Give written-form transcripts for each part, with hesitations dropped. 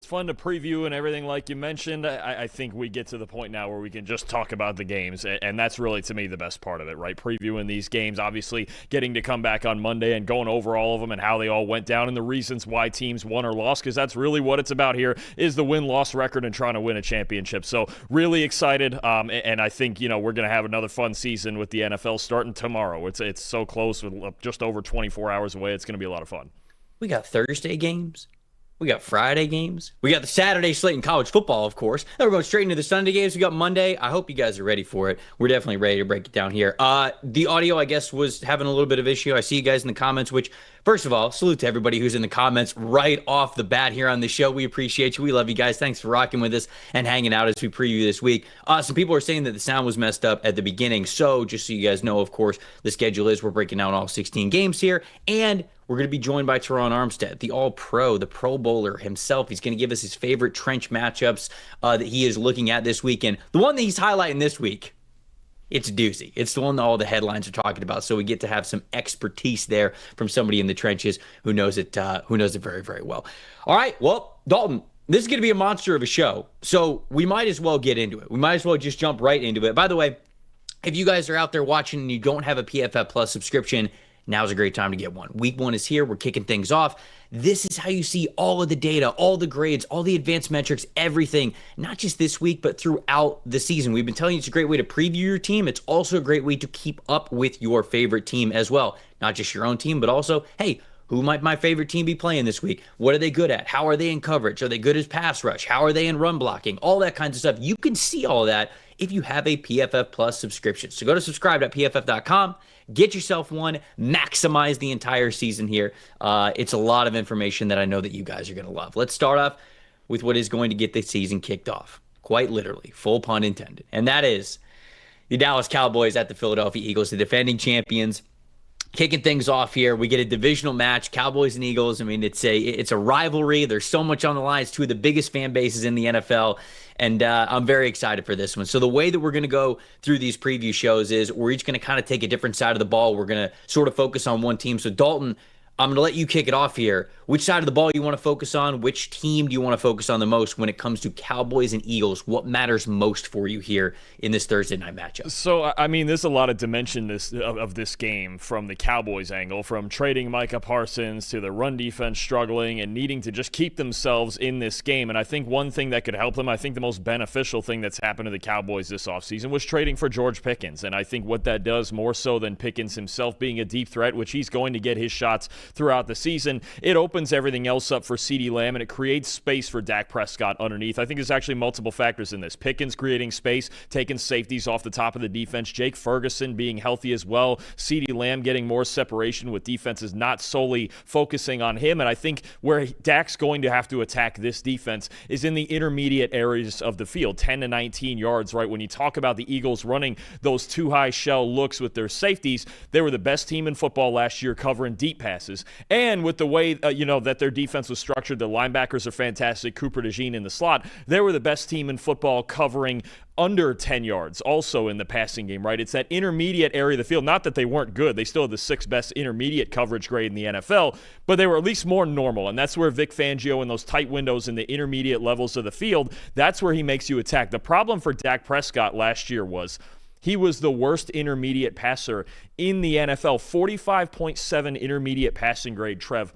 fun to preview and everything like you mentioned. I think we get to the point now where we can just talk about the games, and that's really, to me, the best part of it, right? Previewing these games, obviously getting to come back on Monday and going over all of them and how they all went down and the reasons why teams won or lost, because that's really what it's about here, is the win-loss record and trying to win a championship. So really excited, and I think, we're going to have another fun season with the NFL starting tomorrow. It's so close, with just over 24 hours away. It's going to be a lot of fun. We got Thursday games. We got Friday games. We got the Saturday slate in college football, of course. Then we're going straight into the Sunday games. We got Monday. I hope you guys are ready for it. We're definitely ready to break it down here. The audio, I guess, was having a little bit of issue. I see you guys in the comments, which, first of all, salute to everybody who's in the comments right off the bat here on the show. We appreciate you. We love you guys. Thanks for rocking with us and hanging out as we preview this week. Some people are saying that the sound was messed up at the beginning. So just so you guys know, of course, the schedule is we're breaking down all 16 games here. And we're going to be joined by Terron Armstead, the All-Pro, the Pro Bowler himself. He's going to give us his favorite trench matchups that he is looking at this week. And the one that he's highlighting this week, it's a doozy. It's the one that all the headlines are talking about. So we get to have some expertise there from somebody in the trenches who knows it very, very well. All right, well, Dalton, this is going to be a monster of a show. So we might as well get into it. We might as well just jump right into it. By the way, if you guys are out there watching and you don't have a PFF Plus subscription, now's a great time to get one. Week 1 is here. We're kicking things off. This is how you see all of the data, all the grades, all the advanced metrics, everything, not just this week, but throughout the season. We've been telling you it's a great way to preview your team. It's also a great way to keep up with your favorite team as well. Not just your own team, but also, hey, who might my favorite team be playing this week? What are they good at? How are they in coverage? Are they good as pass rush? How are they in run blocking? All that kinds of stuff. You can see all that if you have a PFF Plus subscription. So go to subscribe.pff.com. Get yourself one. Maximize the entire season here. It's a lot of information that I know that you guys are going to love. Let's start off with what is going to get the season kicked off. Quite literally. Full pun intended. And that is the Dallas Cowboys at the Philadelphia Eagles, the defending champions. Kicking things off here, we get a divisional match, Cowboys and Eagles. I mean, it's a rivalry. There's so much on the line. It's two of the biggest fan bases in the NFL, and I'm very excited for this one. So the way that we're going to go through these preview shows is we're each going to kind of take a different side of the ball. We're going to sort of focus on one team. So Dalton, I'm going to let you kick it off here. Which side of the ball you want to focus on? Which team do you want to focus on the most when it comes to Cowboys and Eagles? What matters most for you here in this Thursday night matchup? So, I mean, there's a lot of dimension of this game from the Cowboys angle, from trading Micah Parsons to the run defense struggling and needing to just keep themselves in this game. And I think one thing that could help them, I think the most beneficial thing that's happened to the Cowboys this offseason was trading for George Pickens. And I think what that does, more so than Pickens himself being a deep threat, which he's going to get his shots throughout the season, it opens everything else up for CeeDee Lamb, and it creates space for Dak Prescott underneath. I think there's actually multiple factors in this. Pickens creating space, taking safeties off the top of the defense, Jake Ferguson being healthy as well, CeeDee Lamb getting more separation with defenses not solely focusing on him. And I think where Dak's going to have to attack this defense is in the intermediate areas of the field, 10 to 19 yards, right? When you talk about the Eagles running those two high shell looks with their safeties, they were the best team in football last year covering deep passes. And with the way, that their defense was structured, the linebackers are fantastic, Cooper DeJean in the slot, they were the best team in football covering under 10 yards also in the passing game, right? It's that intermediate area of the field. Not that they weren't good. They still had the 6th best intermediate coverage grade in the NFL, but they were at least more normal. And that's where Vic Fangio in those tight windows in the intermediate levels of the field, that's where he makes you attack. The problem for Dak Prescott last year was he was the worst intermediate passer in the NFL. 45.7 intermediate passing grade, Trev.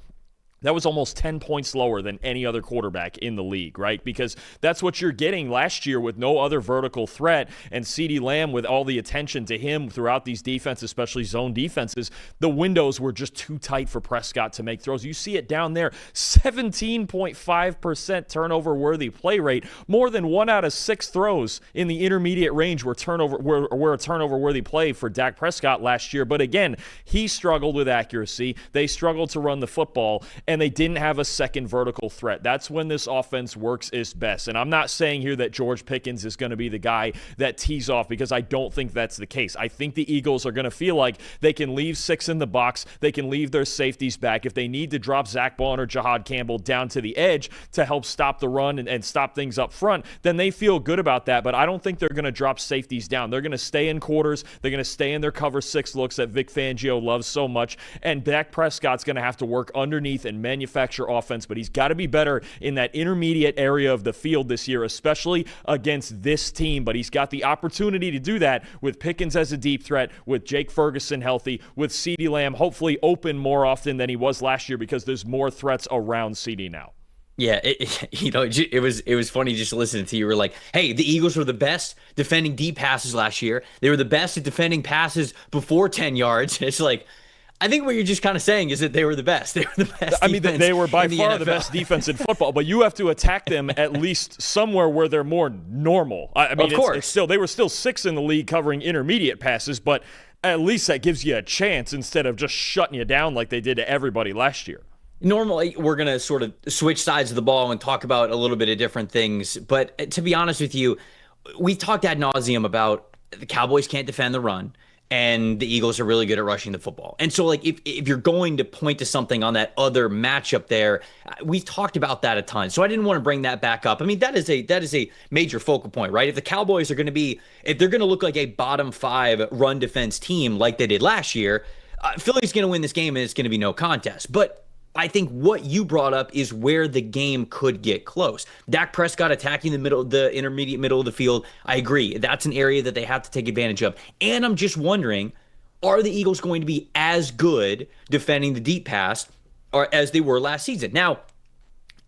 That was almost 10 points lower than any other quarterback in the league, right? Because that's what you're getting last year with no other vertical threat, and CeeDee Lamb with all the attention to him throughout these defenses, especially zone defenses, the windows were just too tight for Prescott to make throws. You see it down there, 17.5% turnover-worthy play rate. More than 1 out of 6 throws in the intermediate range were a turnover-worthy play for Dak Prescott last year. But again, he struggled with accuracy. They struggled to run the football, and they didn't have a second vertical threat. That's when this offense works its best. And I'm not saying here that George Pickens is going to be the guy that tees off, because I don't think that's the case. I think the Eagles are going to feel like they can leave 6 in the box. They can leave their safeties back. If they need to drop Zach Bond or Jahad Campbell down to the edge to help stop the run and stop things up front, then they feel good about that. But I don't think they're going to drop safeties down. They're going to stay in quarters. They're going to stay in their cover 6 looks that Vic Fangio loves so much. And Dak Prescott's going to have to work underneath and and manufacture offense, but he's got to be better in that intermediate area of the field this year, especially against this team. But he's got the opportunity to do that with Pickens as a deep threat, with Jake Ferguson healthy, with CeeDee Lamb hopefully open more often than he was last year because there's more threats around CeeDee now. Yeah, it was funny just listening to you. You were like, hey, the Eagles were the best defending deep passes last year. They were the best at defending passes before 10 yards. It's like, I think what you're just kind of saying is that they were the best. They were the best. I mean, they were by far the best defense in football, but you have to attack them at least somewhere where they're more normal. I mean, of course. It's still, they were still 6th in the league covering intermediate passes, but at least that gives you a chance instead of just shutting you down like they did to everybody last year. Normally, we're going to sort of switch sides of the ball and talk about a little bit of different things. But to be honest with you, we talked ad nauseum about the Cowboys can't defend the run and the Eagles are really good at rushing the football. And so, like, if you're going to point to something on that other matchup there, we've talked about that a ton. So I didn't want to bring that back up. I mean, that is a major focal point, right? If the Cowboys are going to be, if they're going to look like a bottom 5 run defense team like they did last year, Philly's going to win this game and it's going to be no contest. But I think what you brought up is where the game could get close. Dak Prescott attacking the intermediate middle of the field. I agree. That's an area that they have to take advantage of. And I'm just wondering, are the Eagles going to be as good defending the deep pass or as they were last season? Now,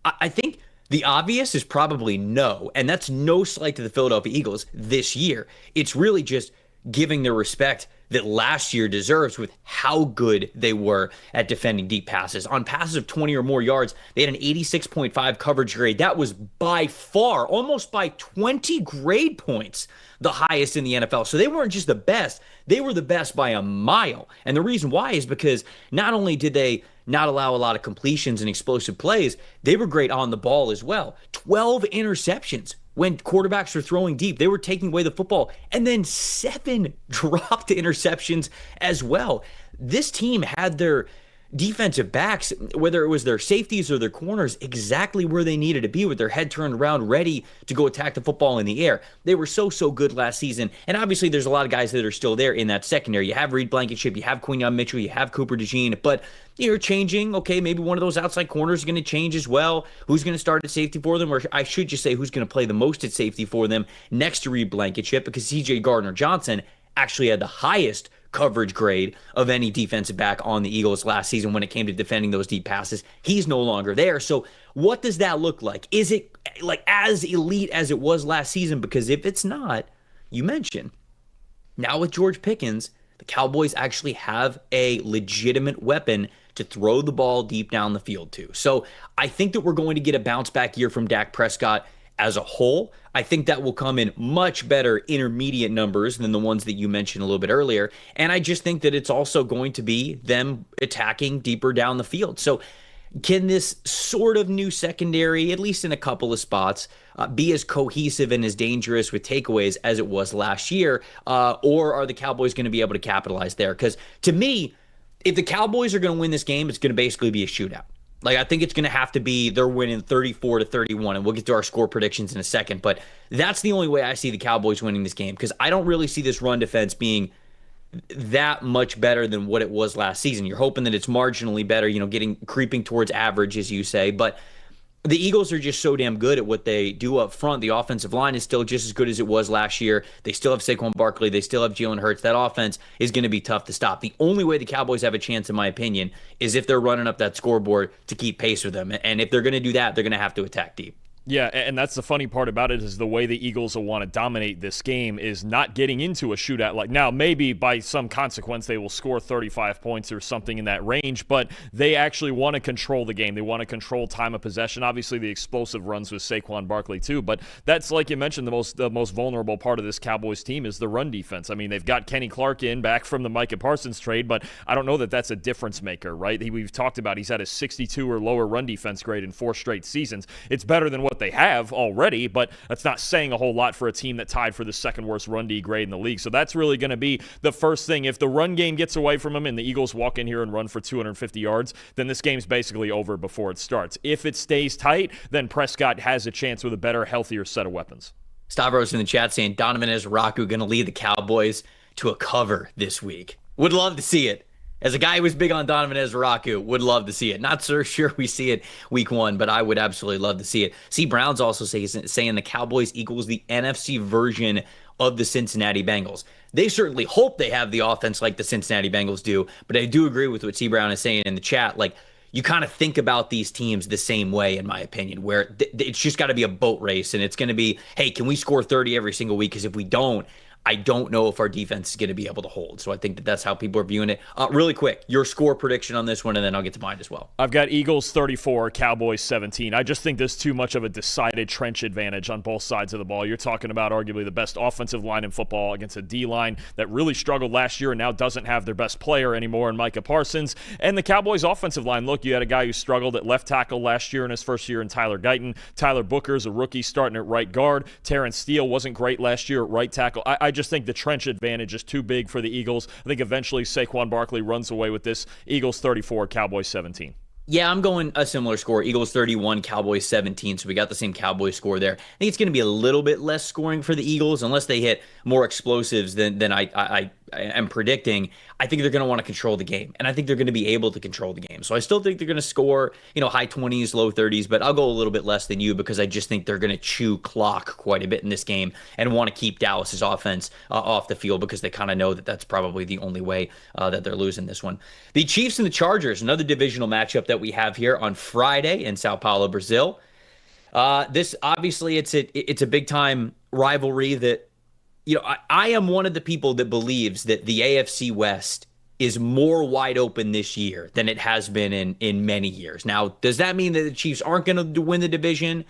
I think the obvious is probably no. And that's no slight to the Philadelphia Eagles this year. It's really just giving their respect that last year deserves with how good they were at defending deep passes. On passes of 20 or more yards, they had an 86.5 coverage grade. That was by far, almost by 20 grade points, the highest in the NFL. So they weren't just the best, they were the best by a mile. And the reason why is because not only did they not allow a lot of completions and explosive plays, they were great on the ball as well. 12 interceptions. When quarterbacks were throwing deep, they were taking away the football, and then 7 dropped interceptions as well. This team had their defensive backs, whether it was their safeties or their corners, exactly where they needed to be with their head turned around, ready to go attack the football in the air. They were so good last season, and obviously there's a lot of guys that are still there in that secondary. You have Reed Blankenship, you have Quinyon Mitchell, you have Cooper DeJean, but you're changing. Okay, maybe one of those outside corners is going to change as well. Who's going to start at safety for them? Or I should just say who's going to play the most at safety for them next to Reed Blankenship, because CJ Gardner-Johnson actually had the highest coverage grade of any defensive back on the Eagles last season when it came to defending those deep passes. He's no longer there. So what does that look like? Is it like as elite as it was last season? Because if it's not, you mentioned, now with George Pickens, the Cowboys actually have a legitimate weapon to throw the ball deep down the field to. So I think that we're going to get a bounce back year from Dak Prescott as a whole. I think that will come in much better intermediate numbers than the ones that you mentioned a little bit earlier. And I just think that it's also going to be them attacking deeper down the field. So can this sort of new secondary, at least in a couple of spots, be as cohesive and as dangerous with takeaways as it was last year? Or are the Cowboys going to be able to capitalize there? Because to me, if the Cowboys are going to win this game, it's going to basically be a shootout. Like, I think it's going to have to be they're winning 34-31, and we'll get to our score predictions in a second. But that's the only way I see the Cowboys winning this game, because I don't really see this run defense being that much better than what it was last season. You're hoping that it's marginally better, creeping towards average, as you say. But the Eagles are just so damn good at what they do up front. The offensive line is still just as good as it was last year. They still have Saquon Barkley. They still have Jalen Hurts. That offense is going to be tough to stop. The only way the Cowboys have a chance, in my opinion, is if they're running up that scoreboard to keep pace with them. And if they're going to do that, they're going to have to attack deep. Yeah, and that's the funny part about it, is the way the Eagles will want to dominate this game is not getting into a shootout. Like, now, maybe by some consequence they will score 35 points or something in that range, but they actually want to control the game. They want to control time of possession. Obviously, the explosive runs with Saquon Barkley too, but that's, like you mentioned, the most vulnerable part of this Cowboys team is the run defense. I mean, they've got Kenny Clark in back from the Micah Parsons trade, but I don't know that that's a difference maker, right? We've talked about he's had a 62 or lower run defense grade in 4 straight seasons. It's better than what they have already, but that's not saying a whole lot for a team that tied for the second worst run D grade in the league. So that's really going to be the first thing. If the run game gets away from them and the Eagles walk in here and run for 250 yards, then this game's basically over before it starts. If it stays tight, then Prescott has a chance with a better, healthier set of weapons. Stavros in the chat saying Donovan Ezraku going to lead the Cowboys to a cover this week. Would love to see it. As a guy who was big on Donovan Ezraku, would love to see it. Not so sure we see it week 1, but I would absolutely love to see it. See, Brown's also saying the Cowboys equals the NFC version of the Cincinnati Bengals. They certainly hope they have the offense like the Cincinnati Bengals do, but I do agree with what C. Brown is saying in the chat. Like, you kind of think about these teams the same way, in my opinion, where it's just got to be a boat race, and it's going to be, hey, can we score 30 every single week? Because if we don't, I don't know if our defense is going to be able to hold. So I think that's how people are viewing it. Really quick, your score prediction on this one, and then I'll get to mine as well. I've got Eagles 34, Cowboys 17. I just think there's too much of a decided trench advantage on both sides of the ball. You're talking about arguably the best offensive line in football against a D-line that really struggled last year and now doesn't have their best player anymore in Micah Parsons. And the Cowboys offensive line, look, you had a guy who struggled at left tackle last year in his first year in Tyler Guyton. Tyler Booker's a rookie starting at right guard. Terrence Steele wasn't great last year at right tackle. I just think the trench advantage is too big for the Eagles. I think eventually Saquon Barkley runs away with this. Eagles 34, Cowboys 17. Yeah, I'm going a similar score. Eagles 31, Cowboys 17. So we got the same Cowboys score there. I think it's going to be a little bit less scoring for the Eagles unless they hit more explosives than I am predicting. I think they're going to want to control the game, and I think they're going to be able to control the game. So I still think they're going to score, high 20s, low 30s, but I'll go a little bit less than you because I just think they're going to chew clock quite a bit in this game and want to keep Dallas's offense off the field because they kind of know that that's probably the only way that they're losing this one. The Chiefs and the Chargers, another divisional matchup that we have here on Friday in Sao Paulo, Brazil. This obviously it's a big time rivalry that, I am one of the people that believes that the AFC West is more wide open this year than it has been in many years. Now, does that mean that the Chiefs aren't going to win the division?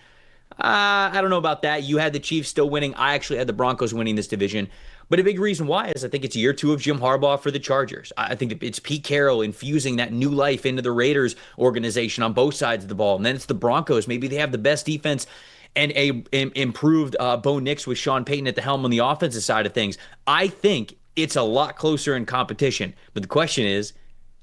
I don't know about that. You had the Chiefs still winning. I actually had the Broncos winning this division. But a big reason why is I think it's year 2 of Jim Harbaugh for the Chargers. I think it's Pete Carroll infusing that new life into the Raiders organization on both sides of the ball. And then it's the Broncos. Maybe they have the best defense and a improved Bo Nix with Sean Payton at the helm on the offensive side of things. I think it's a lot closer in competition. But the question is,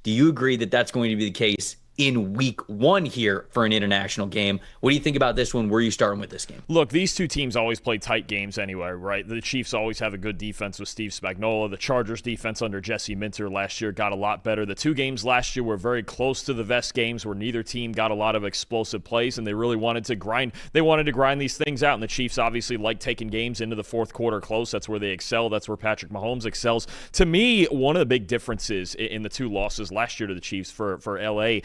do you agree that that's going to be the case in week 1 here for an international game? What do you think about this one? Where are you starting with this game? Look, these two teams always play tight games anyway, right? The Chiefs always have a good defense with Steve Spagnuolo. The Chargers defense under Jesse Minter last year got a lot better. The 2 games last year were very close to the best games where neither team got a lot of explosive plays, and they really wanted to grind. They wanted to grind these things out, and the Chiefs obviously like taking games into the fourth quarter close. That's where they excel. That's where Patrick Mahomes excels. To me, one of the big differences in the 2 losses last year to the Chiefs for L.A.,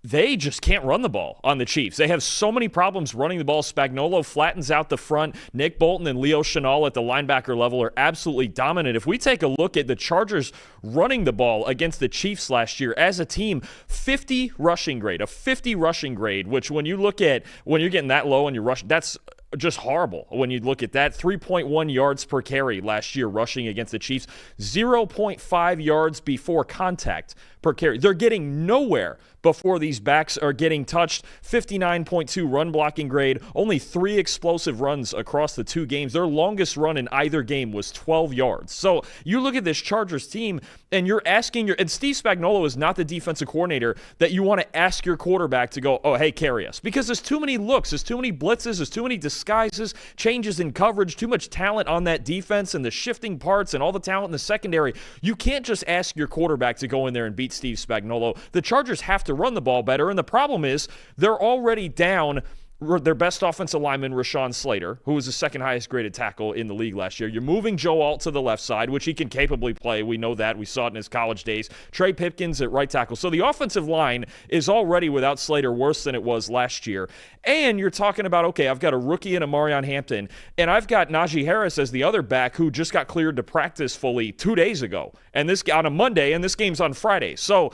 they just can't run the ball on the Chiefs. They have so many problems running the ball. Spagnuolo flattens out the front. Nick Bolton and Leo Chenal at the linebacker level are absolutely dominant. If we take a look at the Chargers running the ball against the Chiefs last year as a team, 50 rushing grade, a 50 rushing grade, which when you look at, when you're getting that low and you rush, that's just horrible when you look at that. 3.1 yards per carry last year rushing against the Chiefs, 0.5 yards before contact per carry. They're getting nowhere before these backs are getting touched. 59.2 run blocking grade, only 3 explosive runs across the 2 games. Their longest run in either game was 12 yards. So you look at this Chargers team and you're asking and Steve Spagnuolo is not the defensive coordinator that you want to ask your quarterback to go, oh, hey, carry us. Because there's too many looks, there's too many blitzes, there's too many disguises, changes in coverage, too much talent on that defense and the shifting parts and all the talent in the secondary. You can't just ask your quarterback to go in there and beat Steve Spagnuolo. The Chargers have to run the ball better, and the problem is they're already down their best offensive lineman, Rashawn Slater, who was the second highest graded tackle in the league last year. You're moving Joe Alt to the left side, which he can capably play. We know that. We saw it in his college days. Trey Pipkins at right tackle. So the offensive line is already, without Slater, worse than it was last year. And you're talking about, okay, I've got a rookie in a Marion Hampton, and I've got Najee Harris as the other back who just got cleared to practice fully 2 days ago, and this on a Monday, and this game's on Friday. So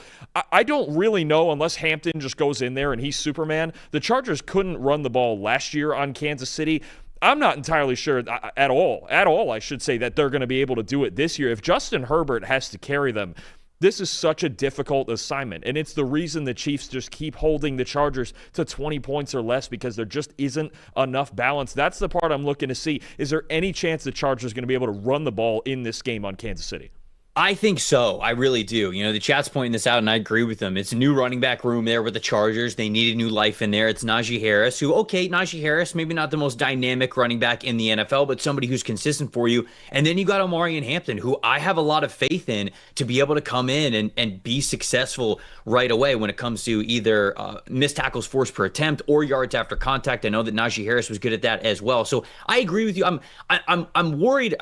I don't really know, unless Hampton just goes in there and he's Superman. The Chargers couldn't run the ball last year on Kansas City. I'm not entirely sure at all, I should say, that they're going to be able to do it this year. If Justin Herbert has to carry them, this is such a difficult assignment, and it's the reason the Chiefs just keep holding the Chargers to 20 points or less, because there just isn't enough balance. That's the part I'm looking to see. Is there any chance the Chargers are going to be able to run the ball in this game on Kansas City? I think so. I really do. The chat's pointing this out, and I agree with them. It's a new running back room there with the Chargers. They needed new life in there. It's Najee Harris, who, okay, Najee Harris, maybe not the most dynamic running back in the NFL, but somebody who's consistent for you. And then you got Omari and Hampton, who I have a lot of faith in to be able to come in and be successful right away when it comes to either missed tackles forced per attempt or yards after contact. I know that Najee Harris was good at that as well. So I agree with you. I'm worried.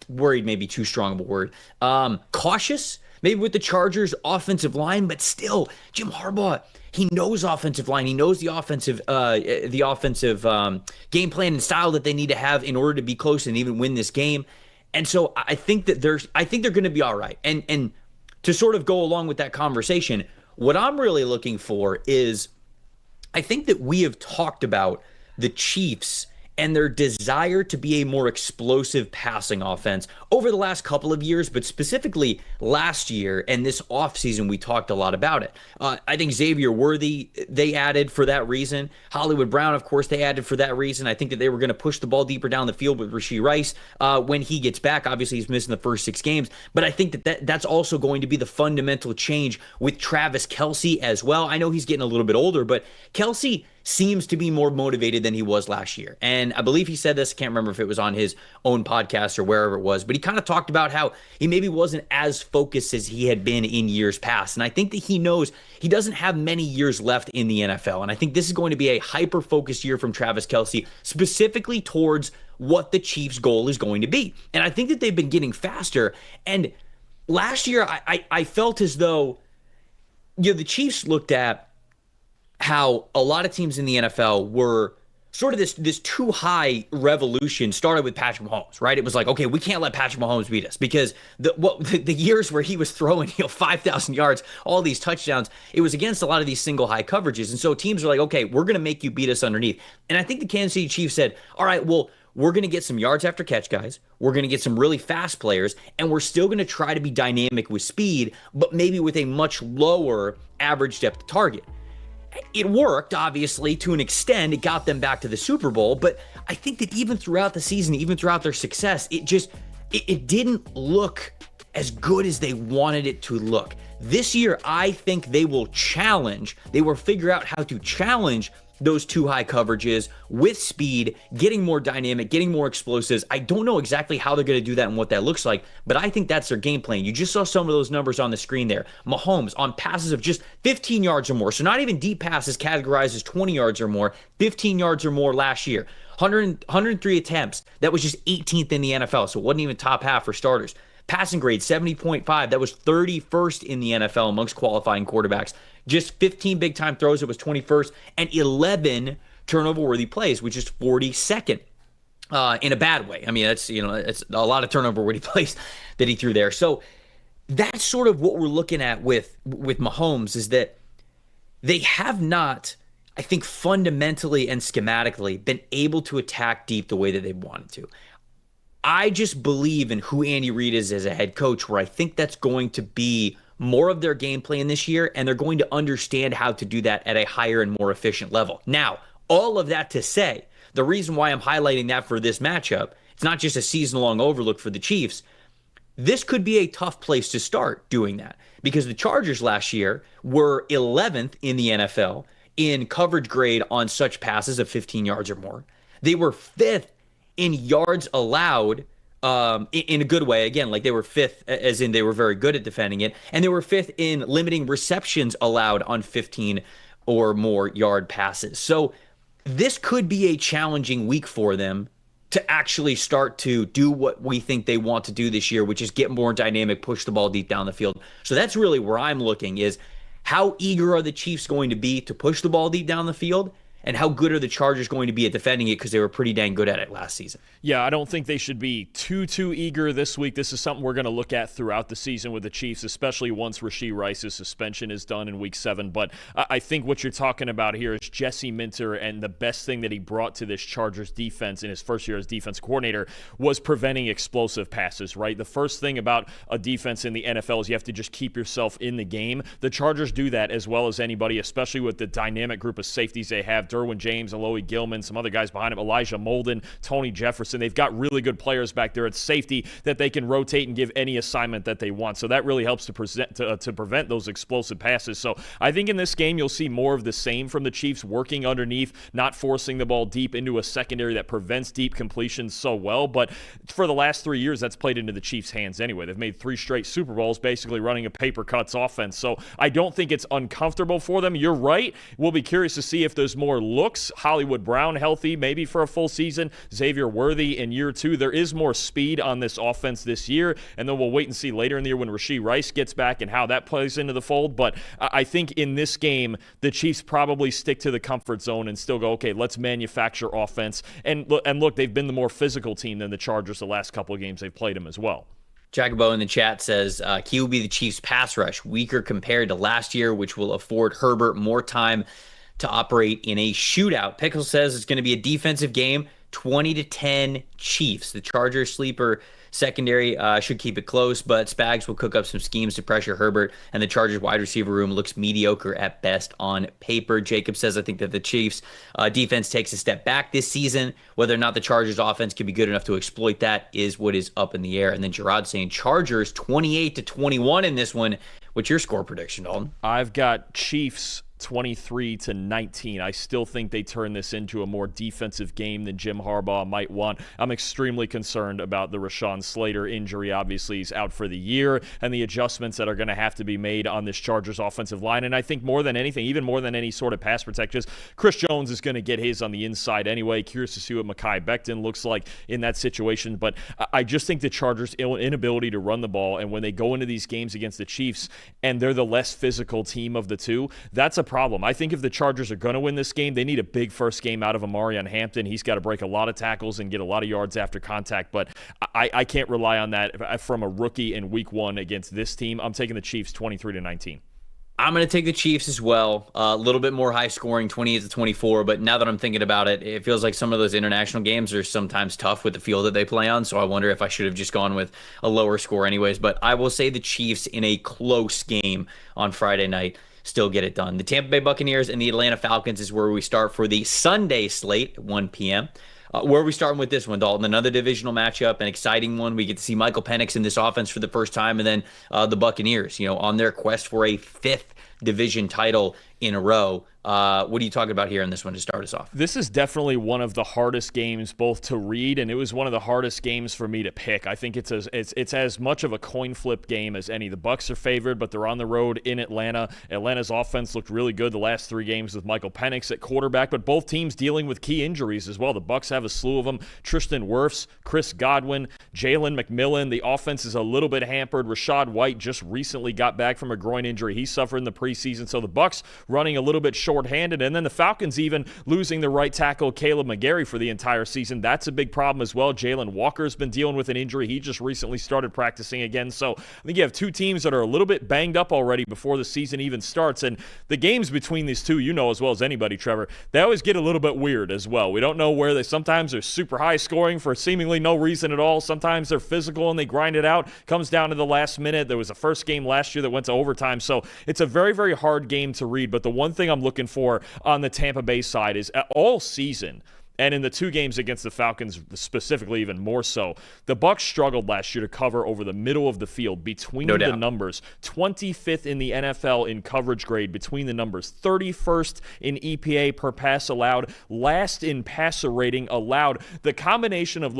Worried may be too strong of a word. Cautious, maybe with the Chargers offensive line, but still, Jim Harbaugh, he knows offensive line. He knows the offensive game plan and style that they need to have in order to be close and even win this game. And so I think they're going to be all right. And to sort of go along with that conversation, what I'm really looking for is, I think that we have talked about the Chiefs and their desire to be a more explosive passing offense over the last couple of years, but specifically last year and this offseason, we talked a lot about it. I think Xavier Worthy, they added for that reason. Hollywood Brown, of course, they added for that reason. I think that they were going to push the ball deeper down the field with Rashee Rice when he gets back. Obviously, he's missing the first 6 games, but I think that's also going to be the fundamental change with Travis Kelce as well. I know he's getting a little bit older, but Kelce seems to be more motivated than he was last year. And I believe he said this, I can't remember if it was on his own podcast or wherever it was, but he kind of talked about how he maybe wasn't as focused as he had been in years past. And I think that he knows he doesn't have many years left in the NFL. And I think this is going to be a hyper-focused year from Travis Kelce, specifically towards what the Chiefs' goal is going to be. And I think that they've been getting faster. And last year, I felt as though the Chiefs looked at how a lot of teams in the NFL were sort of this too high revolution started with Patrick Mahomes, right? It was like, okay, we can't let Patrick Mahomes beat us because the years where he was throwing 5,000 yards, all these touchdowns, it was against a lot of these single high coverages. And so teams are like, okay, we're going to make you beat us underneath. And I think the Kansas City Chiefs said, all right, well, we're going to get some yards after catch guys. We're going to get some really fast players, and we're still going to try to be dynamic with speed, but maybe with a much lower average depth of target. It worked, obviously, to an extent. It got them back to the Super Bowl, but I think that even throughout the season, even throughout their success, it didn't look as good as they wanted it to look. This year, I think they will figure out how to challenge those too high coverages with speed, getting more dynamic, getting more explosives. I don't know exactly how they're going to do that and what that looks like, but I think that's their game plan. You just saw some of those numbers on the screen there. Mahomes on passes of just 15 yards or more, so not even deep passes categorized as 20 yards or more, 15 yards or more last year. 103 attempts. That was just 18th in the NFL, so it wasn't even top half for starters. Passing grade, 70.5. That was 31st in the NFL amongst qualifying quarterbacks. Just 15 big-time throws, it was 21st, and 11 turnover-worthy plays, which is 42nd in a bad way. I mean, it's a lot of turnover-worthy plays that he threw there. So that's sort of what we're looking at with Mahomes, is that they have not, I think, fundamentally and schematically been able to attack deep the way that they wanted to. I just believe in who Andy Reid is as a head coach, where I think that's going to be more of their game plan this year, and they're going to understand how to do that at a higher and more efficient level. Now, all of that to say, the reason why I'm highlighting that for this matchup, it's not just a season-long overlook for the Chiefs. This could be a tough place to start doing that, because the Chargers last year were 11th in the NFL in coverage grade on such passes of 15 yards or more. They were 5th in yards allowed, in a good way. Again, like they were 5th, as in they were very good at defending it. And they were 5th in limiting receptions allowed on 15 or more yard passes. So this could be a challenging week for them to actually start to do what we think they want to do this year, which is get more dynamic, push the ball deep down the field. So that's really where I'm looking, is how eager are the Chiefs going to be to push the ball deep down the field? And how good are the Chargers going to be at defending it, because they were pretty dang good at it last season? Yeah, I don't think they should be too eager this week. This is something we're going to look at throughout the season with the Chiefs, especially once Rashee Rice's suspension is done in Week 7. But I think what you're talking about here is Jesse Minter, and the best thing that he brought to this Chargers defense in his first year as defense coordinator was preventing explosive passes, right? The first thing about a defense in the NFL is you have to just keep yourself in the game. The Chargers do that as well as anybody, especially with the dynamic group of safeties they have Derwin James, Alohi Gilman, some other guys behind him, Elijah Molden, Tony Jefferson. They've got really good players back there at safety that they can rotate and give any assignment that they want. So that really helps to prevent those explosive passes. So I think in this game, you'll see more of the same from the Chiefs, working underneath, not forcing the ball deep into a secondary that prevents deep completions so well. But for the last 3 years, that's played into the Chiefs' hands anyway. They've made 3 straight Super Bowls basically running a paper cuts offense. So I don't think it's uncomfortable for them. You're right. We'll be curious to see if there's more looks. Hollywood Brown healthy, maybe for a full season. Xavier Worthy in year 2. There is more speed on this offense this year, and then we'll wait and see later in the year when Rashee Rice gets back and how that plays into the fold. But I think in this game, the Chiefs probably stick to the comfort zone and still go, okay, let's manufacture offense. And look, they've been the more physical team than the Chargers the last couple of games they've played them as well. Jacobo in the chat says, key will be the Chiefs' pass rush, weaker compared to last year, which will afford Herbert more time to operate in a shootout. Pickle says it's going to be a defensive game, 20-10 Chiefs. The Chargers sleeper secondary should keep it close, but Spags will cook up some schemes to pressure Herbert, and the Chargers wide receiver room looks mediocre at best on paper. Jacob says, I think that the Chiefs defense takes a step back this season. Whether or not the Chargers offense can be good enough to exploit that is what is up in the air. And then Gerard saying Chargers 28-21 in this one. What's your score prediction, Dalton? I've got Chiefs 23-19. I still think they turn this into a more defensive game than Jim Harbaugh might want. I'm extremely concerned about the Rashawn Slater injury. Obviously, he's out for the year, and the adjustments that are going to have to be made on this Chargers offensive line. And I think more than anything, even more than any sort of pass protections, Chris Jones is going to get his on the inside anyway. Curious to see what Mekhi Becton looks like in that situation. But I just think the Chargers' inability to run the ball, and when they go into these games against the Chiefs, and they're the less physical team of the two, that's a problem. I think if the Chargers are going to win this game, they need a big first game out of Amarian Hampton. He's got to break a lot of tackles and get a lot of yards after contact, but I can't rely on that from a rookie in week 1 against this team. I'm taking the Chiefs 23-19. I'm going to take the Chiefs as well. A little bit more high scoring, 28-24. But now that I'm thinking about it, it feels like some of those international games are sometimes tough with the field that they play on. So I wonder if I should have just gone with a lower score anyways. But I will say the Chiefs in a close game on Friday night still get it done. The Tampa Bay Buccaneers and the Atlanta Falcons is where we start for the Sunday slate at 1 p.m. Where are we starting with this one, Dalton? Another divisional matchup, an exciting one. We get to see Michael Penix in this offense for the first time, and then the Buccaneers, on their quest for a 5th division title in a row. What are you talking about here in this one to start us off? This is definitely one of the hardest games both to read, and it was one of the hardest games for me to pick. I think it's as much of a coin flip game as any. The Bucs are favored, but they're on the road in Atlanta. Atlanta's offense looked really good the last 3 games with Michael Penix at quarterback, but both teams dealing with key injuries as well. The Bucs have a slew of them. Tristan Wirfs, Chris Godwin, Jalen McMillan. The offense is a little bit hampered. Rachaad White just recently got back from a groin injury. He suffered in the preseason, so the Bucs running a little bit short-handed, and then the Falcons even losing the right tackle Caleb McGarry for the entire season. That's a big problem as well. Jalen Walker's been dealing with an injury. He just recently started practicing again. So I think you have 2 teams that are a little bit banged up already before the season even starts, and the games between these two, as well as anybody, Trevor, they always get a little bit weird as well. We don't know where sometimes they're super high scoring for seemingly no reason at all. Sometimes they're physical and they grind it out. Comes down to the last minute. There was a first game last year that went to overtime. So it's a very, very hard game to read, but the one thing I'm looking for on the Tampa Bay side is all season, and in the 2 games against the Falcons specifically even more so, the Bucs struggled last year to cover over the middle of the field between the numbers. 25th in the NFL in coverage grade between the numbers. 31st in EPA per pass allowed. Last in passer rating allowed. The combination of,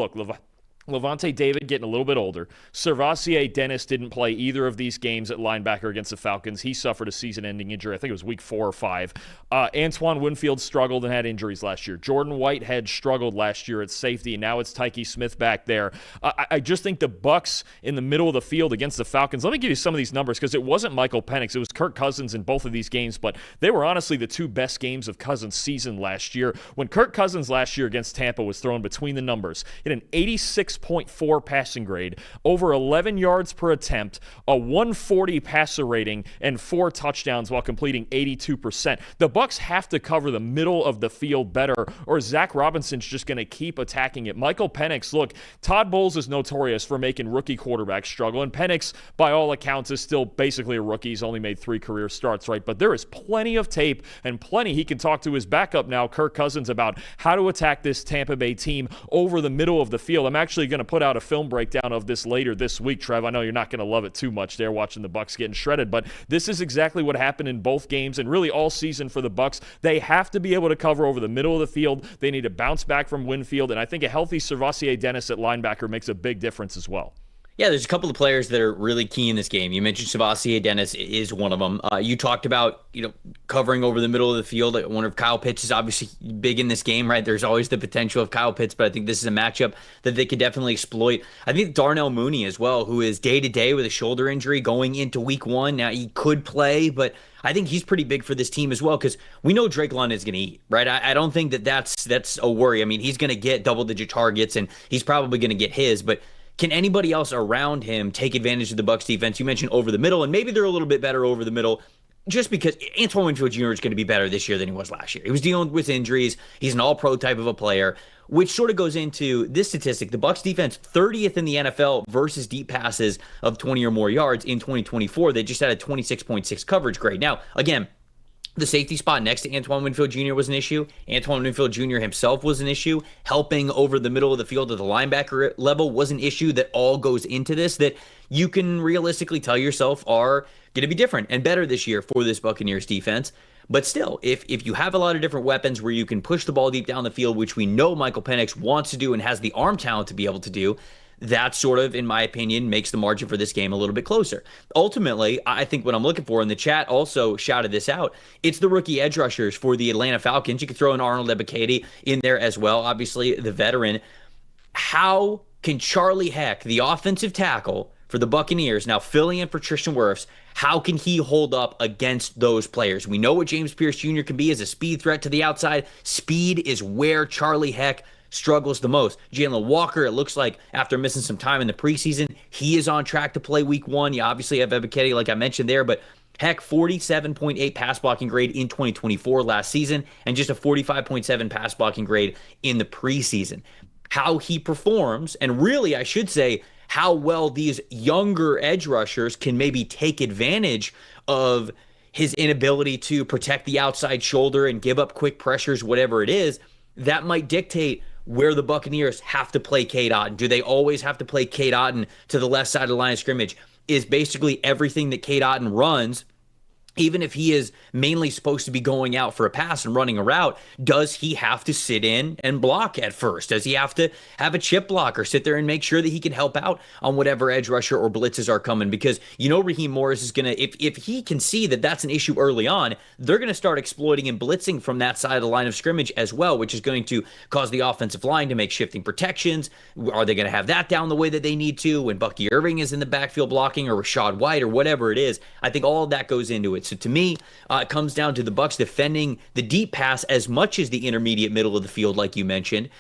Levante David getting a little bit older. Servassier Dennis didn't play either of these games at linebacker against the Falcons. He suffered a season-ending injury. I think it was week 4 or 5. Antoine Winfield struggled and had injuries last year. Jordan Whitehead struggled last year at safety, and now it's Tyke Smith back there. I just think the Bucs in the middle of the field against the Falcons, let me give you some of these numbers because it wasn't Michael Penix. It was Kirk Cousins in both of these games, but they were honestly the 2 best games of Cousins' season last year. When Kirk Cousins last year against Tampa was thrown between the numbers, he had an 86 96.4 passing grade, over 11 yards per attempt, a 140 passer rating, and 4 touchdowns while completing 82%. The Bucs have to cover the middle of the field better, or Zach Robinson's just going to keep attacking it. Michael Penix, look, Todd Bowles is notorious for making rookie quarterbacks struggle, and Penix, by all accounts, is still basically a rookie. He's only made 3 career starts, right? But there is plenty of tape and plenty he can talk to his backup now, Kirk Cousins, about how to attack this Tampa Bay team over the middle of the field. I'm actually going to put out a film breakdown of this later this week, Trev. I know you're not going to love it too much there watching the Bucs getting shredded, but this is exactly what happened in both games and really all season for the Bucs. They have to be able to cover over the middle of the field. They need to bounce back from Winfield, and I think a healthy Servassier Dennis at linebacker makes a big difference as well. Yeah, there's a couple of players that are really key in this game. You mentioned Servassier Dennis is one of them. You talked about, covering over the middle of the field. I wonder if Kyle Pitts is obviously big in this game, right? There's always the potential of Kyle Pitts, but I think this is a matchup that they could definitely exploit. I think Darnell Mooney as well, who is day-to-day with a shoulder injury going into week 1. Now, he could play, but I think he's pretty big for this team as well, because we know Drake London is going to eat, right? I don't think that's a worry. I mean, he's going to get double-digit targets, and he's probably going to get his, but can anybody else around him take advantage of the Bucs defense? You mentioned over the middle, and maybe they're a little bit better over the middle just because Antoine Winfield Jr. is going to be better this year than he was last year. He was dealing with injuries. He's an all-pro type of a player, which sort of goes into this statistic. The Bucs defense, 30th in the NFL versus deep passes of 20 or more yards in 2024. They just had a 26.6 coverage grade. Now, again, the safety spot next to Antoine Winfield Jr. was an issue. Antoine Winfield Jr. himself was an issue. Helping over the middle of the field at the linebacker level was an issue that all goes into this, that you can realistically tell yourself are going to be different and better this year for this Buccaneers defense. But still, if you have a lot of different weapons where you can push the ball deep down the field, which we know Michael Penix wants to do and has the arm talent to be able to do, that sort of, in my opinion, makes the margin for this game a little bit closer. Ultimately, I think what I'm looking for, and the chat also shouted this out, it's the rookie edge rushers for the Atlanta Falcons. You could throw in Arnold Ebiketie in there as well, obviously the veteran. How can Charlie Heck, the offensive tackle for the Buccaneers, now filling in for Tristan Wirfs, how can he hold up against those players? We know what James Pierce Jr. can be as a speed threat to the outside. Speed is where Charlie Heck struggles the most. Jalen Walker, it looks like after missing some time in the preseason, he is on track to play week 1. You obviously have Ebiketie, like I mentioned there, but Heck, 47.8 pass blocking grade in 2024 last season, and just a 45.7 pass blocking grade in the preseason. How he performs, and really I should say how well these younger edge rushers can maybe take advantage of his inability to protect the outside shoulder and give up quick pressures, whatever it is, that might dictate where the Buccaneers have to play Cade Otton. Do they always have to play Cade Otton to the left side of the line of scrimmage? Is basically everything that Cade Otton runs, even if he is mainly supposed to be going out for a pass and running a route, does he have to sit in and block at first? Does he have to have a chip block or sit there and make sure that he can help out on whatever edge rusher or blitzes are coming? Because Raheem Morris is going to, if he can see that that's an issue early on, they're going to start exploiting and blitzing from that side of the line of scrimmage as well, which is going to cause the offensive line to make shifting protections. Are they going to have that down the way that they need to when Bucky Irving is in the backfield blocking, or Rashad White, or whatever it is? I think all of that goes into it. So to me, it comes down to the Bucs defending the deep pass as much as the intermediate middle of the field, like you mentioned.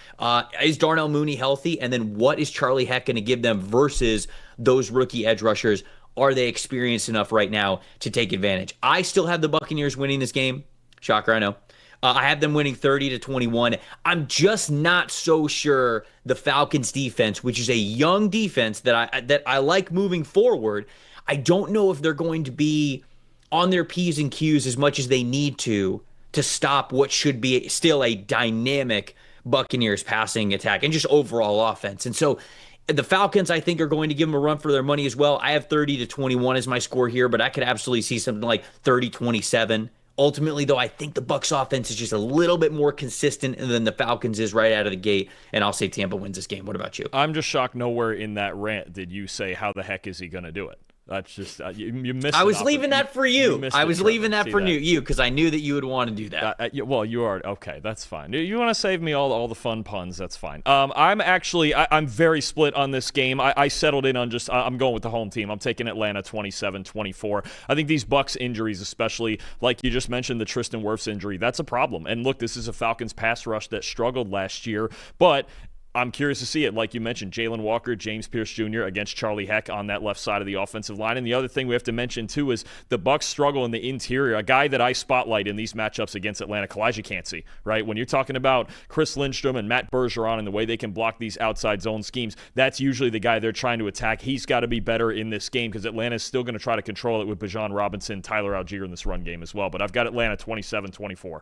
Is Darnell Mooney healthy? And then what is Charlie Heck going to give them versus those rookie edge rushers? Are they experienced enough right now to take advantage? I still have the Buccaneers winning this game. Shocker, I know. I have them winning 30-21. I'm just not so sure the Falcons defense, which is a young defense that I like moving forward, I don't know if they're going to be on their P's and Q's as much as they need to stop what should be still a dynamic Buccaneers passing attack and just overall offense. And so the Falcons, I think, are going to give them a run for their money as well. I have 30-21 as my score here, but I could absolutely see something like 30-27. Ultimately, though, I think the Bucs offense is just a little bit more consistent than the Falcons is right out of the gate, and I'll say Tampa wins this game. What about you? I'm just shocked nowhere in that rant did you say how the heck is he going to do it. That's just you missed. I was leaving that for you. I was leaving that for you because I knew that you would want to do that. Well, you are okay. That's fine. You want to save me all the fun puns? That's fine. I'm very split on this game. I settled in on I'm going with the home team. I'm taking Atlanta 27-24. I think these Bucs injuries, especially like you just mentioned, the Tristan Wirfs injury, that's a problem. And look, this is a Falcons pass rush that struggled last year, but I'm curious to see it. Like you mentioned, Jalen Walker, James Pierce Jr. against Charlie Heck on that left side of the offensive line. And the other thing we have to mention, too, is the Bucs struggle in the interior. A guy that I spotlight in these matchups against Atlanta, Kalijah Cansey, right? When you're talking about Chris Lindstrom and Matt Bergeron and the way they can block these outside zone schemes, that's usually the guy they're trying to attack. He's got to be better in this game because Atlanta's still going to try to control it with Bijan Robinson, Tyler Algier in this run game as well. But I've got Atlanta 27-24.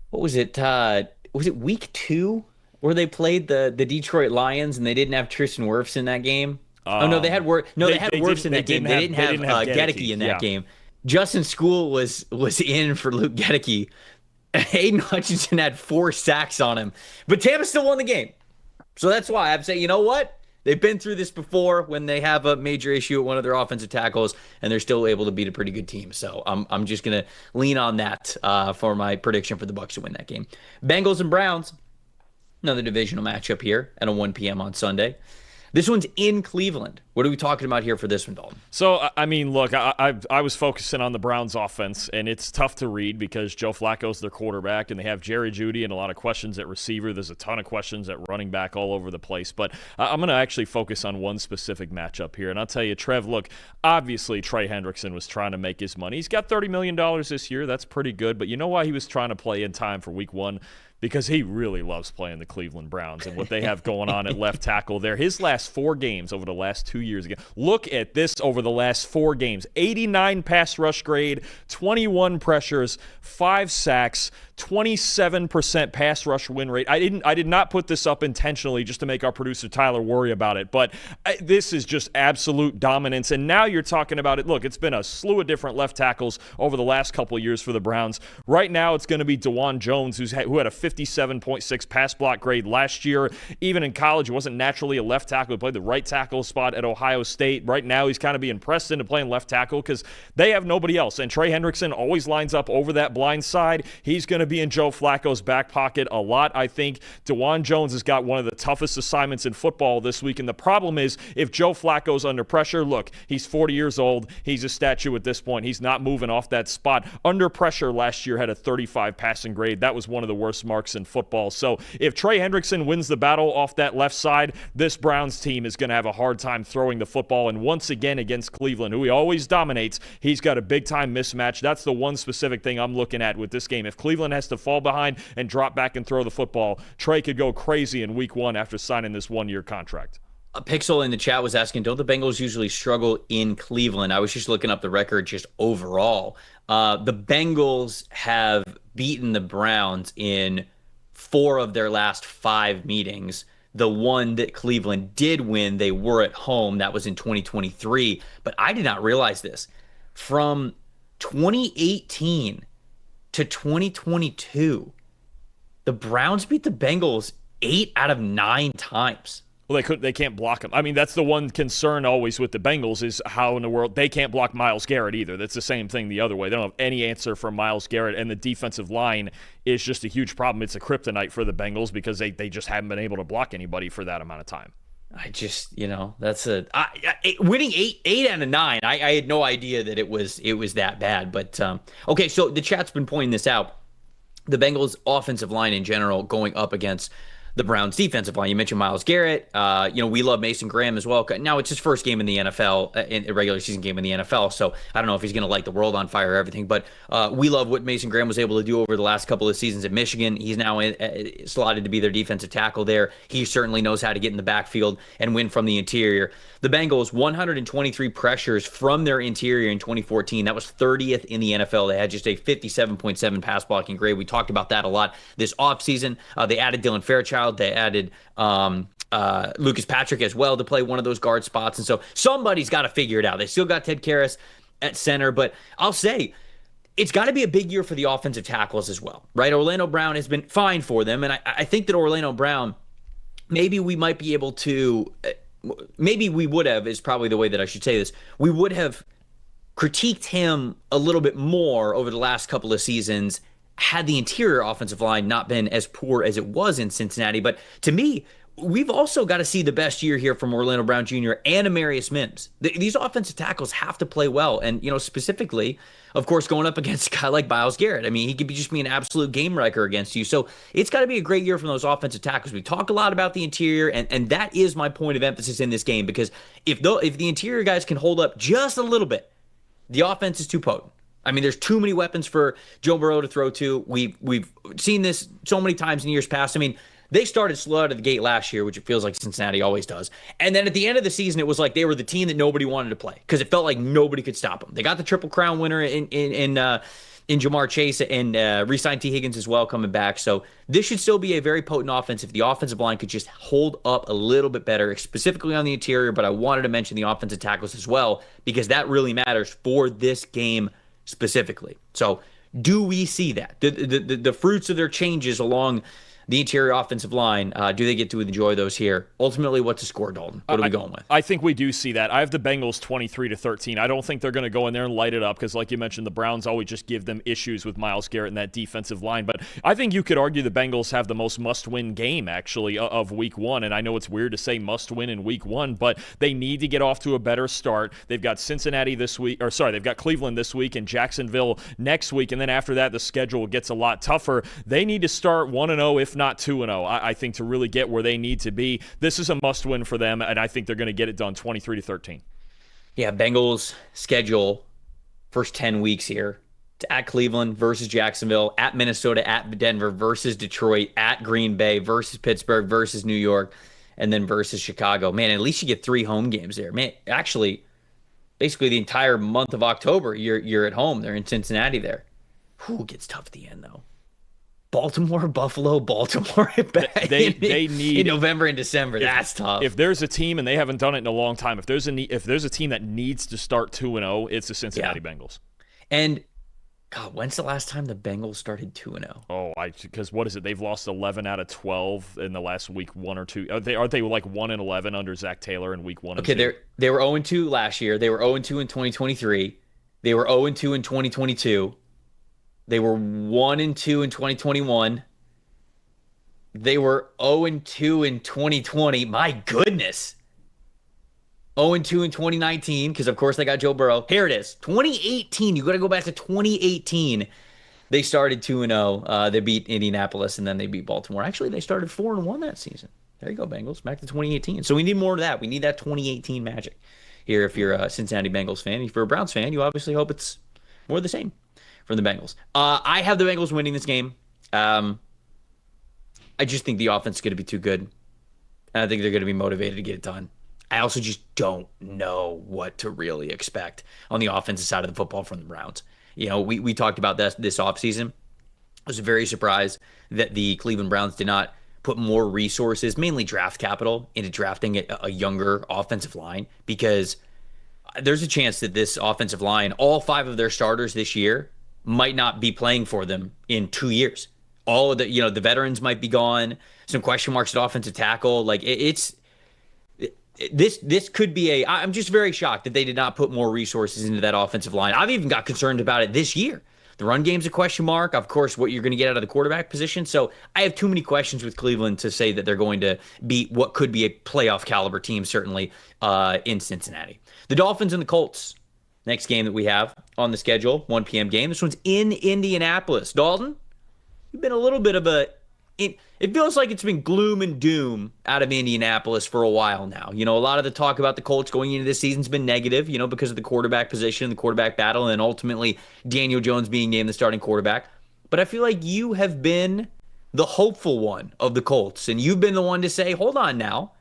What was it? Was it week 2 where they played the Detroit Lions and they didn't have Tristan Wirfs in that game? They had Wirfs in that game. They didn't have Gedeke in that game. Justin School was in for Luke Gedeke. Aiden Hutchinson had 4 sacks on him, but Tampa still won the game. So that's why I'm saying, you know what? They've been through this before when they have a major issue at one of their offensive tackles, and they're still able to beat a pretty good team. So I'm just going to lean on that for my prediction for the Bucs to win that game. Bengals and Browns, another divisional matchup here at 1 p.m. on Sunday. This one's in Cleveland. What are we talking about here for this one, Dalton? So, I mean, look, I was focusing on the Browns offense, and it's tough to read because Joe Flacco's their quarterback, and they have Jerry Jeudy and a lot of questions at receiver. There's a ton of questions at running back all over the place. But I'm going to actually focus on one specific matchup here. And I'll tell you, Trev, look, obviously Trey Hendrickson was trying to make his money. He's got $30 million this year. That's pretty good. But you know why he was trying to play in time for week 1? Because he really loves playing the Cleveland Browns and what they have going on at left tackle there. His last 4 games over the last 2 years. Again, look at this over the last 4 games. 89 pass rush grade, 21 pressures, 5 sacks, 27% pass rush win rate. I did not put this up intentionally just to make our producer Tyler worry about it, but this is just absolute dominance. And now you're talking about it. Look, it's been a slew of different left tackles over the last couple of years for the Browns. Right now it's going to be DeJuan Jones, who had a 57.6 pass block grade last year. Even in college, he wasn't naturally a left tackle. He played the right tackle spot at Ohio State. Right now he's kind of being pressed into playing left tackle because they have nobody else. And Trey Hendrickson always lines up over that blind side. He's going to be in Joe Flacco's back pocket a lot. I think DeJuan Jones has got one of the toughest assignments in football this week. And the problem is, if Joe Flacco's under pressure, look, he's 40 years old. He's a statue at this point. He's not moving off that spot. Under pressure last year had a 35 passing grade. That was one of the worst marks in football. So if Trey Hendrickson wins the battle off that left side, this Browns team is going to have a hard time throwing the football. And once again, against Cleveland, who he always dominates, he's got a big-time mismatch. That's the one specific thing I'm looking at with this game. If Cleveland has to fall behind and drop back and throw the football, Trey could go crazy in week 1 after signing this 1-year contract. A Pixel in the chat was asking, don't the Bengals usually struggle in Cleveland? I was just looking up the record just overall. The Bengals have beaten the Browns in 4 of their last 5 meetings. The one that Cleveland did win, they were at home. That was in 2023. But I did not realize this. From 2018 to 2022, the Browns beat the Bengals 8 out of 9 times. Well, they can't block him. I mean, that's the one concern always with the Bengals is how in the world they can't block Myles Garrett either. That's the same thing the other way. They don't have any answer for Myles Garrett, and the defensive line is just a huge problem. It's a kryptonite for the Bengals because they just haven't been able to block anybody for that amount of time. I just, that's winning 8 out of 9. I had no idea that it was that bad. But okay, so the chat's been pointing this out. The Bengals' offensive line in general going up against the Browns' defensive line. You mentioned Myles Garrett. We love Mason Graham as well. Now, it's his first game in the NFL, in a regular season game in the NFL, so I don't know if he's going to light the world on fire or everything, but we love what Mason Graham was able to do over the last couple of seasons at Michigan. He's now slotted to be their defensive tackle there. He certainly knows how to get in the backfield and win from the interior. The Bengals, 123 pressures from their interior in 2014. That was 30th in the NFL. They had just a 57.7 pass blocking grade. We talked about that a lot this offseason. They added Dylan Fairchild. They added Lucas Patrick as well to play one of those guard spots. And so somebody's got to figure it out. They still got Ted Karras at center. But I'll say, it's got to be a big year for the offensive tackles as well, right? Orlando Brown has been fine for them. And I think that Orlando Brown, maybe we might be able to... Maybe we would have, is probably the way that I should say this. We would have critiqued him a little bit more over the last couple of seasons had the interior offensive line not been as poor as it was in Cincinnati. But to me, we've also got to see the best year here from Orlando Brown Jr. and Amarius Mims. These offensive tackles have to play well. And, specifically, of course, going up against a guy like Myles Garrett. I mean, he could just be an absolute game wrecker against you. So it's got to be a great year from those offensive tackles. We talk a lot about the interior, and that is my point of emphasis in this game, because if the interior guys can hold up just a little bit, the offense is too potent. I mean, there's too many weapons for Joe Burrow to throw to. We've seen this so many times in years past. I mean, they started slow out of the gate last year, which it feels like Cincinnati always does. And then at the end of the season, it was like they were the team that nobody wanted to play because it felt like nobody could stop them. They got the Triple Crown winner in Jamar Chase and re-signed T. Higgins as well coming back. So this should still be a very potent offense if the offensive line could just hold up a little bit better, specifically on the interior. But I wanted to mention the offensive tackles as well because that really matters for this game specifically. So do we see that? The fruits of their changes along the interior offensive line, do they get to enjoy those here? Ultimately, what's the score, Dalton? What are we going with? I think we do see that. I have the Bengals 23-13. I don't think they're going to go in there and light it up because, like you mentioned, the Browns always just give them issues with Myles Garrett and that defensive line. But I think you could argue the Bengals have the most must-win game, actually, of Week 1. And I know it's weird to say must-win in Week 1, but they need to get off to a better start. They've got Cincinnati this week, they've got Cleveland this week and Jacksonville next week. And then after that, the schedule gets a lot tougher. They need to start 1-0, if not 2-0, I think, to really get where they need to be. This is a must-win for them, and I think they're going to get it done 23-13. Yeah, Bengals schedule first 10 weeks here. It's at Cleveland versus Jacksonville, at Minnesota, at Denver versus Detroit, at Green Bay versus Pittsburgh versus New York, and then versus Chicago. Man, at least you get 3 home games there. Man, actually, basically the entire month of October, you're at home. They're in Cincinnati there. Whew, it gets tough at the end, though. Baltimore, Buffalo, Baltimore. They need in November and December. That's tough. If there's a team, and they haven't done it in a long time, if there's a team that needs to start 2-0, it's the Cincinnati Bengals. And God, when's the last time the Bengals started 2-0? Oh, because what is it? They've lost 11 out of 12 in the last week 1 or 2. Aren't they like 1-11 under Zach Taylor in week 1? Okay, they were 0-2 last year. They were 0-2 in 2023. They were 0-2 in 2022. They were 1-2 in 2021. They were 0-2 in 2020. My goodness. 0-2 in 2019, because of course they got Joe Burrow. Here it is. 2018. You got to go back to 2018. They started 2-0. They beat Indianapolis, and then they beat Baltimore. Actually, they started 4-1 that season. There you go, Bengals. Back to 2018. So we need more of that. We need that 2018 magic here if you're a Cincinnati Bengals fan. If you're a Browns fan, you obviously hope it's more of the same from the Bengals. I have the Bengals winning this game. I just think the offense is going to be too good. And I think they're going to be motivated to get it done. I also just don't know what to really expect on the offensive side of the football from the Browns. We talked about this offseason. I was very surprised that the Cleveland Browns did not put more resources, mainly draft capital, into drafting a younger offensive line, because there's a chance that this offensive line, all 5 of their starters this year, might not be playing for them in 2 years. All of the veterans might be gone. Some question marks at offensive tackle. Like this could be I'm just very shocked that they did not put more resources into that offensive line. I've even got concerned about it this year. The run game's a question mark. Of course, what you're going to get out of the quarterback position. So I have too many questions with Cleveland to say that they're going to beat what could be a playoff caliber team, certainly in Cincinnati. The Dolphins and the Colts. Next game that we have on the schedule, 1 p.m. game. This one's in Indianapolis. Dalton, you've been a little bit of it feels like it's been gloom and doom out of Indianapolis for a while now. A lot of the talk about the Colts going into this season's been negative, because of the quarterback position, the quarterback battle, and then ultimately Daniel Jones being named the starting quarterback. But I feel like you have been the hopeful one of the Colts, and you've been the one to say, hold on now,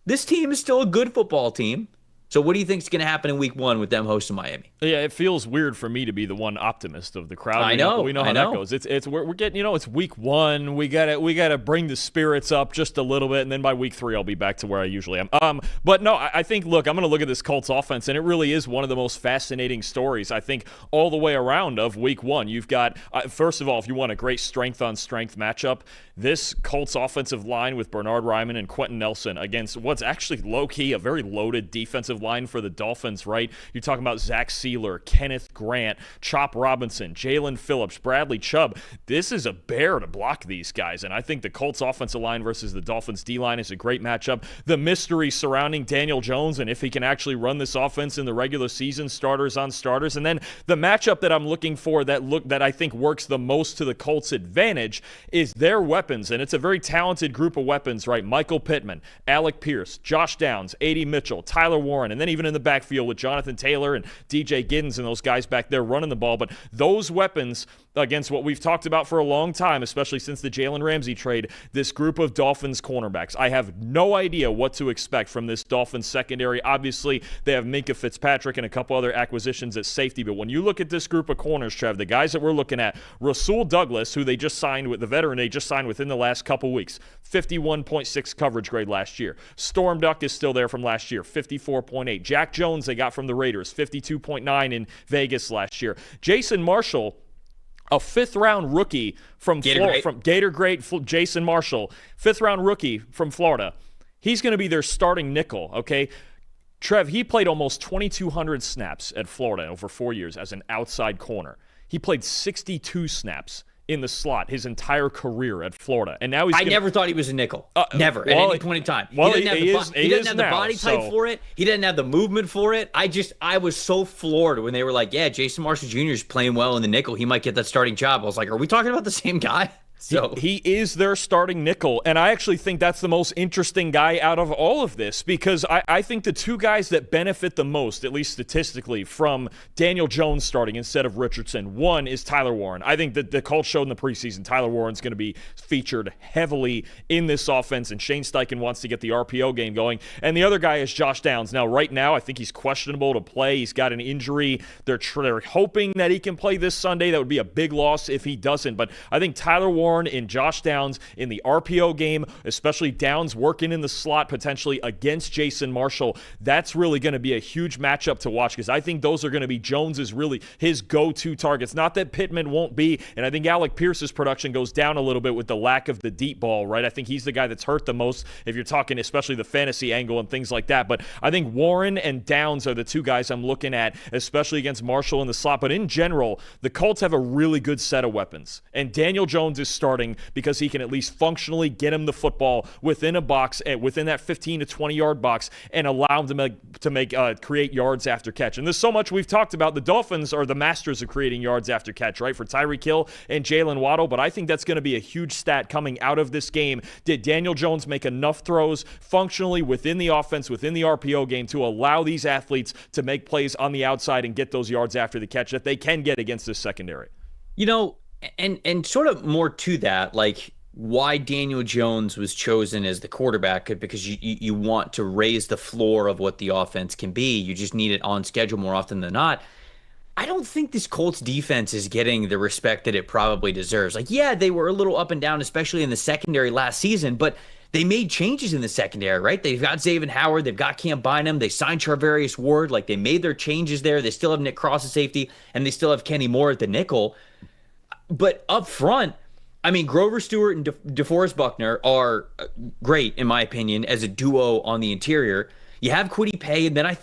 this team is still a good football team. So what do you think is going to happen in week 1 with them hosting Miami? Yeah, it feels weird for me to be the one optimist of the crowd. I know. We know how that goes. We're getting, it's week 1. We gotta bring the spirits up just a little bit, and then by week 3 I'll be back to where I usually am. But no, I think, look, I'm going to look at this Colts offense, and it really is one of the most fascinating stories, I think, all the way around of week 1. You've got, first of all, if you want a great strength-on-strength matchup, this Colts offensive line with Bernard Ryman and Quentin Nelson against what's actually low-key a very loaded defensive line for the Dolphins, right? You're talking about Zach Sealer, Kenneth Grant, Chop Robinson, Jalen Phillips, Bradley Chubb. This is a bear to block these guys, and I think the Colts offensive line versus the Dolphins D-line is a great matchup. The mystery surrounding Daniel Jones and if he can actually run this offense in the regular season, starters on starters, and then the matchup that I'm looking for that I think works the most to the Colts' advantage is their weapons, and it's a very talented group of weapons, right? Michael Pittman, Alec Pierce, Josh Downs, A.D. Mitchell, Tyler Warren, and then even in the backfield with Jonathan Taylor and DJ Giddens and those guys back there running the ball. But those weapons against what we've talked about for a long time, especially since the Jalen Ramsey trade, this group of Dolphins cornerbacks. I have no idea what to expect from this Dolphins secondary. Obviously, they have Minkah Fitzpatrick and a couple other acquisitions at safety, but when you look at this group of corners, Trev, the guys that we're looking at, Rasul Douglas, who they just signed with, the veteran they just signed within the last couple weeks, 51.6 coverage grade last year. Storm Duck is still there from last year, 54.8. Jack Jones they got from the Raiders, 52.9 in Vegas last year. Jason Marshall, a fifth-round rookie from Gator Great, Jason Marshall, fifth-round rookie from Florida. He's going to be their starting nickel, okay? Trev, he played almost 2,200 snaps at Florida over 4 years as an outside corner. He played 62 snaps in the slot his entire career at Florida. And now I never thought he was a nickel. Never, at any point in time. Well, he doesn't have the body type for it. He doesn't have the movement for it. I was so floored when they were like, yeah, Jason Marshall Jr. is playing well in the nickel. He might get that starting job. I was like, are we talking about the same guy? So he is their starting nickel, and I actually think that's the most interesting guy out of all of this because I think the two guys that benefit the most, at least statistically, from Daniel Jones starting instead of Richardson, one is Tyler Warren. I think that the Colts showed in the preseason Tyler Warren's going to be featured heavily in this offense, and Shane Steichen wants to get the RPO game going. And the other guy is Josh Downs. Now, right now, I think he's questionable to play. He's got an injury. They're hoping that he can play this Sunday. That would be a big loss if he doesn't, but I think Tyler Warren in Josh Downs in the RPO game, especially Downs working in the slot potentially against Jason Marshall, that's really going to be a huge matchup to watch because I think those are going to be Jones's really his go-to targets. Not that Pittman won't be, and I think Alec Pierce's production goes down a little bit with the lack of the deep ball, right? I think he's the guy that's hurt the most if you're talking especially the fantasy angle and things like that. But I think Warren and Downs are the two guys I'm looking at, especially against Marshall in the slot. But in general, the Colts have a really good set of weapons, and Daniel Jones is starting because he can at least functionally get him the football within a box, within that 15 to 20 yard box, and allow him to create yards after catch. And there's so much we've talked about. The Dolphins are the masters of creating yards after catch, right, for Tyreek Hill and Jalen Waddle, but I think that's going to be a huge stat coming out of this game. Did Daniel Jones make enough throws functionally within the offense, within the RPO game, to allow these athletes to make plays on the outside and get those yards after the catch that they can get against this secondary? You know, and sort of more to that, like why Daniel Jones was chosen as the quarterback, because you want to raise the floor of what the offense can be. You just need it on schedule more often than not. I don't think this Colts defense is getting the respect that it probably deserves. Like, yeah, they were a little up and down, especially in the secondary last season, but they made changes in the secondary, right? They've got Xavier Howard, they've got Cam Bynum, they signed Charvarius Ward, like they made their changes there. They still have Nick Cross at safety, and they still have Kenny Moore at the nickel. But up front, I mean, Grover Stewart and DeForest Buckner are great, in my opinion, as a duo on the interior. You have Kwity Paye, and then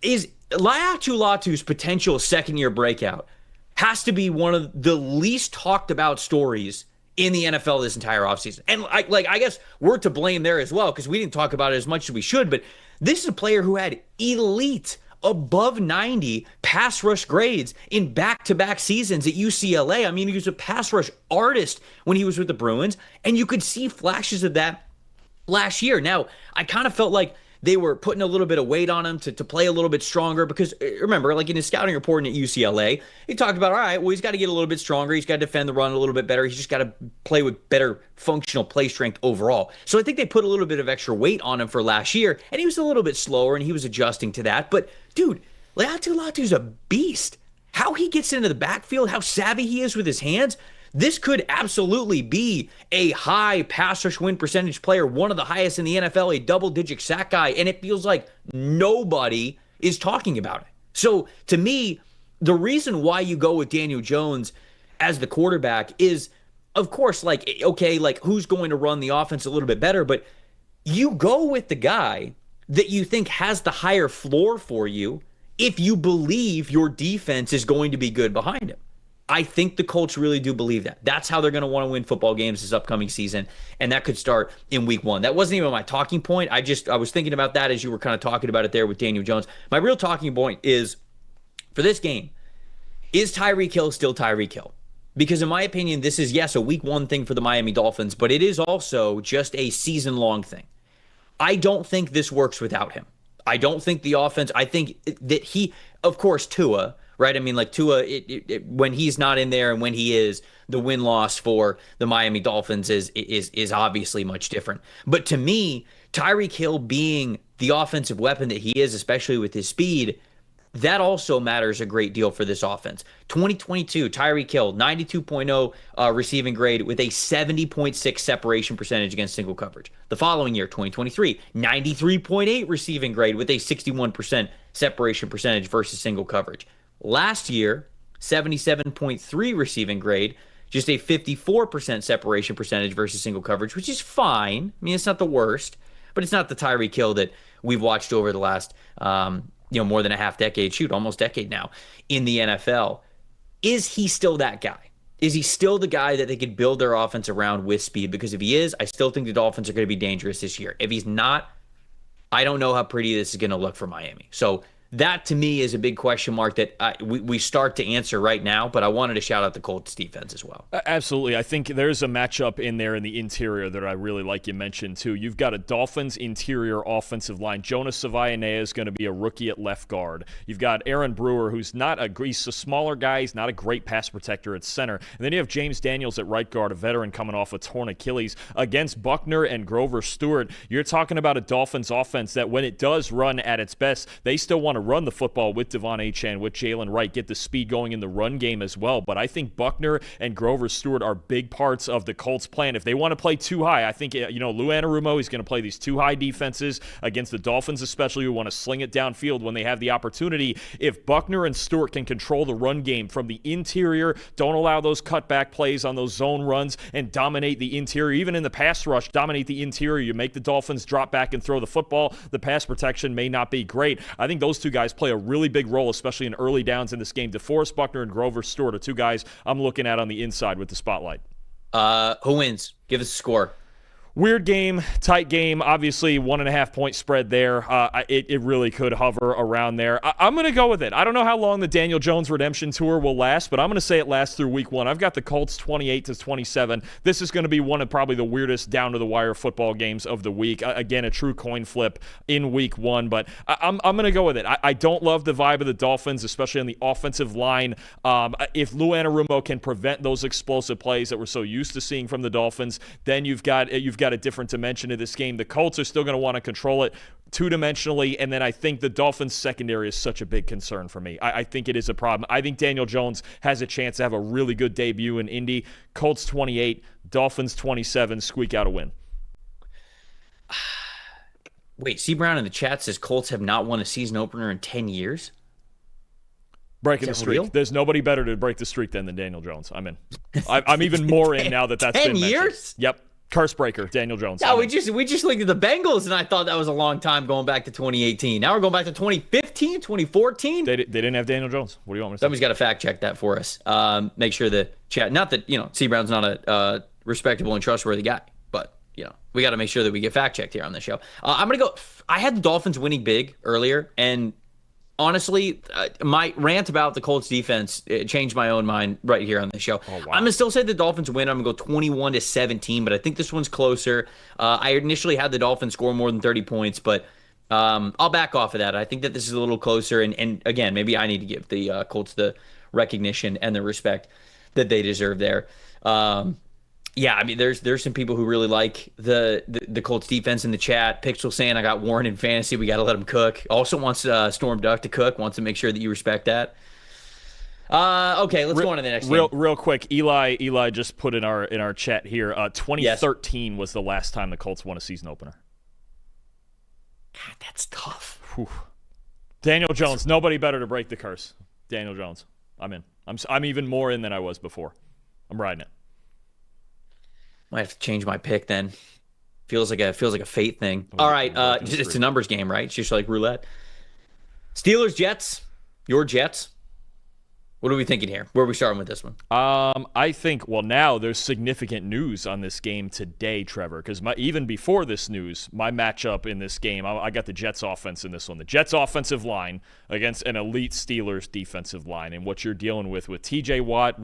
is Laiatu Latu's potential second-year breakout has to be one of the least talked about stories in the NFL this entire offseason. And I guess we're to blame there as well because we didn't talk about it as much as we should, but this is a player who had elite above 90 pass rush grades in back-to-back seasons at UCLA. I mean, he was a pass rush artist when he was with the Bruins, and you could see flashes of that last year. Now, I kind of felt like they were putting a little bit of weight on him to play a little bit stronger because, remember, like in his scouting report at UCLA, he talked about, all right, well, he's got to get a little bit stronger. He's got to defend the run a little bit better. He's just got to play with better functional play strength overall. So I think they put a little bit of extra weight on him for last year, and he was a little bit slower, and he was adjusting to that. But, dude, Laiatu Latu's a beast. How he gets into the backfield, how savvy he is with his hands, this could absolutely be a high pass rush win percentage player, one of the highest in the NFL, a double-digit sack guy, and it feels like nobody is talking about it. So, to me, the reason why you go with Daniel Jones as the quarterback is, of course, like, okay, like, who's going to run the offense a little bit better, but you go with the guy that you think has the higher floor for you if you believe your defense is going to be good behind him. I think the Colts really do believe that. That's how they're going to want to win football games this upcoming season, and that could start in week 1. That wasn't even my talking point. I was thinking about that as you were kind of talking about it there with Daniel Jones. My real talking point is, for this game, is Tyreek Hill still Tyreek Hill? Because in my opinion, this is, yes, a week 1 thing for the Miami Dolphins, but it is also just a season-long thing. I don't think this works without him. I don't think the offense, I think that he, of course, Tua, right? I mean, like Tua, when he's not in there and when he is, the win-loss for the Miami Dolphins is obviously much different. But to me, Tyreek Hill being the offensive weapon that he is, especially with his speed, that also matters a great deal for this offense. 2022, Tyreek Hill, 92.0 receiving grade with a 70.6 separation percentage against single coverage. The following year, 2023, 93.8 receiving grade with a 61% separation percentage versus single coverage. Last year, 77.3 receiving grade, just a 54% separation percentage versus single coverage, which is fine. I mean, it's not the worst, but it's not the Tyreek Hill that we've watched over the last more than a half decade, almost decade now in the NFL. Is he still that guy? Is he still the guy that they could build their offense around with speed? Because if he is, I still think the Dolphins are going to be dangerous this year. If he's not, I don't know how pretty this is going to look for Miami. So that to me is a big question mark that we start to answer right now, but I wanted to shout out the Colts defense as well. Absolutely. I think there's a matchup in there in the interior that I really like you mentioned too. You've got a Dolphins interior offensive line. Jonas Savaianea is going to be a rookie at left guard. You've got Aaron Brewer, who's he's a smaller guy. He's not a great pass protector at center. And then you have James Daniels at right guard, a veteran coming off a torn Achilles. Against Buckner and Grover Stewart, you're talking about a Dolphins offense that when it does run at its best, they still want to run the football with Devon Achane, with Jalen Wright, get the speed going in the run game as well. But I think Buckner and Grover Stewart are big parts of the Colts' plan. If they want to play too high, I think, Lou Anarumo, he's going to play these too high defenses against the Dolphins, especially who want to sling it downfield when they have the opportunity. If Buckner and Stewart can control the run game from the interior, don't allow those cutback plays on those zone runs, and dominate the interior, even in the pass rush, dominate the interior. You make the Dolphins drop back and throw the football. The pass protection may not be great. I think those two guys play a really big role, especially in early downs in this game. DeForest Buckner and Grover Stewart are two guys I'm looking at on the inside with the spotlight. Who wins? Give us a score. Weird game, tight game. Obviously, 1.5 point spread there. It really could hover around there. I'm going to go with it. I don't know how long the Daniel Jones redemption tour will last, but I'm going to say it lasts through week 1. I've got the Colts 28-27. This is going to be one of probably the weirdest down-to-the-wire football games of the week. Again, a true coin flip in week 1, but I'm going to go with it. I don't love the vibe of the Dolphins, especially on the offensive line. If Lou Anarumo can prevent those explosive plays that we're so used to seeing from the Dolphins, then you've got a different dimension of this game. The Colts are still going to want to control it two-dimensionally, and then I think the Dolphins secondary is such a big concern for me. I think it is a problem. I think Daniel Jones has a chance to have a really good debut in Indy. Colts 28, Dolphins 27, squeak out a win. Wait, C. Brown in the chat says Colts have not won a season opener in 10 years? Breaking the streak. Real? There's nobody better to break the streak than Daniel Jones. I'm in. I'm even more in now that's 10 been 10 years? Mentioned. Yep. Curse breaker, Daniel Jones. Yeah, we just looked at the Bengals, and I thought that was a long time going back to 2018. Now we're going back to 2015, 2014. They didn't have Daniel Jones. What do you want me to say? Somebody's got to fact check that for us. Make sure the chat, not that, C. Brown's not a respectable and trustworthy guy, but, we got to make sure that we get fact checked here on the show. I'm going to go, I had the Dolphins winning big earlier, and honestly, my rant about the Colts defense changed my own mind right here on the show. Oh, wow. I'm going to still say the Dolphins win. I'm going to go 21-17, but I think this one's closer. I initially had the Dolphins score more than 30 points, but I'll back off of that. I think that this is a little closer, and again, maybe I need to give the Colts the recognition and the respect that they deserve there. Yeah, I mean, there's some people who really like the Colts defense in the chat. Pixel saying I got Warren in fantasy. We got to let him cook. Also wants Storm Duck to cook. Wants to make sure that you respect that. Okay, let's go on to the next game. Real quick, Eli just put in our chat here. 2013 was the last time the Colts won a season opener. God, that's tough. Whew. Daniel Jones, nobody better to break the curse. Daniel Jones, I'm in. I'm even more in than I was before. I'm riding it. Might have to change my pick then. Feels like a fate thing. All right, it's a numbers game, right? It's just like roulette. Steelers, Jets, your Jets. What are we thinking here? Where are we starting with this one? I think, well, now there's significant news on this game today, Trevor, because even before this news, my matchup in this game, I got the Jets offense in this one. The Jets offensive line against an elite Steelers defensive line, and what you're dealing with TJ Watt,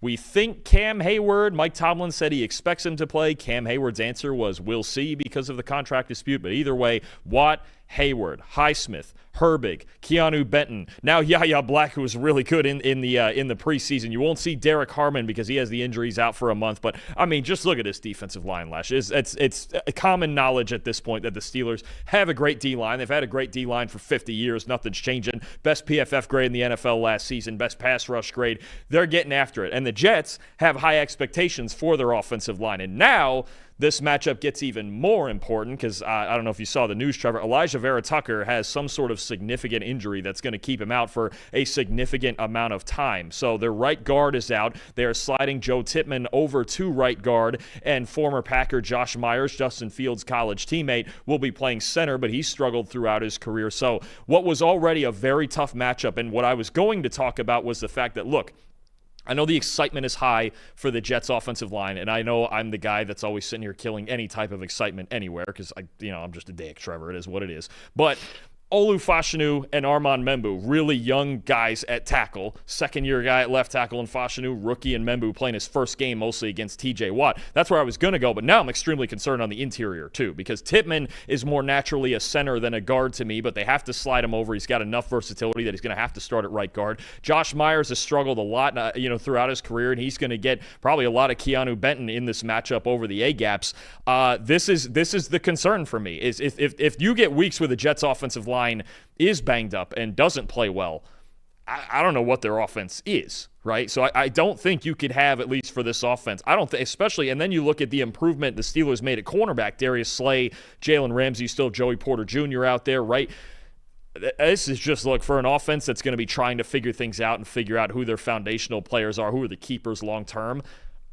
we think Cam Hayward. Mike Tomlin said he expects him to play. Cam Hayward's answer was we'll see because of the contract dispute, but either way, Watt, Hayward, Highsmith, Herbig, Keanu Benton, now Yahya Black, who was really good in the preseason. You won't see Derek Harmon because he has the injuries out for a month. But I mean, just look at this defensive line, Lash. It's common knowledge at this point that the Steelers have a great D line. They've had a great D line for 50 years. Nothing's changing. Best PFF grade in the NFL last season. Best pass rush grade. They're getting after it, and the Jets have high expectations for their offensive line, and now this matchup gets even more important because I don't know if you saw the news, Trevor. Elijah Vera-Tucker has some sort of significant injury that's going to keep him out for a significant amount of time. So their right guard is out. They are sliding Joe Tippmann over to right guard, and former Packer Josh Myers, Justin Fields' college teammate, will be playing center, but he struggled throughout his career. So what was already a very tough matchup, and what I was going to talk about was the fact that, look, I know the excitement is high for the Jets offensive line, and I know I'm the guy that's always sitting here killing any type of excitement anywhere because I'm just a dick, Trevor. It is what it is. But Olu Fashanu and Armand Membu, really young guys at tackle. Second-year guy at left tackle in Fashanu, rookie, and Membu playing his first game mostly against TJ Watt. That's where I was going to go, but now I'm extremely concerned on the interior too because Tippmann is more naturally a center than a guard to me, but they have to slide him over. He's got enough versatility that he's going to have to start at right guard. Josh Myers has struggled a lot throughout his career, and he's going to get probably a lot of Keanu Benton in this matchup over the A-gaps. This is the concern for me is if you get weeks where the Jets offensive line is banged up and doesn't play well, I don't know what their offense is, right? So I don't think you could have, at least for this offense, I don't think, especially, and then you look at the improvement the Steelers made at cornerback, Darius Slay, Jalen Ramsey, still Joey Porter Jr. out there, right? This is just, look, for an offense that's going to be trying to figure things out and figure out who their foundational players are, who are the keepers long term.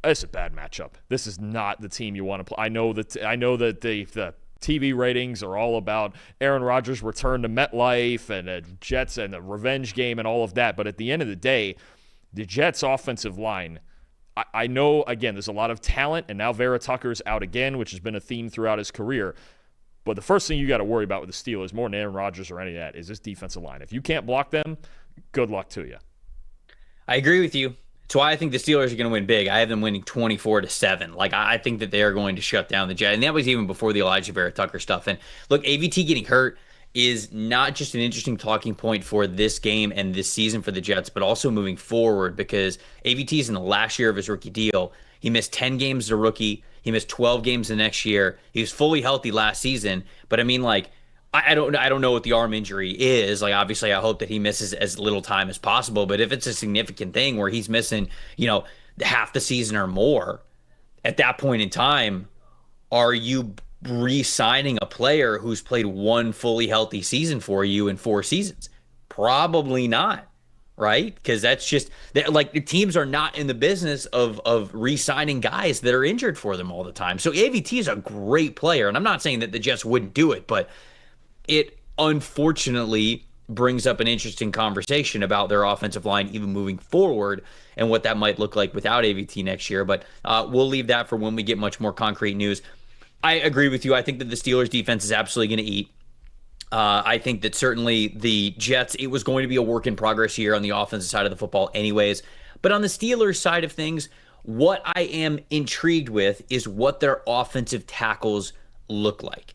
It's a bad matchup. This is not the team you want to play. I know that the TV ratings are all about Aaron Rodgers' return to MetLife and the Jets and the revenge game and all of that. But at the end of the day, the Jets' offensive line, I know, again, there's a lot of talent, and now Vera-Tucker's out again, which has been a theme throughout his career. But the first thing you got to worry about with the Steelers, more than Aaron Rodgers or any of that, is this defensive line. If you can't block them, good luck to you. I agree with you. That's why I think the Steelers are going to win big. I have them winning 24-7. Like, I think that they are going to shut down the Jets. And that was even before the Elijah Vera-Tucker stuff. And look, AVT getting hurt is not just an interesting talking point for this game and this season for the Jets, but also moving forward because AVT is in the last year of his rookie deal. He missed 10 games as a rookie. He missed 12 games the next year. He was fully healthy last season. But I mean, like, I don't know what the arm injury is. Like, obviously, I hope that he misses as little time as possible. But if it's a significant thing where he's missing, half the season or more, at that point in time, are you re-signing a player who's played one fully healthy season for you in 4 seasons? Probably not, right? Because that's just like the teams are not in the business of re-signing guys that are injured for them all the time. So AVT is a great player, and I'm not saying that the Jets wouldn't do it, but it unfortunately brings up an interesting conversation about their offensive line even moving forward and what that might look like without AVT next year. But we'll leave that for when we get much more concrete news. I agree with you. I think that the Steelers defense is absolutely going to eat. I think that certainly the Jets, it was going to be a work in progress here on the offensive side of the football anyways. But on the Steelers side of things, what I am intrigued with is what their offensive tackles look like.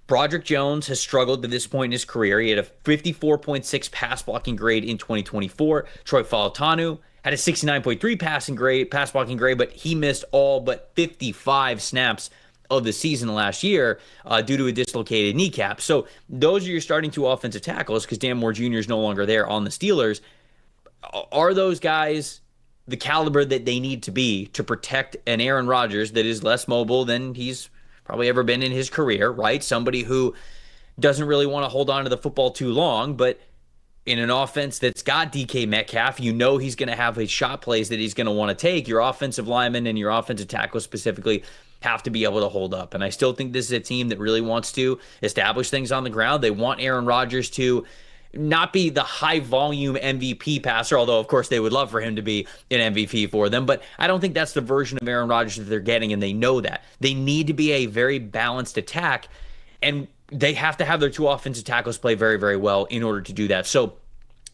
Broderick Jones has struggled to this point in his career. He had a 54.6 pass blocking grade in 2024. Troy Falatanu had a 69.3 pass blocking grade, but he missed all but 55 snaps of the season last year due to a dislocated kneecap. So those are your starting 2 offensive tackles because Dan Moore Jr. is no longer there on the Steelers. Are those guys the caliber that they need to be to protect an Aaron Rodgers that is less mobile than he's probably ever been in his career, right? Somebody who doesn't really want to hold on to the football too long, but in an offense that's got DK Metcalf, he's going to have his shot plays that he's going to want to take. Your offensive linemen and your offensive tackle specifically have to be able to hold up. And I still think this is a team that really wants to establish things on the ground. They want Aaron Rodgers to not be the high volume MVP passer, although of course they would love for him to be an MVP for them. But I don't think that's the version of Aaron Rodgers that they're getting, and they know that. They need to be a very balanced attack, and they have to have their two offensive tackles play very, very well in order to do that. So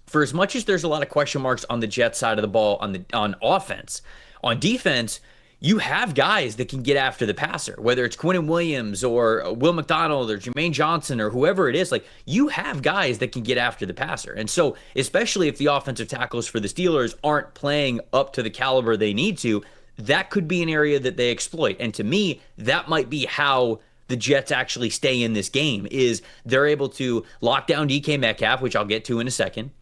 for as much as there's a lot of question marks on the Jets side of the ball on offense, on defense, you have guys that can get after the passer, whether it's Quinnen Williams or Will McDonald or Jermaine Johnson or whoever it is. Like, you have guys that can get after the passer. And so, especially if the offensive tackles for the Steelers aren't playing up to the caliber they need to, that could be an area that they exploit. And to me, that might be how the Jets actually stay in this game, is they're able to lock down DK Metcalf, which I'll get to in a second,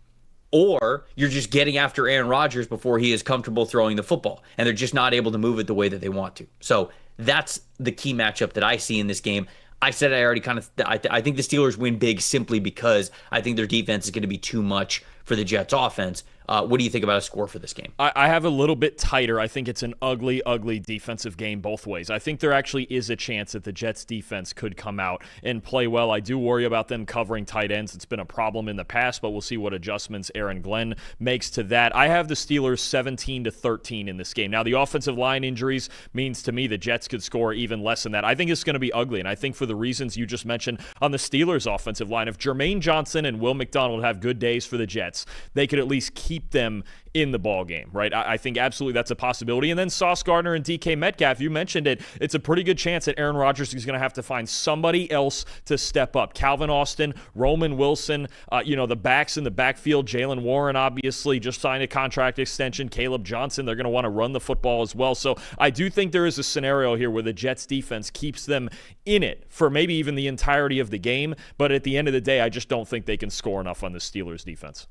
or you're just getting after Aaron Rodgers before he is comfortable throwing the football, and they're just not able to move it the way that they want to. So that's the key matchup that I see in this game. I said I already I think the Steelers win big simply because I think their defense is going to be too much for the Jets offense. What do you think about a score for this game? I have a little bit tighter. I think it's an ugly, ugly defensive game both ways. I think there actually is a chance that the Jets defense could come out and play well. I do worry about them covering tight ends. It's been a problem in the past, but we'll see what adjustments Aaron Glenn makes to that. I have the Steelers 17-13 in this game. Now, the offensive line injuries means to me the Jets could score even less than that. I think it's going to be ugly, and I think for the reasons you just mentioned on the Steelers offensive line, if Jermaine Johnson and Will McDonald have good days for the Jets, they could at least keep them in the ball game, right? I think absolutely that's a possibility. And then Sauce Gardner and DK Metcalf, you mentioned it. It's a pretty good chance that Aaron Rodgers is going to have to find somebody else to step up. Calvin Austin, Roman Wilson, the backs in the backfield. Jalen Warren obviously just signed a contract extension. Caleb Johnson, they're going to want to run the football as well. So I do think there is a scenario here where the Jets defense keeps them in it for maybe even the entirety of the game. But at the end of the day, I just don't think they can score enough on the Steelers defense.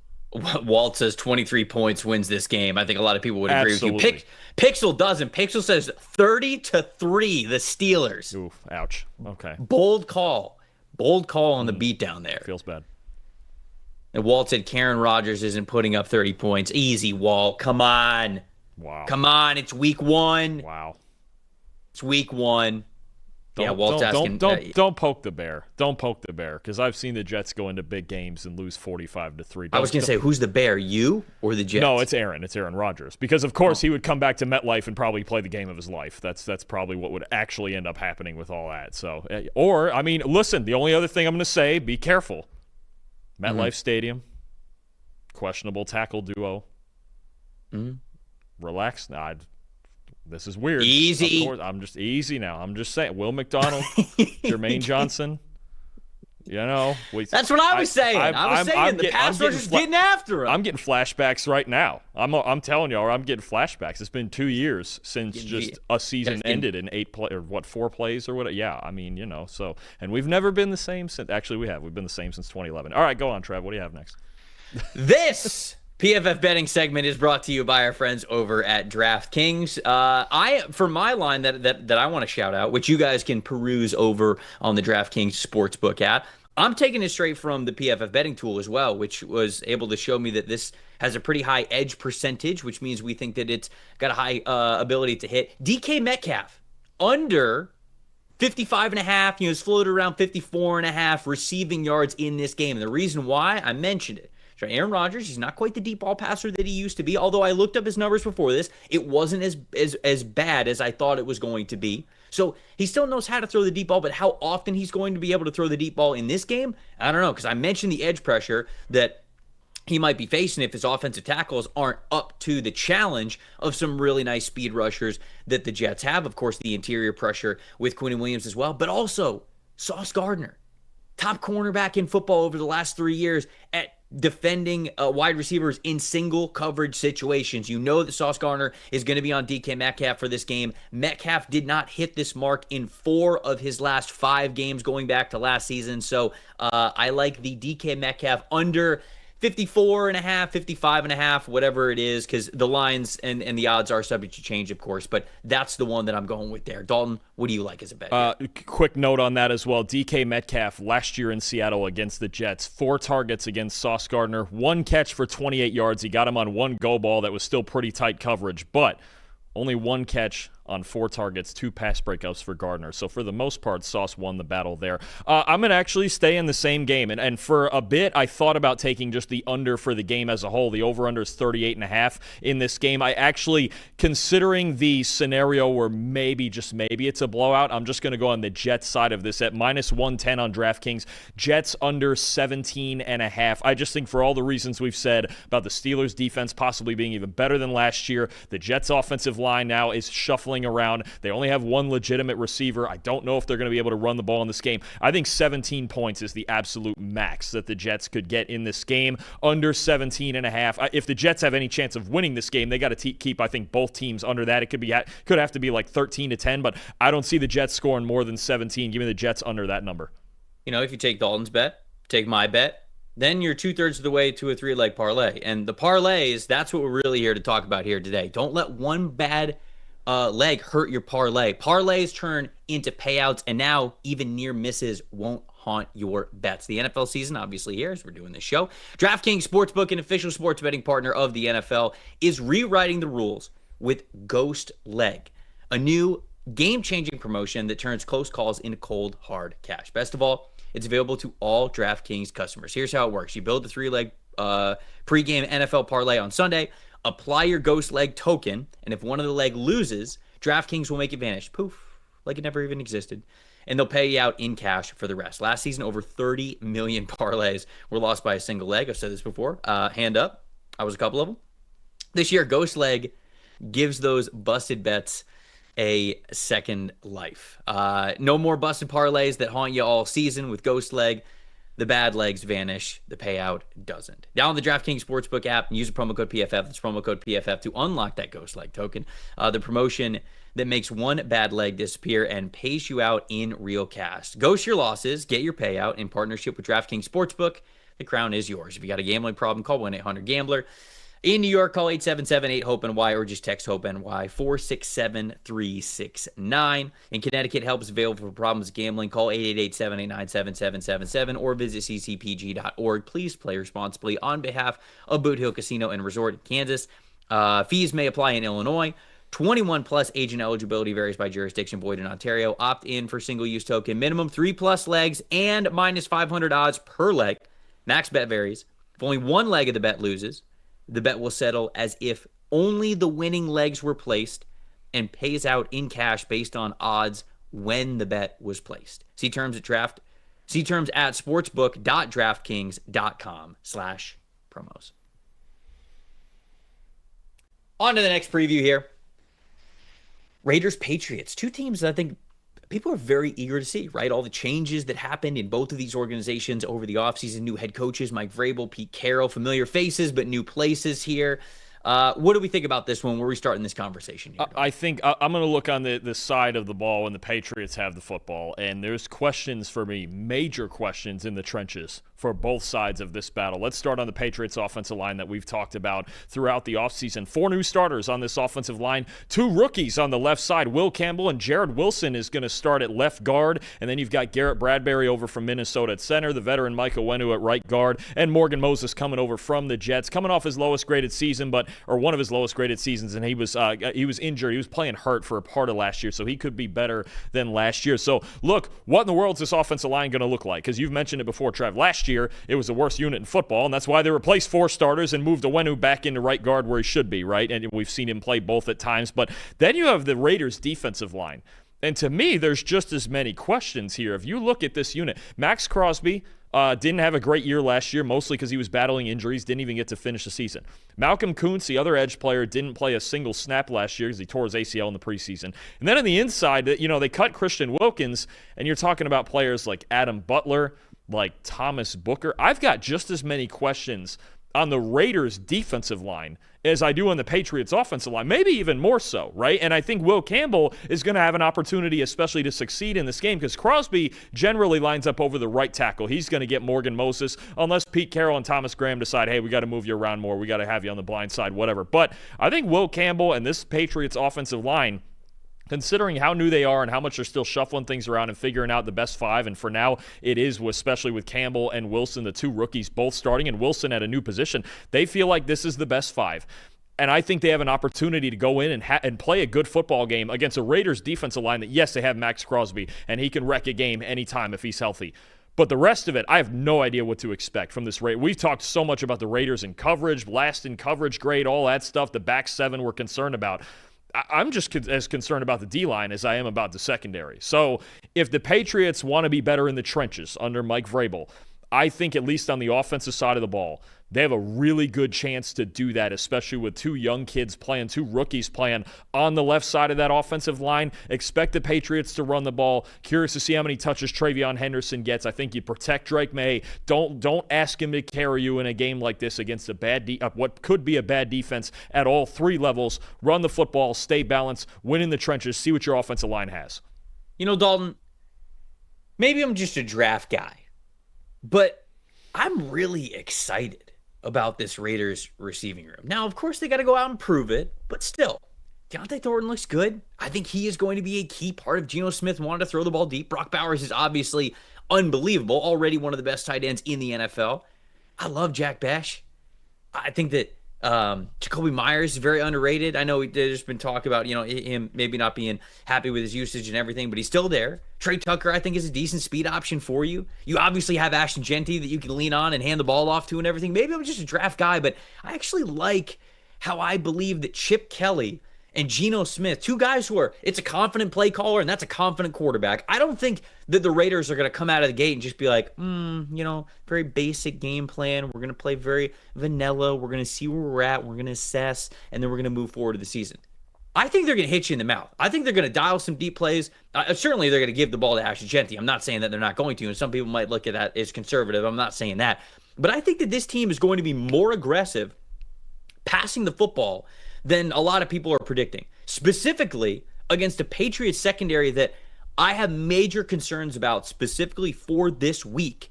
Walt says 23 points wins this game. I think a lot of people would agree Absolutely. with you. Pixel doesn't. Pixel says 30-3, the Steelers. Ooh, ouch. Okay. Bold call. Bold call on the beat down there. Feels bad. And Walt said Karen Rodgers isn't putting up 30 points. Easy, Walt. Come on. Wow. Come on. It's week one. Wow. It's week one. Walt's asking. Don't poke the bear. Don't poke the bear, because I've seen the Jets go into big games and lose 45-3. I was going to say, who's the bear, you or the Jets? No, it's Aaron. It's Aaron Rodgers. Because, of course, he would come back to MetLife and probably play the game of his life. That's probably what would actually end up happening with all that. So, listen, the only other thing I'm going to say, be careful. MetLife Stadium, questionable tackle duo. Relax. This is weird. Easy. Of course, I'm just easy now. I'm just saying. Will McDonald, Jermaine Johnson. That's what I was saying. I was saying the pass rusher's getting after him. I'm getting flashbacks right now. I'm telling y'all, I'm getting flashbacks. It's been 2 years since just a season ended in 4 plays or whatever. Yeah, so, and we've never been the same since. Actually, we have. We've been the same since 2011. All right, go on, Trev. What do you have next? This PFF betting segment is brought to you by our friends over at DraftKings. For my line that I want to shout out, which you guys can peruse over on the DraftKings Sportsbook app, I'm taking it straight from the PFF betting tool as well, which was able to show me that this has a pretty high edge percentage, which means we think that it's got a high ability to hit. DK Metcalf, under 55.5, it's floated around 54.5 receiving yards in this game. And the reason why, I mentioned it. Aaron Rodgers, he's not quite the deep ball passer that he used to be, although I looked up his numbers before this. It wasn't as bad as I thought it was going to be. So he still knows how to throw the deep ball, but how often he's going to be able to throw the deep ball in this game, I don't know, because I mentioned the edge pressure that he might be facing if his offensive tackles aren't up to the challenge of some really nice speed rushers that the Jets have. Of course, the interior pressure with Quinnen Williams as well, but also Sauce Gardner, top cornerback in football over the last 3 years at defending wide receivers in single coverage situations. You know that Sauce Gardner is going to be on DK Metcalf for this game. Metcalf did not hit this mark in 4 of his last 5 games going back to last season. So I like the DK Metcalf under 54.5, 55.5, whatever it is, because the lines and the odds are subject to change, of course, but that's the one that I'm going with there. Dalton, what do you like as a bet? Quick note on that as well. DK Metcalf last year in Seattle against the Jets, 4 targets against Sauce Gardner, 1 catch for 28 yards. He got him on 1 go ball that was still pretty tight coverage, but only 1 catch, on 4 targets, 2 pass breakups for Gardner. So for the most part, Sauce won the battle there. I'm going to actually stay in the same game. And for a bit, I thought about taking just the under for the game as a whole. The over-under is 38.5 in this game. I actually, considering the scenario where maybe, just maybe, it's a blowout, I'm just going to go on the Jets side of this at -110 on DraftKings. Jets under 17.5. I just think for all the reasons we've said about the Steelers' defense possibly being even better than last year, the Jets' offensive line now is shuffling around. They only have one legitimate receiver. I don't know if they're going to be able to run the ball in this game. I think 17 points is the absolute max that the Jets could get in this game, under 17.5. If the Jets have any chance of winning this game, they got to keep, I think, both teams under that. It could have to be like 13-10, but I don't see the Jets scoring more than 17. Give me the Jets under that number. If you take Dalton's bet, take my bet, then you're 2/3 of the way to a 3-leg parlay. And the parlays, that's what we're really here to talk about here today. Don't let one bad leg hurt your parlay. Parlays turn into payouts, and now even near misses won't haunt your bets. The NFL season, obviously, here as we're doing this show. DraftKings Sportsbook, an official sports betting partner of the NFL, is rewriting the rules with Ghost Leg, a new game-changing promotion that turns close calls into cold, hard cash. Best of all, it's available to all DraftKings customers. Here's how it works. You build the 3-leg pregame NFL parlay on Sunday, apply your Ghost Leg token, and if one of the leg loses, DraftKings will make it vanish. Poof, like it never even existed. And they'll pay you out in cash for the rest. Last season, over 30 million parlays were lost by a single leg. I've said this before. Hand up. I was a couple of them. This year, Ghost Leg gives those busted bets a second life. No more busted parlays that haunt you all season with Ghost Leg. The bad legs vanish. The payout doesn't. Download the DraftKings Sportsbook app and use the promo code PFF. That's promo code PFF to unlock that Ghost Leg token. The promotion that makes one bad leg disappear and pays you out in real cash. Ghost your losses. Get your payout in partnership with DraftKings Sportsbook. The crown is yours. If you got a gambling problem, call 1-800-GAMBLER. In New York, call 877-8-HOPE-NY or just text HOPE-NY 467-369. In Connecticut, help is available for problems with gambling. Call 888-789-7777 or visit ccpg.org. Please play responsibly on behalf of Boot Hill Casino and Resort in Kansas. Fees may apply in Illinois. 21 plus agent eligibility varies by jurisdiction. Void in Ontario. Opt in for single-use token. Minimum 3+ legs and -500 odds per leg. Max bet varies. If only one leg of the bet loses, the bet will settle as if only the winning legs were placed and pays out in cash based on odds when the bet was placed. See terms at sportsbook.draftkings.com/promos. On to the next preview here. Raiders, Patriots, two teams that I think people are very eager to see, right? All the changes that happened in both of these organizations over the offseason, new head coaches, Mike Vrabel, Pete Carroll, familiar faces, but new places here. What do we think about this one? Where are we starting this conversation here? I think I'm going to look on the side of the ball when the Patriots have the football, and there's questions for me, major questions in the trenches for both sides of this battle. Let's start on the Patriots offensive line that we've talked about throughout the offseason. 4 new starters on this offensive line, 2 rookies on the left side. Will Campbell and Jared Wilson is going to start at left guard, and then you've got Garrett Bradbury over from Minnesota at center, the veteran Mike Owenu at right guard, and Morgan Moses coming over from the Jets, coming off his lowest graded season, or one of his lowest graded seasons, and he was injured. He was playing hurt for a part of last year, so he could be better than last year. So, look, what in the world is this offensive line going to look like? Because you've mentioned it before, Trev. Last year, it was the worst unit in football, and that's why they replaced 4 starters and moved Owenu back into right guard where he should be, right? And we've seen him play both at times. But then you have the Raiders' defensive line. And to me, there's just as many questions here. If you look at this unit, Max Crosby didn't have a great year last year, mostly because he was battling injuries, didn't even get to finish the season. Malcolm Kuntz, the other edge player, didn't play a single snap last year because he tore his ACL in the preseason. And then on the inside, they cut Christian Wilkins, and you're talking about players like Adam Butler, like Thomas Booker. I've got just as many questions on the Raiders' defensive line as I do on the Patriots' offensive line, maybe even more so, right? And I think Will Campbell is going to have an opportunity especially to succeed in this game because Crosby generally lines up over the right tackle. He's going to get Morgan Moses unless Pete Carroll and Thomas Graham decide, hey, we got to move you around more. We got to have you on the blind side, whatever. But I think Will Campbell and this Patriots' offensive line, considering how new they are and how much they're still shuffling things around and figuring out the best 5, and for now it is, especially with Campbell and Wilson, the 2 rookies both starting, and Wilson at a new position, they feel like this is the best 5. And I think they have an opportunity to go in and play a good football game against a Raiders defensive line that, yes, they have Max Crosby, and he can wreck a game anytime if he's healthy. But the rest of it, I have no idea what to expect from this Raiders. We've talked so much about the Raiders in coverage, last in coverage grade, all that stuff. The back seven we're concerned about. I'm just as concerned about the D-line as I am about the secondary. So if the Patriots want to be better in the trenches under Mike Vrabel, I think at least on the offensive side of the ball, they have a really good chance to do that, especially with two young kids playing, two rookies playing on the left side of that offensive line. Expect the Patriots to run the ball. Curious to see how many touches TreVeyon Henderson gets. I think you protect Drake May. Don't ask him to carry you in a game like this against what could be a bad defense at all three levels. Run the football, stay balanced, win in the trenches, see what your offensive line has. You know, Dalton, maybe I'm just a draft guy, but I'm really excited about this Raiders receiving room. Now, of course, they got to go out and prove it, but still, Deontay Thornton looks good. I think he is going to be a key part of Geno Smith wanting to throw the ball deep. Brock Bowers is obviously unbelievable, already one of the best tight ends in the NFL. I love Jack Bash. I think that Jacoby Myers is very underrated. I know there's been talk about, him maybe not being happy with his usage and everything, but he's still there. Trey Tucker, I think, is a decent speed option for you. You obviously have Ashton Genty that you can lean on and hand the ball off to and everything. Maybe I'm just a draft guy, but I actually like how I believe that Chip Kelly and Geno Smith, two guys who it's a confident play caller and that's a confident quarterback. I don't think that the Raiders are going to come out of the gate and just be like, very basic game plan. We're going to play very vanilla. We're going to see where we're at. We're going to assess, and then we're going to move forward to the season. I think they're going to hit you in the mouth. I think they're going to dial some deep plays. Certainly, they're going to give the ball to Ashton Genty. I'm not saying that they're not going to, and some people might look at that as conservative. I'm not saying that. But I think that this team is going to be more aggressive passing the football than a lot of people are predicting, specifically against a Patriots secondary that I have major concerns about specifically for this week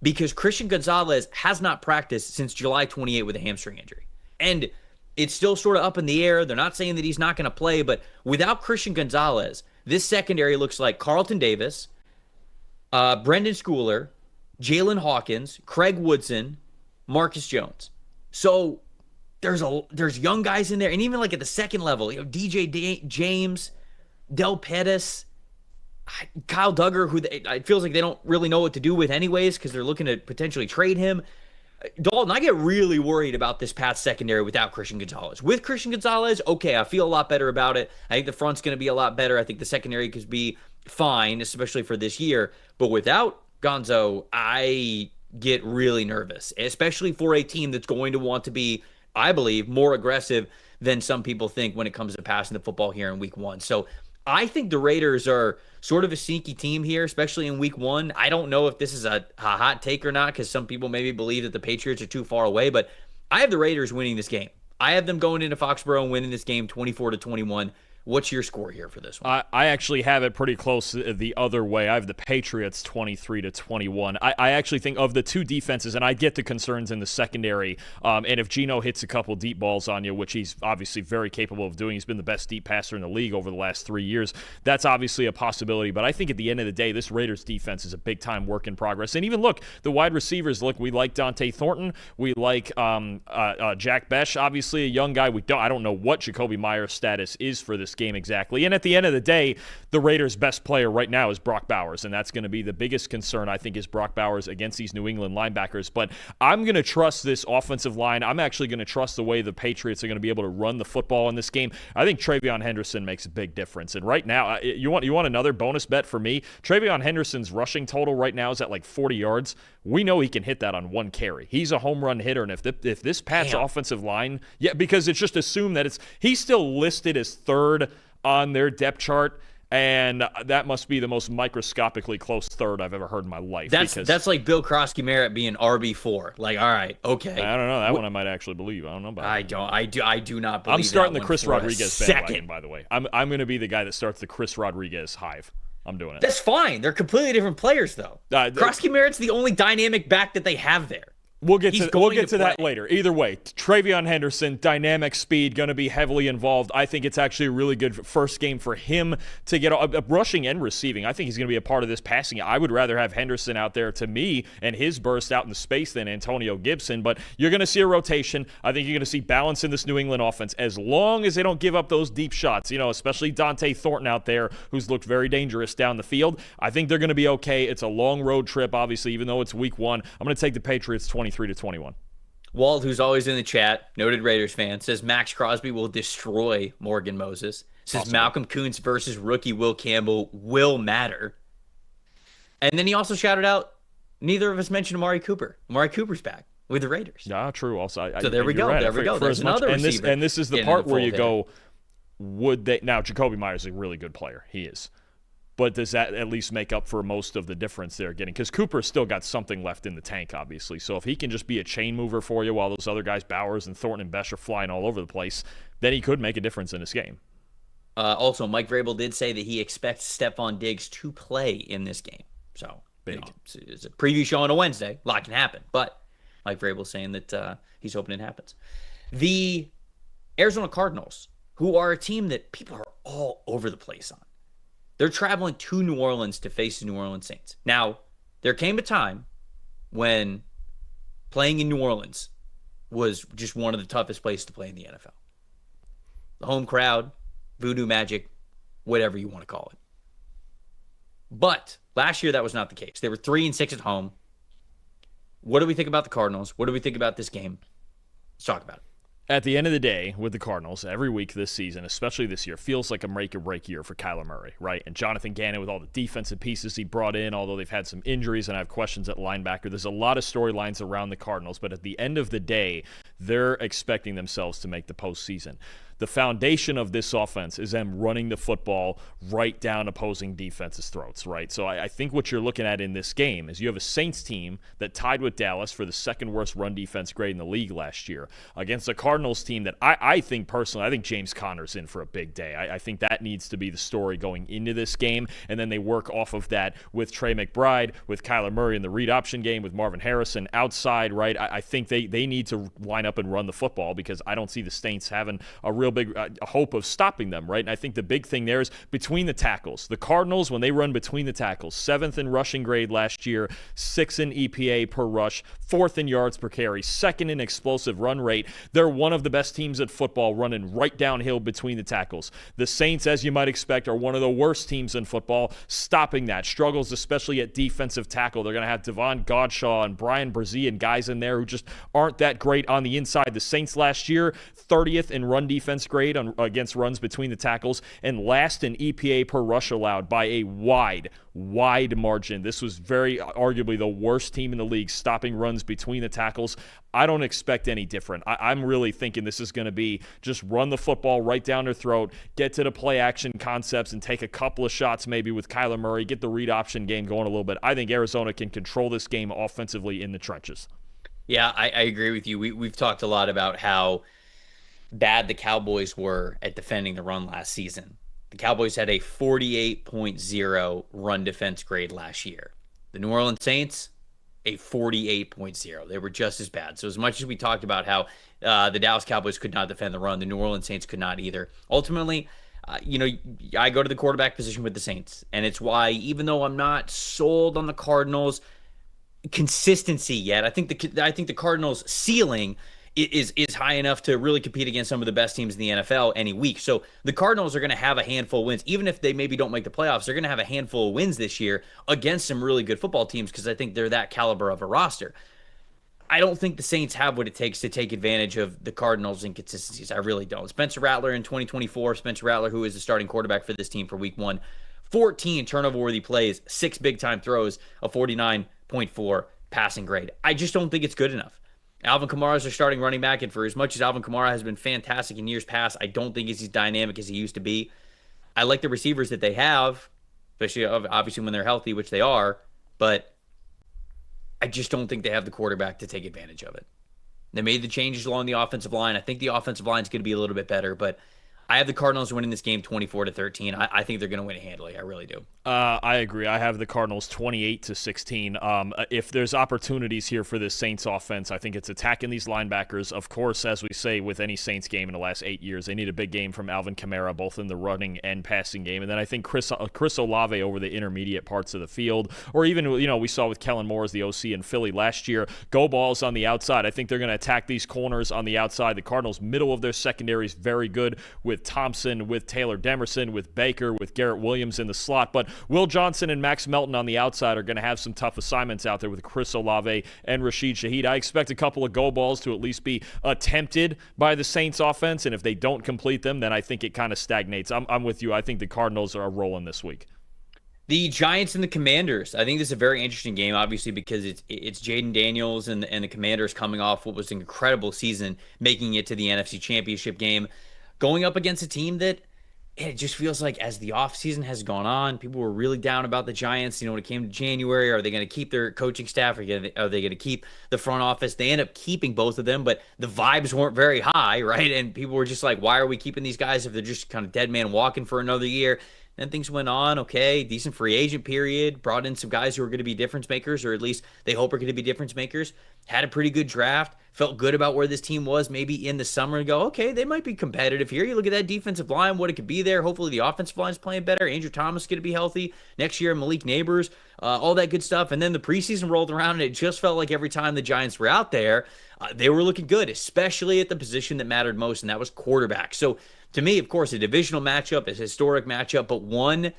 because Christian Gonzalez has not practiced since July 28 with a hamstring injury. And it's still sort of up in the air. They're not saying that he's not going to play, but without Christian Gonzalez, this secondary looks like Carlton Davis, Brendan Schooler, Jalen Hawkins, Craig Woodson, Marcus Jones. So there's young guys in there, and even like at the second level, DJ James, Del Pettis, Kyle Duggar, who it feels like they don't really know what to do with anyways because they're looking to potentially trade him. Dalton, I get really worried about this Pats secondary without Christian Gonzalez. With Christian Gonzalez, okay, I feel a lot better about it. I think the front's going to be a lot better. I think the secondary could be fine, especially for this year. But without Gonzo, I get really nervous, especially for a team that's going to want to be, I believe, more aggressive than some people think when it comes to passing the football here in week one. So I think the Raiders are sort of a sneaky team here, especially in week one. I don't know if this is a hot take or not because some people maybe believe that the Patriots are too far away, but I have the Raiders winning this game. I have them going into Foxborough and winning this game 24-21. What's your score here for this one? I actually have it pretty close the other way. I have the Patriots 23-21. I actually think of the two defenses, and I get the concerns in the secondary, and if Geno hits a couple deep balls on you, which he's obviously very capable of doing, he's been the best deep passer in the league over the last 3 years, that's obviously a possibility. But I think at the end of the day, this Raiders defense is a big-time work in progress. And even look, the wide receivers, we like Deontay Thornton. We like Jack Bech, obviously a young guy. I don't know what Jacoby Myers' status is for this game exactly. And at the end of the day, the Raiders' best player right now is Brock Bowers, and that's going to be the biggest concern, I think, is Brock Bowers against these New England linebackers. But I'm going to trust this offensive line. I'm actually going to trust the way the Patriots are going to be able to run the football in this game. I think TreVeyon Henderson makes a big difference. And right now, you want another bonus bet for me? TreVeyon Henderson's rushing total right now is at like 40 yards. We know he can hit that on one carry. He's a home run hitter, and if this Pats offensive line, because it's just assumed that he's still listed as third on their depth chart, and that must be the most microscopically close third I've ever heard in my life. That's like Bill Krosky-Merritt being RB4. Like, all right, okay. I don't know. That one I might actually believe. I don't know about that. I do not believe I'm starting the Chris for Rodriguez bandwagon, by the way. I'm going to be the guy that starts the Chris Rodriguez hive. I'm doing it. That's fine. They're completely different players, though. Krosky-Merritt's the only dynamic back that they have there. We'll get to that later. Either way, Travion Henderson, dynamic speed, going to be heavily involved. I think it's actually a really good first game for him to get rushing and receiving. I think he's going to be a part of this passing. I would rather have Henderson out there, to me, and his burst out in the space than Antonio Gibson. But you're going to see a rotation. I think you're going to see balance in this New England offense as long as they don't give up those deep shots. Especially Dante Thornton out there, who's looked very dangerous down the field. I think they're going to be okay. It's a long road trip, obviously, even though it's week 1. I'm going to take the Patriots 23-21. Walt, who's always in the chat, noted Raiders fan, says Max Crosby will destroy Morgan Moses. Says possibly. Malcolm Kuntz versus rookie Will Campbell will matter. And then he also shouted out, neither of us mentioned Amari Cooper. Amari Cooper's back with the Raiders. Yeah, true. Also, so there we go. Right. There we go. There's another receiver. And this is the part where you go, would they? Now, Jacoby Myers is a really good player. He is. But does that at least make up for most of the difference they're getting? Because Cooper's still got something left in the tank, obviously. So if he can just be a chain mover for you while those other guys, Bowers and Thornton and Besh, are flying all over the place, then he could make a difference in this game. Also, Mike Vrabel did say that he expects Stephon Diggs to play in this game. So, big. It's a preview show on a Wednesday. A lot can happen. But Mike Vrabel's saying that he's hoping it happens. The Arizona Cardinals, who are a team that people are all over the place on. They're traveling to New Orleans to face the New Orleans Saints. Now, there came a time when playing in New Orleans was just one of the toughest places to play in the NFL. The home crowd, voodoo magic, whatever you want to call it. But last year, that was not the case. They were 3-6 at home. What do we think about the Cardinals? What do we think about this game? Let's talk about it. At the end of the day, with the Cardinals, every week this season, especially this year, feels like a make-or-break year for Kyler Murray, right? And Jonathan Gannon with all the defensive pieces he brought in, although they've had some injuries and I have questions at linebacker. There's a lot of storylines around the Cardinals, but at the end of the day, they're expecting themselves to make the postseason. The foundation of this offense is them running the football right down opposing defenses' throats, right? So I think what you're looking at in this game is you have a Saints team that tied with Dallas for the second worst run defense grade in the league last year against a Cardinals team that I think personally, I think James Conner's in for a big day. I think that needs to be the story going into this game, and then they work off of that with Trey McBride, with Kyler Murray in the read option game, with Marvin Harrison outside, right? I think they need to line up and run the football because I don't see the Saints having a real big hope of stopping them, right? And I think the big thing there is between the tackles. The Cardinals, when they run between the tackles, 7th in rushing grade last year, 6th in EPA per rush, 4th in yards per carry, 2nd in explosive run rate. They're one of the best teams at football running right downhill between the tackles. The Saints, as you might expect, are one of the worst teams in football, stopping that. Struggles especially at defensive tackle. They're going to have Devon Godshaw and Brian Brzee and guys in there who just aren't that great on the inside. The Saints last year, 30th in run defense grade against runs between the tackles, and last in EPA per rush allowed by a wide margin. This was very arguably the worst team in the league stopping runs between the tackles. I don't expect any different. I'm really thinking this is going to be just run the football right down their throat, get to the play action concepts, and take a couple of shots maybe with Kyler Murray, get the read option game going a little bit. I think Arizona can control this game offensively in the trenches. Yeah, I agree with you. We've talked a lot about how bad the Cowboys were at defending the run last season. The Cowboys had a 48.0 run defense grade last year. The New Orleans Saints, a 48.0. They were just as bad. So as much as we talked about how the Dallas Cowboys could not defend the run, the New Orleans Saints could not either. Ultimately, I go to the quarterback position with the Saints, and it's why, even though I'm not sold on the Cardinals' consistency yet, I think the Cardinals' ceiling is high enough to really compete against some of the best teams in the NFL any week. So the Cardinals are going to have a handful of wins. Even if they maybe don't make the playoffs, they're going to have a handful of wins this year against some really good football teams because I think they're that caliber of a roster. I don't think the Saints have what it takes to take advantage of the Cardinals' inconsistencies. I really don't. Spencer Rattler in 2024, Spencer Rattler, who is the starting quarterback for this team for week 1, 14 turnover-worthy plays, 6 big-time throws, a 49.4 passing grade. I just don't think it's good enough. Alvin Kamara is their starting running back, and for as much as Alvin Kamara has been fantastic in years past, I don't think he's as dynamic as he used to be. I like the receivers that they have, especially obviously when they're healthy, which they are, but I just don't think they have the quarterback to take advantage of it. They made the changes along the offensive line. I think the offensive line is going to be a little bit better, but I have the Cardinals winning this game 24-13. I think they're going to win it handily. I really do. I agree. I have the Cardinals 28-16. If there's opportunities here for this Saints offense, I think it's attacking these linebackers. Of course, as we say with any Saints game in the last 8 years, they need a big game from Alvin Kamara, both in the running and passing game. And then I think Chris Olave over the intermediate parts of the field, or even, we saw with Kellen Moore as the OC in Philly last year, go balls on the outside. I think they're going to attack these corners on the outside. The Cardinals' middle of their secondary is very good with Thompson, with Taylor Demerson, with Baker, with Garrett Williams in the slot. But Will Johnson and Max Melton on the outside are going to have some tough assignments out there with Chris Olave and Rashid Shaheed. I expect a couple of go balls to at least be attempted by the Saints offense, and if they don't complete them, then I think it kind of stagnates. I'm with you. I think the Cardinals are rolling this week. The Giants and the Commanders. I think this is a very interesting game, obviously, because it's Jaden Daniels and the Commanders coming off what was an incredible season, making it to the NFC Championship game, going up against a team that it just feels like as the offseason has gone on, people were really down about the Giants. When it came to January, are they going to keep their coaching staff? Are they going to keep the front office? They end up keeping both of them, but the vibes weren't very high, right? And people were just like, why are we keeping these guys if they're just kind of dead man walking for another year? Then things went on. Okay, decent free agent period. Brought in some guys who are going to be difference makers, or at least they hope are going to be difference makers. Had a pretty good draft. Felt good about where this team was maybe in the summer and go, okay, they might be competitive here. You look at that defensive line, what it could be there. Hopefully the offensive line's playing better. Andrew Thomas is going to be healthy. Next year, Malik Neighbors, all that good stuff. And then the preseason rolled around, and it just felt like every time the Giants were out there, they were looking good, especially at the position that mattered most, and that was quarterback. So to me, of course, a divisional matchup, a historic matchup, but one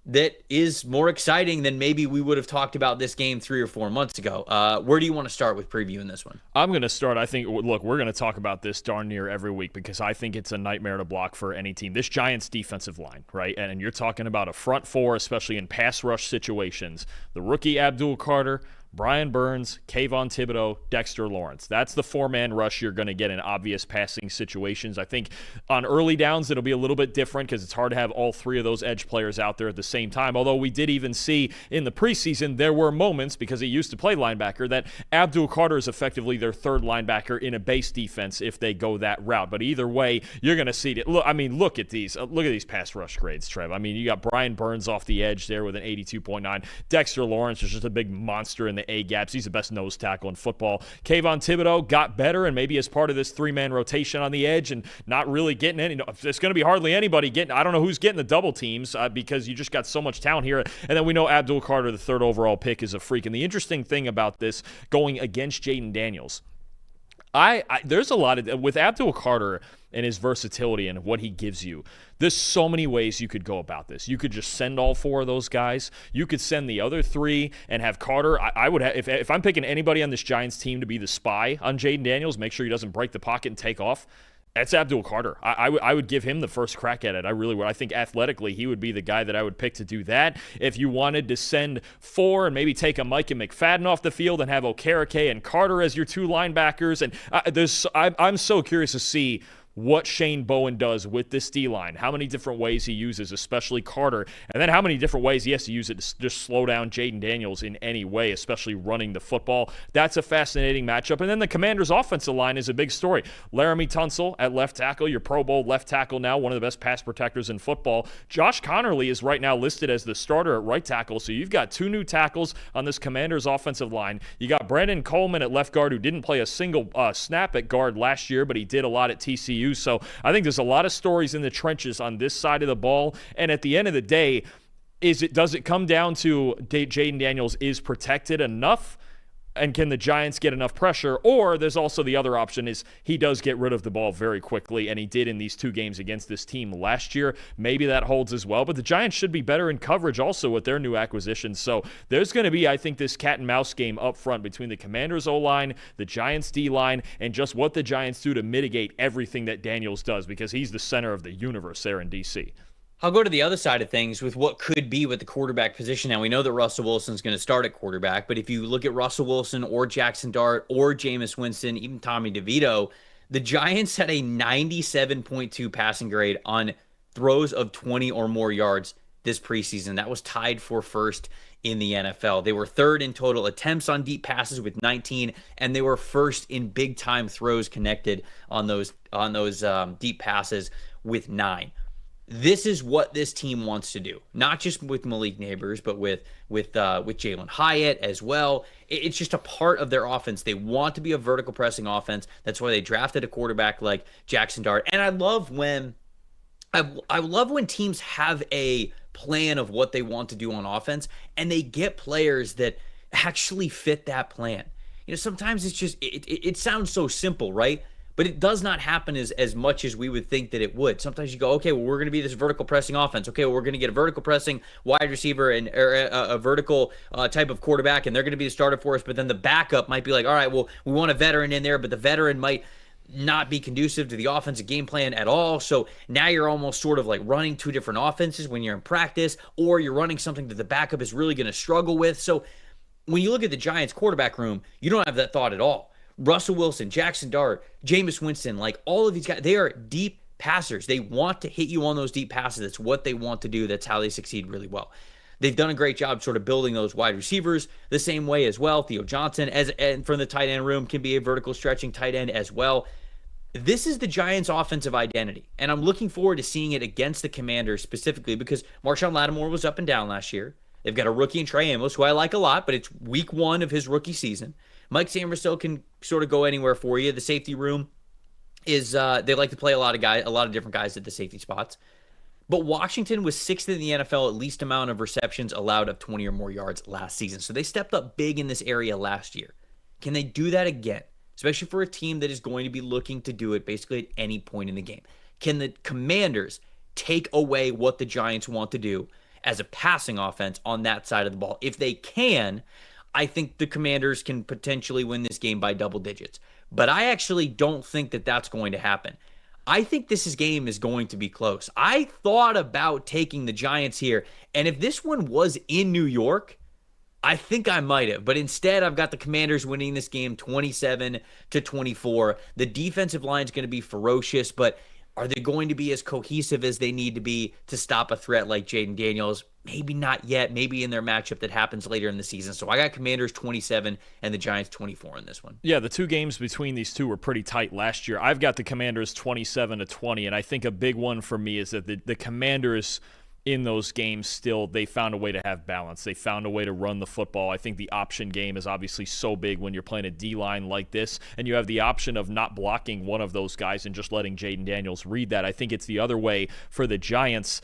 that is more exciting than maybe we would have talked about this game 3 or 4 months ago. Where do you want to start with previewing this one? I'm going to start. I think, look, we're going to talk about this darn near every week because I think it's a nightmare to block for any team. This Giants defensive line, right? And you're talking about a front four, especially in pass rush situations. The rookie Abdul Carter, Brian Burns, Kayvon Thibodeau, Dexter Lawrence. That's the four-man rush you're going to get in obvious passing situations. I think on early downs, it'll be a little bit different because it's hard to have all three of those edge players out there at the same time. Although we did even see in the preseason, there were moments, because he used to play linebacker, that Abdul Carter is effectively their third linebacker in a base defense if they go that route. But either way, you're going to see it. Look at these pass rush grades, Trev. I mean, you got Brian Burns off the edge there with an 82.9. Dexter Lawrence is just a big monster in the A-gaps. He's the best nose tackle in football. Kayvon Thibodeau got better, and maybe as part of this three-man rotation on the edge and not really getting any. There's going to be hardly anybody getting. I don't know who's getting the double teams because you just got so much talent here. And then we know Abdul Carter, the third overall pick, is a freak. And the interesting thing about this going against Jaden Daniels, there's a lot of with Abdul Carter and his versatility and what he gives you. There's so many ways you could go about this. You could just send all four of those guys. You could send the other three and have Carter. I would have, if I'm picking anybody on this Giants team to be the spy on Jaden Daniels, make sure he doesn't break the pocket and take off. That's Abdul Carter. I would give him the first crack at it. I really would. I think athletically he would be the guy that I would pick to do that. If you wanted to send four and maybe take a Micah McFadden off the field and have Okereke and Carter as your two linebackers, and I'm so curious to see what Shane Bowen does with this D-line, how many different ways he uses, especially Carter, and then how many different ways he has to use it to just slow down Jaden Daniels in any way, especially running the football. That's a fascinating matchup. And then the Commanders' offensive line is a big story. Laramie Tunsil at left tackle, your Pro Bowl left tackle now, one of the best pass protectors in football. Josh Connerly is right now listed as the starter at right tackle, so you've got two new tackles on this Commanders' offensive line. You got Brandon Coleman at left guard, who didn't play a single snap at guard last year, but he did a lot at TCU. So I think there's a lot of stories in the trenches on this side of the ball. And at the end of the day, does it come down to Jaden Daniels is protected enough? And can the Giants get enough pressure? Or there's also the other option is he does get rid of the ball very quickly, and he did in these two games against this team last year. Maybe that holds as well. But the Giants should be better in coverage also with their new acquisitions. So there's going to be, I think, this cat and mouse game up front between the Commanders O-line, the Giants D-line, and just what the Giants do to mitigate everything that Daniels does, because he's the center of the universe there in D.C. I'll go to the other side of things with what could be with the quarterback position. Now, we know that Russell Wilson's going to start at quarterback, but if you look at Russell Wilson or Jackson Dart or Jameis Winston, even Tommy DeVito, the Giants had a 97.2 passing grade on throws of 20 or more yards this preseason. That was tied for first in the NFL. They were third in total attempts on deep passes with 19, and they were first in big time throws connected on those deep passes with 9. This is what this team wants to do, not just with Malik Neighbors, but with Jalen Hyatt as well. It's just a part of their offense. They want to be a vertical pressing offense. That's why they drafted a quarterback like Jackson Dart. And I love when teams have a plan of what they want to do on offense, and they get players that actually fit that plan. Sometimes it's just it sounds so simple, right? But it does not happen as much as we would think that it would. Sometimes you go, okay, well, we're going to be this vertical pressing offense. Okay, well, we're going to get a vertical pressing wide receiver and a vertical type of quarterback, and they're going to be the starter for us. But then the backup might be like, all right, well, we want a veteran in there, but the veteran might not be conducive to the offensive game plan at all. So now you're almost sort of like running 2 different offenses when you're in practice, or you're running something that the backup is really going to struggle with. So when you look at the Giants quarterback room, you don't have that thought at all. Russell Wilson, Jackson Dart, Jameis Winston, like all of these guys, they are deep passers. They want to hit you on those deep passes. That's what they want to do. That's how they succeed really well. They've done a great job sort of building those wide receivers the same way as well. Theo Johnson, and from the tight end room, can be a vertical stretching tight end as well. This is the Giants' offensive identity, and I'm looking forward to seeing it against the Commanders specifically because Marshawn Lattimore was up and down last year. They've got a rookie in Trey Amos, who I like a lot, but it's week 1 of his rookie season. Mike Sainristil can sort of go anywhere for you. The safety room is they like to play a lot of different guys at the safety spots. But Washington was 6th in the NFL at least amount of receptions allowed of 20 or more yards last season. So they stepped up big in this area last year. Can they do that again? Especially for a team that is going to be looking to do it basically at any point in the game. Can the Commanders take away what the Giants want to do as a passing offense on that side of the ball? If they can, I think the Commanders can potentially win this game by double digits. But I actually don't think that that's going to happen. I think this game is going to be close. I thought about taking the Giants here, and if this one was in New York, I think I might have. But instead, I've got the Commanders winning this game 27-24. The defensive line is going to be ferocious, but are they going to be as cohesive as they need to be to stop a threat like Jaden Daniels? Maybe not yet. Maybe in their matchup that happens later in the season. So I got Commanders 27 and the Giants 24 in this one. Yeah, the 2 games between these two were pretty tight last year. I've got the Commanders 27-20, and I think a big one for me is that the Commanders in those games still, they found a way to have balance. They found a way to run the football. I think the option game is obviously so big when you're playing a D-line like this, and you have the option of not blocking one of those guys and just letting Jaden Daniels read that. I think it's the other way for the Giants.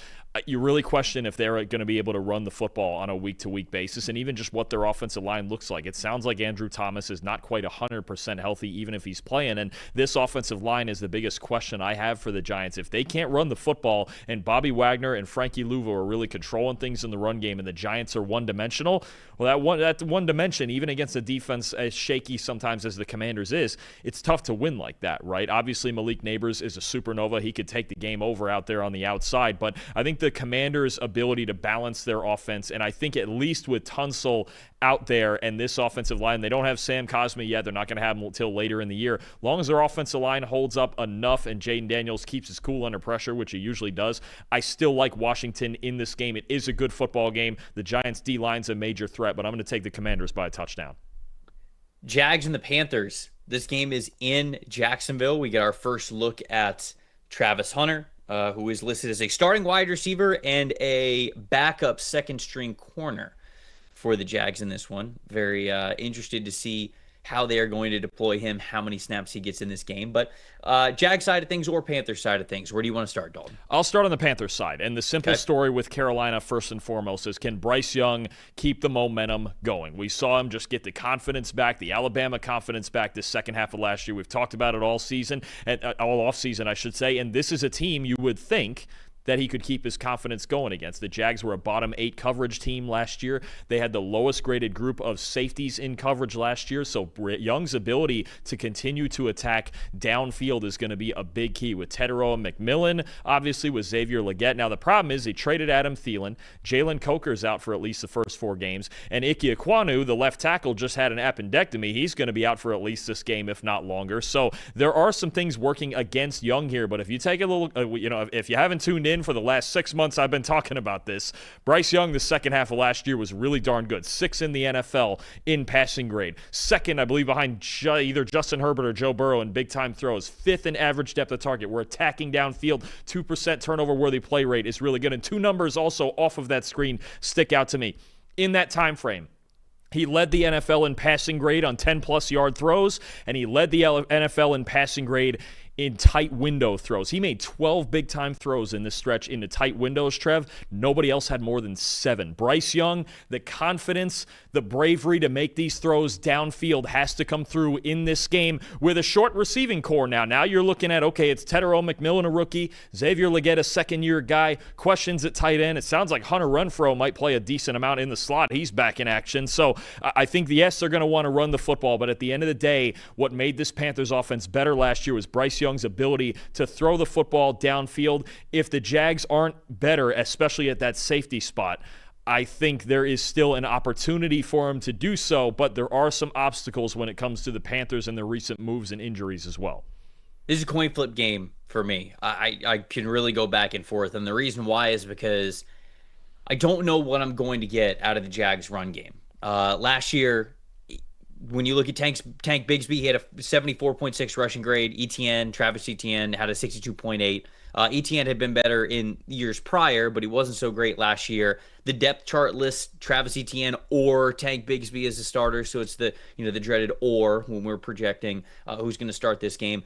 You really question if they're going to be able to run the football on a week-to-week basis, and even just what their offensive line looks like. It sounds like Andrew Thomas is not quite 100% healthy, even if he's playing, and this offensive line is the biggest question I have for the Giants. If they can't run the football, and Bobby Wagner and Frankie Louvo are really controlling things in the run game, and the Giants are one-dimensional, well, that one dimension, even against a defense as shaky sometimes as the Commanders is, it's tough to win like that, right? Obviously, Malik Neighbors is a supernova. He could take the game over out there on the outside, but I think the Commanders' ability to balance their offense, and I think at least with Tunsil out there and this offensive line, they don't have Sam Cosmi yet. They're not going to have him until later in the year. As long as their offensive line holds up enough and Jaden Daniels keeps his cool under pressure, which he usually does, I still like Washington in this game. It is a good football game. The Giants' D-line's a major threat, but I'm going to take the Commanders by a touchdown. Jags and the Panthers. This game is in Jacksonville. We get our first look at Travis Hunter, who is listed as a starting wide receiver and a backup second-string corner for the Jags in this one. Very interested to see how they are going to deploy him, how many snaps he gets in this game. But Jags side of things or Panthers side of things, where do you want to start, Dalton? I'll start on the Panthers side. And the simple story with Carolina, first and foremost, is can Bryce Young keep the momentum going? We saw him just get the confidence back, the Alabama confidence back this second half of last year. We've talked about it all season, all offseason, I should say. And this is a team you would think that he could keep his confidence going against. The Jags were a bottom 8 coverage team last year. They had the lowest graded group of safeties in coverage last year, so Young's ability to continue to attack downfield is going to be a big key with Tetero and McMillan, obviously with Xavier Legette. Now the problem is they traded Adam Thielen. Jalen Coker's out for at least the first 4 games, and Ike Ekwonu, the left tackle, just had an appendectomy. He's going to be out for at least this game, if not longer. So there are some things working against Young here, but if you take a little, if you haven't tuned in in for the last 6 months I've been talking about this. Bryce Young, the second half of last year, was really darn good. 6th in the NFL in passing grade. 2nd, I believe, behind either Justin Herbert or Joe Burrow in big-time throws. 5th in average depth of target. We're attacking downfield. 2% turnover-worthy play rate is really good. And 2 numbers also off of that screen stick out to me. In that time frame, he led the NFL in passing grade on 10-plus yard throws, and he led the NFL in passing grade in tight window throws. He made 12 big-time throws in this stretch into tight windows, Trev. Nobody else had more than 7. Bryce Young, the confidence, the bravery to make these throws downfield has to come through in this game with a short receiving core now. Now you're looking at, okay, it's Terron McMillan, a rookie, Xavier Legette, a second-year guy, questions at tight end. It sounds like Hunter Renfrow might play a decent amount in the slot. He's back in action. So I think, yes, they're going to want to run the football, but at the end of the day, what made this Panthers offense better last year was Bryce Young's ability to throw the football downfield. If the Jags aren't better, especially at that safety spot, I think there is still an opportunity for him to do so, but there are some obstacles when it comes to the Panthers and their recent moves and injuries as well. This is a coin flip game for me. I can really go back and forth, and the reason why is because I don't know what I'm going to get out of the Jags run game. Last year, when you look at Tank Bigsby, he had a 74.6 rushing grade. Travis Etienne had a 62.8. Etienne had been better in years prior, but he wasn't so great last year. The depth chart lists Travis Etienne or Tank Bigsby as a starter, so it's the dreaded or when we're projecting who's going to start this game.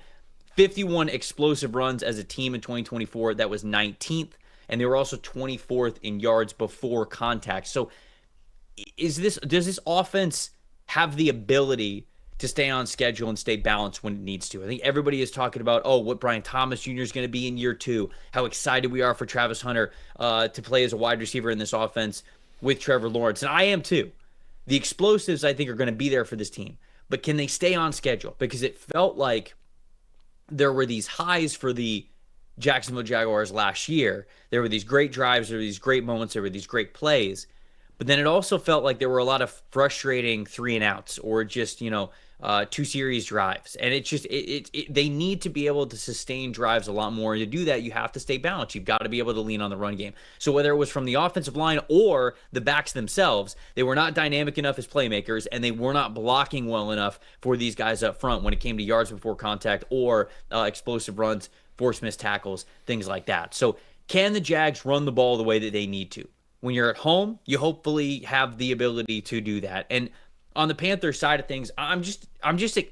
51 explosive runs as a team in 2024. That was 19th, and they were also 24th in yards before contact. So does this offense have the ability to stay on schedule and stay balanced when it needs to? I think everybody is talking about, what Brian Thomas Jr. is going to be in year 2, how excited we are for Travis Hunter to play as a wide receiver in this offense with Trevor Lawrence. And I am too. The explosives, I think, are going to be there for this team. But can they stay on schedule? Because it felt like there were these highs for the Jacksonville Jaguars last year. There were these great drives, there were these great moments, there were these great plays. But then it also felt like there were a lot of frustrating 3-and-outs or just, 2-series drives. And it's just, they need to be able to sustain drives a lot more. And to do that, you have to stay balanced. You've got to be able to lean on the run game. So whether it was from the offensive line or the backs themselves, they were not dynamic enough as playmakers, and they were not blocking well enough for these guys up front when it came to yards before contact or explosive runs, forced missed tackles, things like that. So can the Jags run the ball the way that they need to? When you're at home, you hopefully have the ability to do that. And on the Panthers side of things, I'm just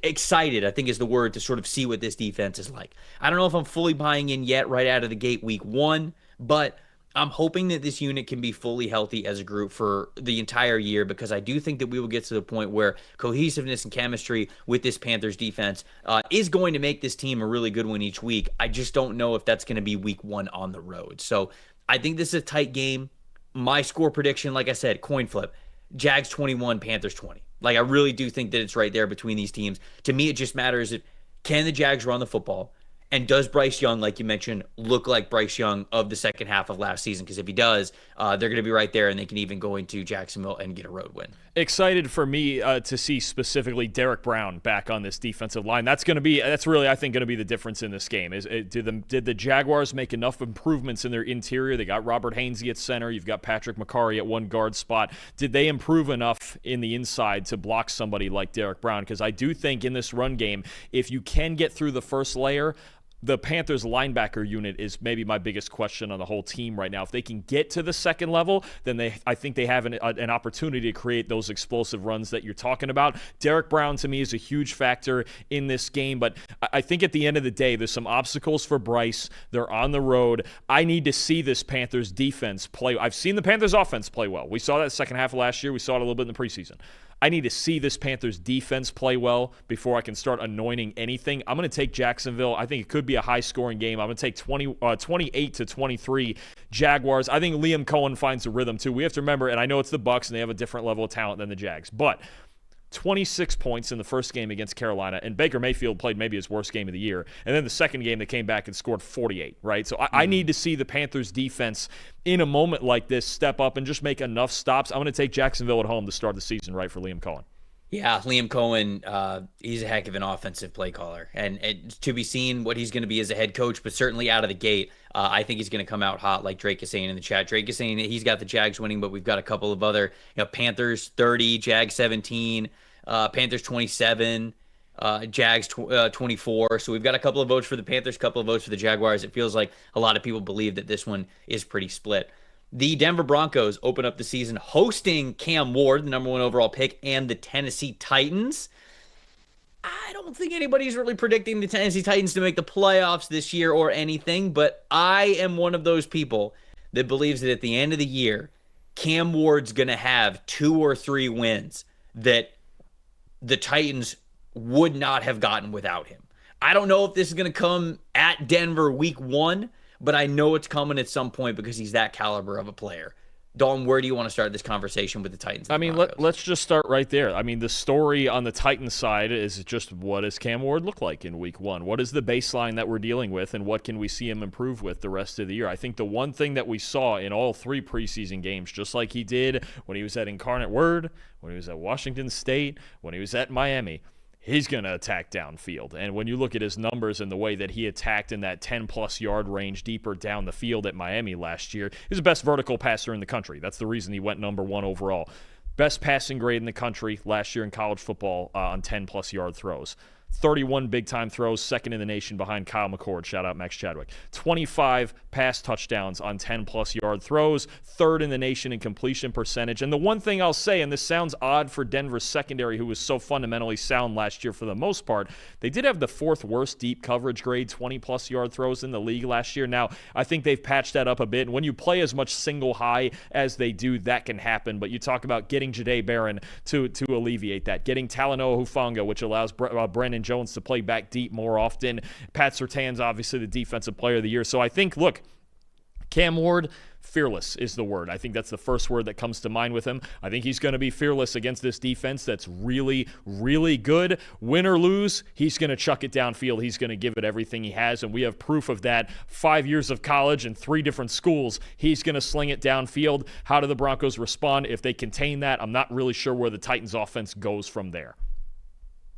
excited, I think is the word, to sort of see what this defense is like. I don't know if I'm fully buying in yet right out of the gate week 1, but I'm hoping that this unit can be fully healthy as a group for the entire year, because I do think that we will get to the point where cohesiveness and chemistry with this Panthers defense is going to make this team a really good one each week. I just don't know if that's going to be week 1 on the road. So I think this is a tight game. My score prediction, like I said, coin flip. Jags 21, Panthers 20. Like, I really do think that it's right there between these teams. To me, it just matters if can the Jags run the football, and does Bryce Young, like you mentioned, look like Bryce Young of the second half of last season? Because if he does, they're going to be right there, and they can even go into Jacksonville and get a road win. Excited for me to see specifically Derek Brown back on this defensive line. That's really, I think, going to be the difference in this game. Did the Jaguars make enough improvements in their interior? They got Robert Hainsey at center. You've got Patrick McCarry at one guard spot. Did they improve enough in the inside to block somebody like Derek Brown? Because I do think in this run game, if you can get through the first layer, the Panthers linebacker unit is maybe my biggest question on the whole team right now. If they can get to the second level, then I think they have an opportunity to create those explosive runs that you're talking about. Derek Brown, to me, is a huge factor in this game, but I think at the end of the day, there's some obstacles for Bryce. They're on the road. I need to see this Panthers defense play. I've seen the Panthers offense play well. We saw that second half of last year. We saw it a little bit in the preseason. I need to see this Panthers defense play well before I can start anointing anything. I'm going to take Jacksonville. I think it could be a high-scoring game. I'm going to take 28-23 Jaguars. I think Liam Cohen finds a rhythm, too. We have to remember, and I know it's the Bucs, and they have a different level of talent than the Jags, but 26 points in the first game against Carolina, and Baker Mayfield played maybe his worst game of the year. And then the second game, they came back and scored 48, right? So I need to see the Panthers defense in a moment like this step up and just make enough stops. I'm going to take Jacksonville at home to start the season right for Liam Cohen. Yeah, Liam Cohen, he's a heck of an offensive play caller. And to be seen what he's going to be as a head coach, but certainly out of the gate, I think he's going to come out hot like Drake is saying in the chat. Drake is saying that he's got the Jags winning, but we've got a couple of other, Panthers 30, Jags 17, Panthers 27, Jags 24. So we've got a couple of votes for the Panthers, a couple of votes for the Jaguars. It feels like a lot of people believe that this one is pretty split. The Denver Broncos open up the season hosting Cam Ward, the number one overall pick, and the Tennessee Titans. I don't think anybody's really predicting the Tennessee Titans to make the playoffs this year or anything, but I am one of those people that believes that at the end of the year, Cam Ward's going to have 2 or 3 wins that the Titans would not have gotten without him. I don't know if this is going to come at Denver week 1, but I know it's coming at some point because he's that caliber of a player. Dalton, where do you want to start this conversation with the Titans? I mean, let's just start right there. I mean, the story on the Titans side is just, what does Cam Ward look like in week 1? What is the baseline that we're dealing with, and what can we see him improve with the rest of the year? I think the one thing that we saw in all 3 preseason games, just like he did when he was at Incarnate Word, when he was at Washington State, when he was at Miami, he's going to attack downfield. And when you look at his numbers and the way that he attacked in that 10-plus yard range deeper down the field at Miami last year, he's the best vertical passer in the country. That's the reason he went number 1 overall. Best passing grade in the country last year in college football on 10-plus yard throws. 31 big-time throws, second in the nation behind Kyle McCord. Shout out Max Chadwick. 25 pass touchdowns on 10-plus yard throws, third in the nation in completion percentage. And the one thing I'll say, and this sounds odd for Denver's secondary, who was so fundamentally sound last year for the most part, they did have the 4th worst deep coverage grade, 20-plus yard throws in the league last year. Now, I think they've patched that up a bit. And when you play as much single high as they do, that can happen. But you talk about getting Jahdae Barron to alleviate that, getting Talanoa Hufanga, which allows Brennan Jones to play back deep more often. Pat Surtain's obviously the defensive player of the year. So I think, look, Cam Ward, fearless is the word. I think that's the first word that comes to mind with him. I think he's going to be fearless against this defense that's really, really good. Win or lose, he's going to chuck it downfield. He's going to give it everything he has, and we have proof of that. 5 years of college and 3 different schools, he's going to sling it downfield. How do the Broncos respond? If they contain that, I'm not really sure where the Titans offense goes from there.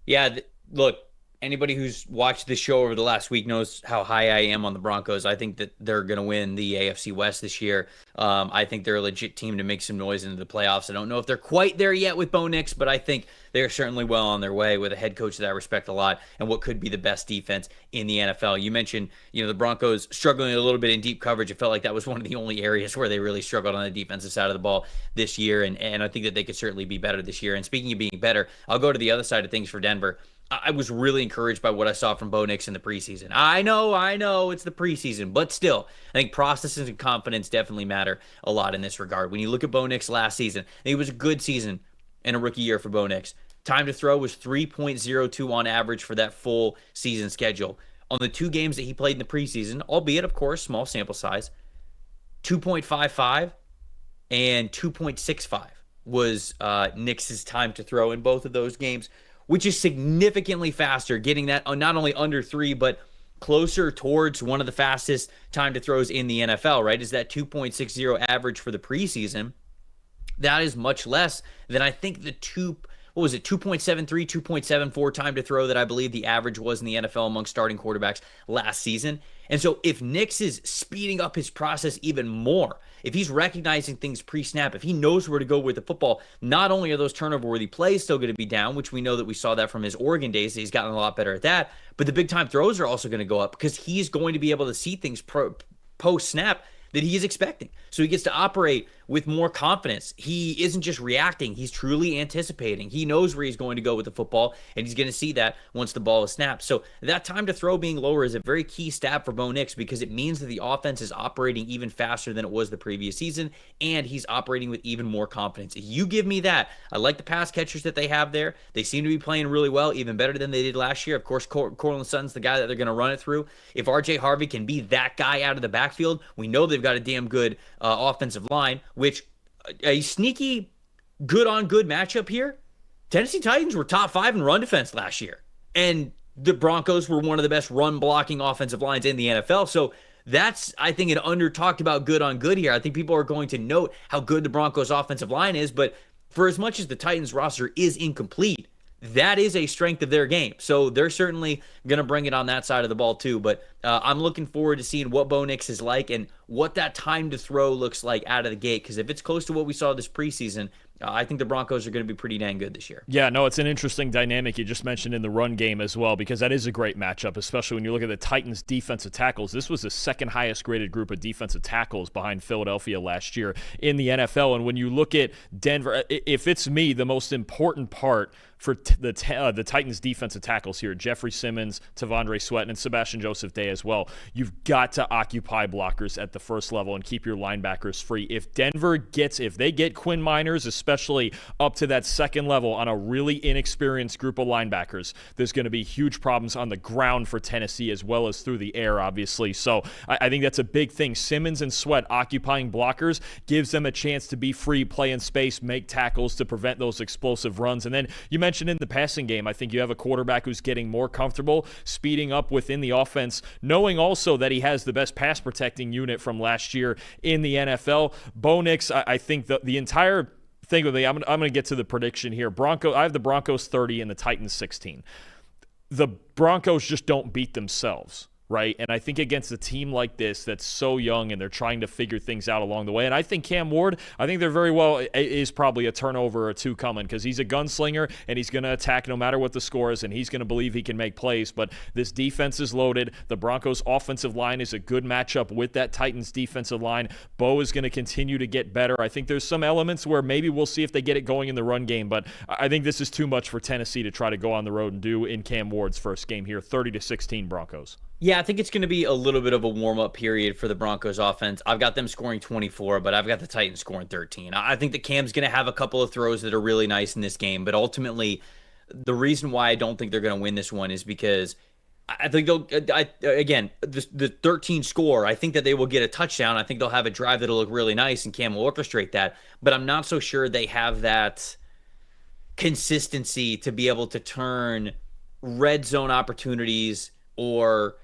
Yeah, look, anybody who's watched this show over the last week knows how high I am on the Broncos. I think that they're going to win the AFC West this year. I think they're a legit team to make some noise into the playoffs. I don't know if they're quite there yet with Bo Nix, but I think they're certainly well on their way with a head coach that I respect a lot and what could be the best defense in the NFL. You mentioned, the Broncos struggling a little bit in deep coverage. It felt like that was one of the only areas where they really struggled on the defensive side of the ball this year, and I think that they could certainly be better this year. And speaking of being better, I'll go to the other side of things for Denver. I was really encouraged by what I saw from Bo Nix in the preseason. I know, it's the preseason, but still, I think processes and confidence definitely matter a lot in this regard. When you look at Bo Nix last season, it was a good season and a rookie year for Bo Nix. Time to throw was 3.02 on average for that full season schedule. On the 2 games that he played in the preseason, albeit, of course, small sample size, 2.55 and 2.65 was Nix's time to throw in both of those games, which is significantly faster, getting that not only under 3, but closer towards one of the fastest time to throws in the NFL, right? Is that 2.60 average for the preseason. That is much less than I think the 2.73, 2.74 time to throw that I believe the average was in the NFL among starting quarterbacks last season. And so if Nix is speeding up his process even more, if he's recognizing things pre-snap, if he knows where to go with the football, not only are those turnover-worthy plays still going to be down, which we know that we saw that from his Oregon days, that he's gotten a lot better at that, but the big-time throws are also going to go up because he's going to be able to see things post-snap that he is expecting. So he gets to operate with more confidence. He isn't just reacting. He's truly anticipating. He knows where he's going to go with the football, and he's going to see that once the ball is snapped. So that time to throw being lower is a very key stat for Bo Nix because it means that the offense is operating even faster than it was the previous season, and he's operating with even more confidence. If you give me that, I like the pass catchers that they have there. They seem to be playing really well, even better than they did last year. Of course, Courtland Sutton's the guy that they're going to run it through. If R.J. Harvey can be that guy out of the backfield, we know they've got a damn good offensive line, which a sneaky good-on-good matchup here. Tennessee Titans were top 5 in run defense last year, and the Broncos were one of the best run-blocking offensive lines in the NFL. So that's, I think, an under-talked-about good-on-good here. I think people are going to note how good the Broncos' offensive line is, but for as much as the Titans roster is incomplete, that is a strength of their game. So they're certainly going to bring it on that side of the ball too. But I'm looking forward to seeing what Bo Nix is like and what that time to throw looks like out of the gate. Because if it's close to what we saw this preseason, I think the Broncos are going to be pretty dang good this year. Yeah, no, it's an interesting dynamic you just mentioned in the run game as well, because that is a great matchup, especially when you look at the Titans' defensive tackles. This was the second highest graded group of defensive tackles behind Philadelphia last year in the NFL. And when you look at Denver, if it's me, the most important part for the Titans' defensive tackles here, Jeffrey Simmons, Tavondre Sweat, and Sebastian Joseph Day as well, you've got to occupy blockers at the first level and keep your linebackers free. If they get Quinn Miners, especially up to that second level on a really inexperienced group of linebackers, there's going to be huge problems on the ground for Tennessee as well as through the air, obviously. So I think that's a big thing. Simmons and Sweat occupying blockers gives them a chance to be free, play in space, make tackles to prevent those explosive runs. And then you mentioned in the passing game, I think you have a quarterback who's getting more comfortable, speeding up within the offense, knowing also that he has the best pass protecting unit from last year in the NFL. Bo Nix, I think the entire thing with me, I'm going to get to the prediction here. I have the Broncos 30 and the Titans 16. The Broncos just don't beat themselves, right? And I think against a team like this that's so young and they're trying to figure things out along the way. And I think Cam Ward, I think there very well is probably a turnover or two coming, because he's a gunslinger and he's going to attack no matter what the score is, and he's going to believe he can make plays. But this defense is loaded. The Broncos offensive line is a good matchup with that Titans defensive line. Bo is going to continue to get better. I think there's some elements where maybe we'll see if they get it going in the run game, but I think this is too much for Tennessee to try to go on the road and do in Cam Ward's first game here. 30-16 Broncos. Yeah, I think it's going to be a little bit of a warm-up period for the Broncos offense. I've got them scoring 24, but I've got the Titans scoring 13. I think that Cam's going to have a couple of throws that are really nice in this game, but ultimately, the reason why I don't think they're going to win this one is because I think the 13 score, I think that they will get a touchdown. I think they'll have a drive that'll look really nice, and Cam will orchestrate that, but I'm not so sure they have that consistency to be able to turn red zone opportunities or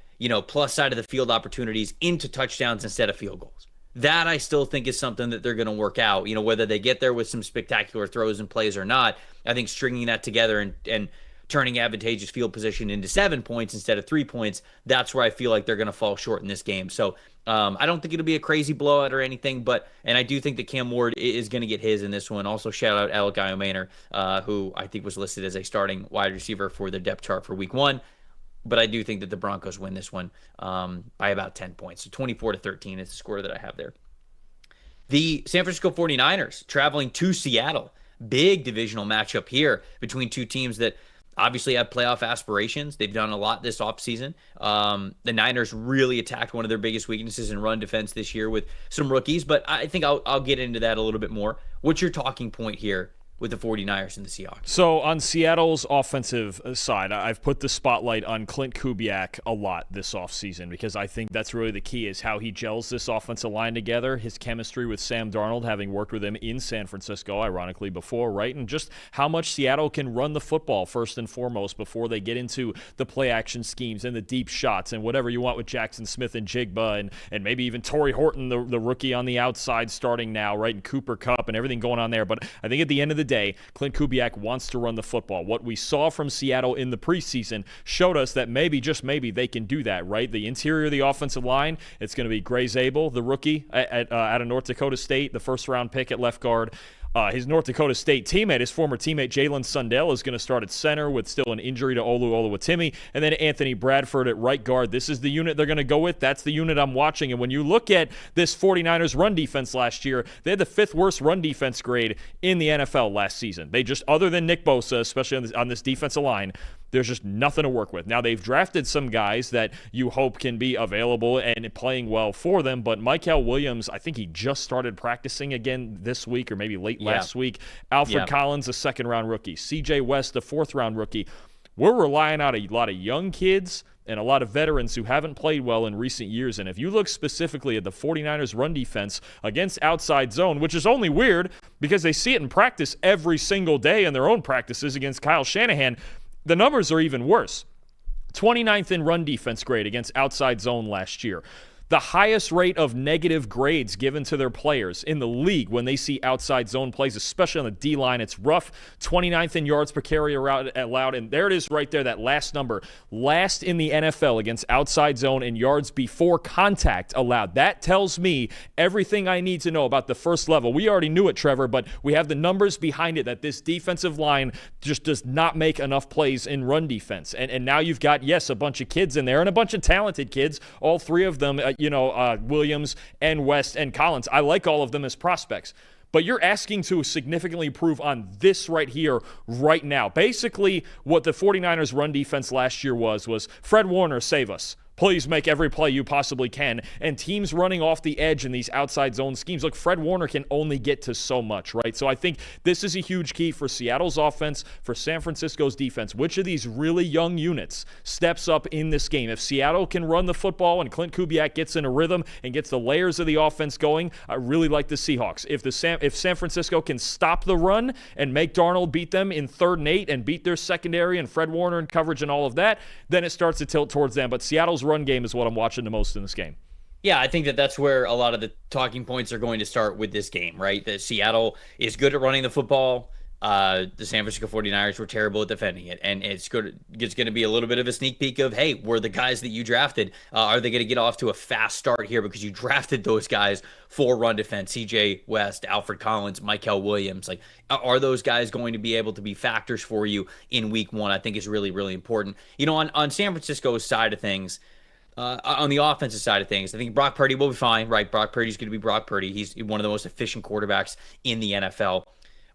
plus side of the field opportunities into touchdowns instead of field goals. That I still think is something that they're going to work out. Whether they get there with some spectacular throws and plays or not, I think stringing that together and turning advantageous field position into 7 points instead of 3 points, that's where I feel like they're going to fall short in this game. So I don't think it'll be a crazy blowout or anything, and I do think that Cam Ward is going to get his in this one. Also, shout out Alec Maynor, who I think was listed as a starting wide receiver for the depth chart for week 1. But I do think that the Broncos win this one by about 10 points. So 24-13 is the score that I have there. The San Francisco 49ers traveling to Seattle. Big divisional matchup here between two teams that obviously have playoff aspirations. They've done a lot this offseason. The Niners really attacked one of their biggest weaknesses in run defense this year with some rookies, but I think I'll get into that a little bit more. What's your talking point here with the 49ers and the Seahawks? So on Seattle's offensive side, I've put the spotlight on Clint Kubiak a lot this offseason because I think that's really the key, is how he gels this offensive line together, his chemistry with Sam Darnold, having worked with him in San Francisco, ironically, before, right? And just how much Seattle can run the football first and foremost before they get into the play-action schemes and the deep shots and whatever you want with Jackson Smith and Jigba and maybe even Torrey Horton, the rookie on the outside starting now, right? And Cooper Kupp and everything going on there. But I think at the end of the day, Clint Kubiak wants to run the football. What we saw from Seattle in the preseason showed us that maybe, just maybe, they can do that, right? The interior of the offensive line, it's going to be Gray Zabel, the rookie out of North Dakota State, the first-round pick at left guard. His North Dakota State teammate, his former teammate Jalen Sundell, is going to start at center with still an injury to Olu Oluwatimi, and then Anthony Bradford at right guard. This is the unit they're going to go with. That's the unit I'm watching. And when you look at this 49ers run defense last year, they had the 5th worst run defense grade in the NFL last season. They just, other than Nick Bosa, especially on this defensive line, there's just nothing to work with. Now, they've drafted some guys that you hope can be available and playing well for them, but Mykel Williams, I think he just started practicing again this week or maybe late last week. Alfred Collins, a second-round rookie. C.J. West, a fourth-round rookie. We're relying on a lot of young kids and a lot of veterans who haven't played well in recent years. And if you look specifically at the 49ers run defense against outside zone, which is only weird because they see it in practice every single day in their own practices against Kyle Shanahan, the numbers are even worse. 29th in run defense grade against outside zone last year. the highest rate of negative grades given to their players in the league when they see outside zone plays, especially on the D-line. It's rough. 29th in yards per carry allowed, and there it is right there, that last number. Last in the NFL against outside zone and yards before contact allowed. That tells me everything I need to know about the first level. We already knew it, Trevor, but we have the numbers behind it that this defensive line just does not make enough plays in run defense. And now you've got, yes, a bunch of kids in there and a bunch of talented kids, all three of them, Williams and West and Collins. I like all of them as prospects. But you're asking to significantly improve on this right here, right now. Basically, what the 49ers run defense last year was Fred Warner, save us. Please make every play you possibly can. And teams running off the edge in these outside zone schemes, look, Fred Warner can only get to so much, right? So I think this is a huge key for Seattle's offense, for San Francisco's defense. Which of these really young units steps up in this game? If Seattle can run the football and Clint Kubiak gets in a rhythm and gets the layers of the offense going, I really like the Seahawks. If San Francisco can stop the run and make Darnold beat them in 3rd and 8 and beat their secondary and Fred Warner in coverage and all of that, then it starts to tilt towards them. But Seattle's run game is what I'm watching the most in this game. Yeah, I think that's where a lot of the talking points are going to start with this game, right? That Seattle is good at running the football. The San Francisco 49ers were terrible at defending it. And it's going to be a little bit of a sneak peek of, hey, were the guys that you drafted, are they going to get off to a fast start here because you drafted those guys for run defense? CJ West, Alfred Collins, Michael Williams. Like, are those guys going to be able to be factors for you in week 1? I think is really, really important. On San Francisco's side of things, on the offensive side of things, I think Brock Purdy will be fine, right? Brock Purdy's going to be Brock Purdy. He's one of the most efficient quarterbacks in the NFL.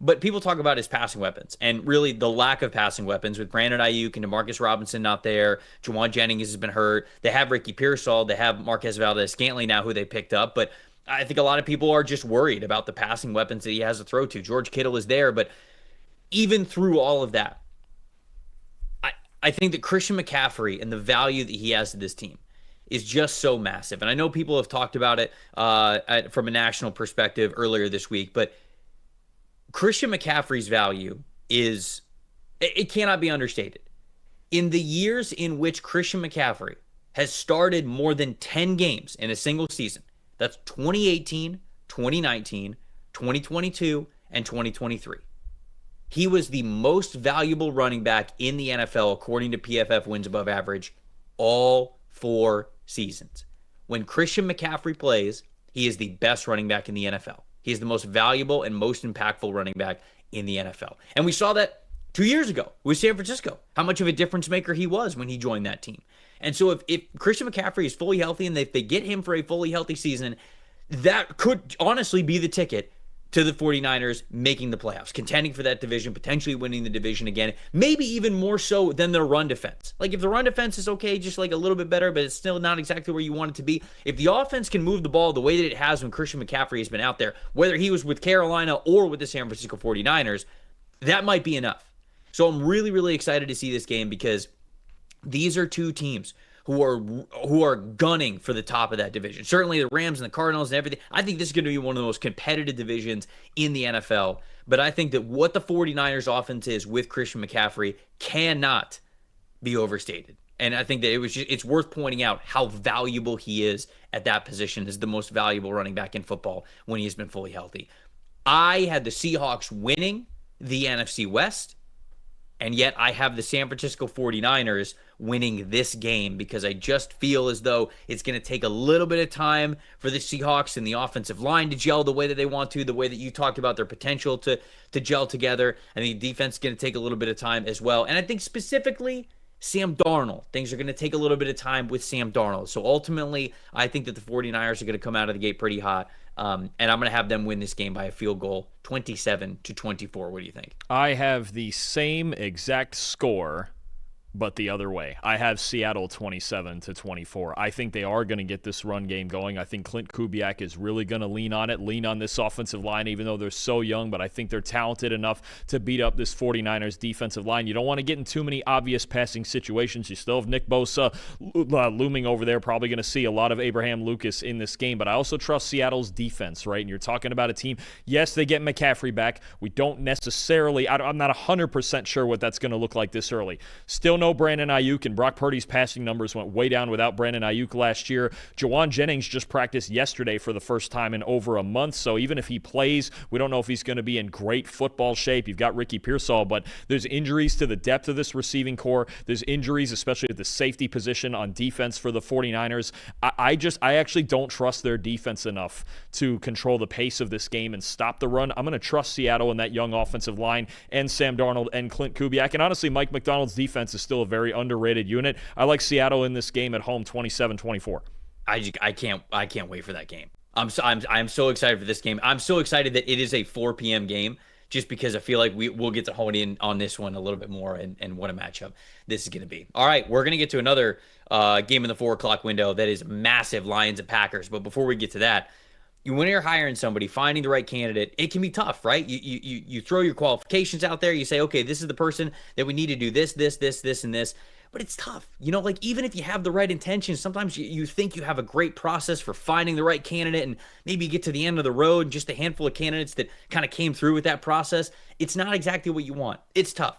But people talk about his passing weapons and really the lack of passing weapons with Brandon Ayuk and Demarcus Robinson not there. Juwan Jennings has been hurt. They have Ricky Pearsall. They have Marquez Valdez-Scantling now, who they picked up. But I think a lot of people are just worried about the passing weapons that he has to throw to. George Kittle is there. But even through all of that, I think that Christian McCaffrey and the value that he has to this team is just so massive. And I know people have talked about it from a national perspective earlier this week, but Christian McCaffrey's value it cannot be understated. In the years in which Christian McCaffrey has started more than 10 games in a single season, that's 2018, 2019, 2022, and 2023. He was the most valuable running back in the NFL, according to PFF wins above average, all 4 seasons. When Christian McCaffrey plays, he is the best running back in the NFL. He is the most valuable and most impactful running back in the NFL. And we saw that 2 years ago with San Francisco, how much of a difference maker he was when he joined that team. And so if Christian McCaffrey is fully healthy and if they get him for a fully healthy season, that could honestly be the ticket to the 49ers making the playoffs, contending for that division, potentially winning the division again, maybe even more so than their run defense. Like, if the run defense is okay, just like a little bit better, but it's still not exactly where you want it to be, if the offense can move the ball the way that it has when Christian McCaffrey has been out there, whether he was with Carolina or with the San Francisco 49ers, that might be enough. So I'm really, really excited to see this game because these are two teams who are gunning for the top of that division. Certainly the Rams and the Cardinals and everything. I think this is going to be one of the most competitive divisions in the NFL. But I think that what the 49ers offense is with Christian McCaffrey cannot be overstated. And I think that it's worth pointing out how valuable he is at that position as the most valuable running back in football when he's been fully healthy. I had the Seahawks winning the NFC West, and yet I have the San Francisco 49ers winning this game because I just feel as though it's going to take a little bit of time for the Seahawks and the offensive line to gel the way that they want to, the way that you talked about their potential to gel together. I think defense is going to take a little bit of time as well. And I think specifically Sam Darnold, things are going to take a little bit of time with Sam Darnold. So ultimately, I think that the 49ers are going to come out of the gate pretty hot. And I'm going to have them win this game by a field goal, 27-24. What do you think? I have the same exact score, but the other way. I have Seattle 27-24. I think they are going to get this run game going. I think Clint Kubiak is really going to lean on this offensive line, even though they're so young, but I think they're talented enough to beat up this 49ers defensive line. You don't want to get in too many obvious passing situations. You still have Nick Bosa looming over there, probably going to see a lot of Abraham Lucas in this game, but I also trust Seattle's defense, right? And you're talking about a team, yes, they get McCaffrey back. We don't necessarily, I'm not 100% sure what that's going to look like this early. Still no no Brandon Ayuk, and Brock Purdy's passing numbers went way down without Brandon Ayuk last year. Juwan Jennings just practiced yesterday for the first time in over a month, so even if he plays, we don't know if he's going to be in great football shape. You've got Ricky Pearsall, but there's injuries to the depth of this receiving core. There's injuries, especially at the safety position on defense for the 49ers. I actually don't trust their defense enough to control the pace of this game and stop the run. I'm going to trust Seattle and that young offensive line and Sam Darnold and Clint Kubiak. And honestly, Mike McDonald's defense is still a very underrated unit. I like Seattle in this game at home, 27-24. I can't wait for that game. I'm so excited for this game. I'm so excited that it is a 4 p.m. game, just because I feel like we'll get to hone in on this one a little bit more and what a matchup this is going to be. All right, we're going to get to another game in the 4 o'clock window that is massive, Lions and Packers. But before we get to that, when you're hiring somebody, finding the right candidate, it can be tough, right? You throw your qualifications out there. You say, okay, this is the person that we need to do this, and this. But it's tough. Like even if you have the right intentions, sometimes you think you have a great process for finding the right candidate, and maybe you get to the end of the road and just a handful of candidates that kind of came through with that process. It's not exactly what you want. It's tough,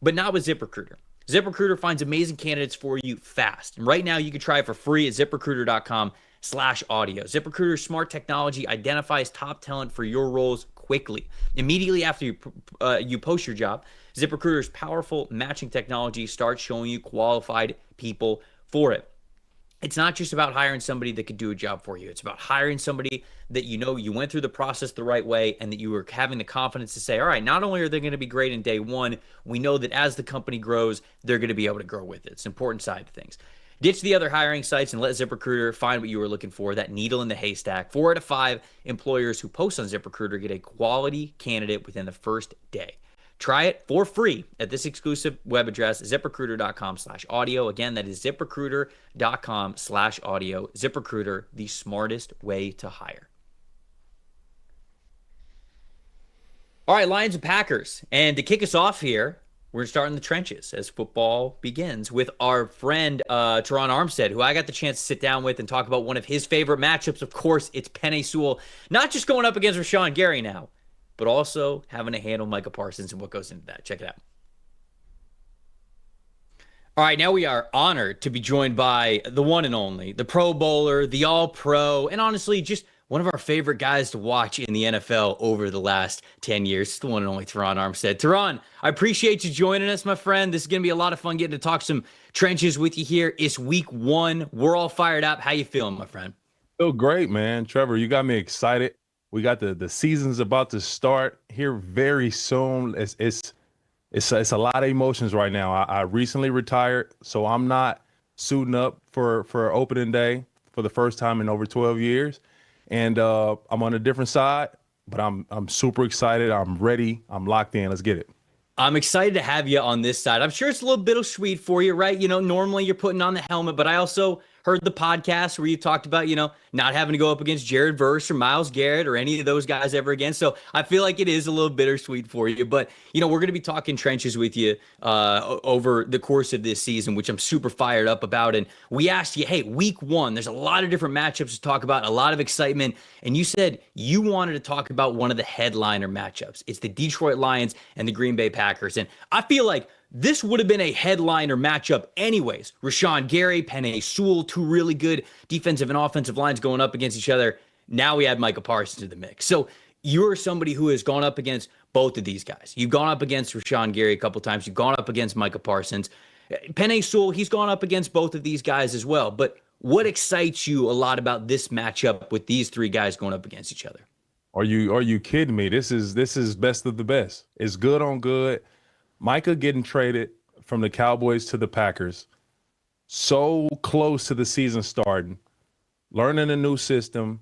but not with ZipRecruiter. ZipRecruiter finds amazing candidates for you fast. And right now you can try it for free at ZipRecruiter.com/audio. ZipRecruiter's smart technology identifies top talent for your roles quickly. Immediately after you post your job, ZipRecruiter's powerful matching technology starts showing you qualified people for it. It's not just about hiring somebody that could do a job for you. It's about hiring somebody that you went through the process the right way, and that you were having the confidence to say, all right, not only are they going to be great in day one, we know that as the company grows, they're going to be able to grow with it. It's an important side of things. Ditch the other hiring sites and let ZipRecruiter find what you were looking for, that needle in the haystack. 4 out of 5 employers who post on ZipRecruiter get a quality candidate within the first day. Try it for free at this exclusive web address, ZipRecruiter.com/audio. Again, that is ZipRecruiter.com/audio. ZipRecruiter, the smartest way to hire. All right, Lions and Packers. And to kick us off here, we're starting the trenches as football begins with our friend Terron Armstead, who I got the chance to sit down with and talk about one of his favorite matchups. Of course, it's Penei Sewell, not just going up against Rashawn Gary now, but also having to handle Micah Parsons and what goes into that. Check it out. All right, now we are honored to be joined by the one and only, the Pro Bowler, the All-Pro, and honestly, just one of our favorite guys to watch in the NFL over the last 10 years. It's the one and only Terron Armstead. Terron, I appreciate you joining us, my friend. This is going to be a lot of fun getting to talk some trenches with you here. It's week 1. We're all fired up. How you feeling, my friend? Feel great, man. Trevor, you got me excited. We got the season's about to start here very soon. It's a lot of emotions right now. I recently retired, so I'm not suiting up for opening day for the first time in over 12 years. And I'm on a different side, but I'm super excited. I'm ready. I'm locked in. Let's get it. I'm excited to have you on this side. I'm sure it's a little bittersweet for you, right? Normally you're putting on the helmet, but I also heard the podcast where you talked about, not having to go up against Jared Verse or Myles Garrett or any of those guys ever again. So I feel like it is a little bittersweet for you. But, we're going to be talking trenches with you over the course of this season, which I'm super fired up about. And we asked you, hey, week 1, there's a lot of different matchups to talk about, a lot of excitement. And you said you wanted to talk about one of the headliner matchups. It's the Detroit Lions and the Green Bay Packers. And I feel like this would have been a headliner matchup anyways. Rashawn Gary, Penei Sewell, 2 really good defensive and offensive lines going up against each other. Now we add Micah Parsons to the mix. So you're somebody who has gone up against both of these guys. You've gone up against Rashawn Gary a couple times. You've gone up against Micah Parsons. Penei Sewell, he's gone up against both of these guys as well. But what excites you a lot about this matchup with these 3 guys going up against each other? Are you kidding me? This is best of the best. It's good on good. Micah getting traded from the Cowboys to the Packers, so close to the season starting, learning a new system,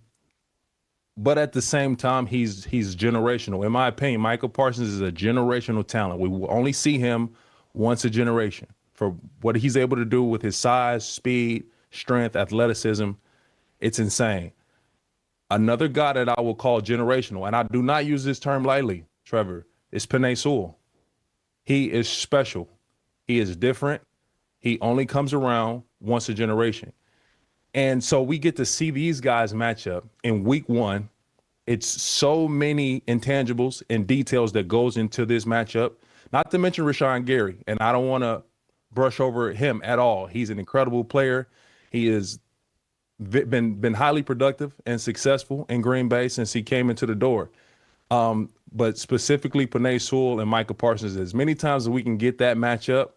but at the same time, he's generational. In my opinion, Micah Parsons is a generational talent. We will only see him once a generation for what he's able to do with his size, speed, strength, athleticism. It's insane. Another guy that I will call generational, and I do not use this term lightly, Trevor, is Penei Sewell. He is special. He is different. He only comes around once a generation. And so we get to see these guys match up in week 1. It's so many intangibles and details that goes into this matchup, not to mention Rashawn Gary. And I don't want to brush over him at all. He's an incredible player. He has been highly productive and successful in Green Bay since he came into the door. But specifically Penei Sewell and Micah Parsons, as many times as we can get that matchup,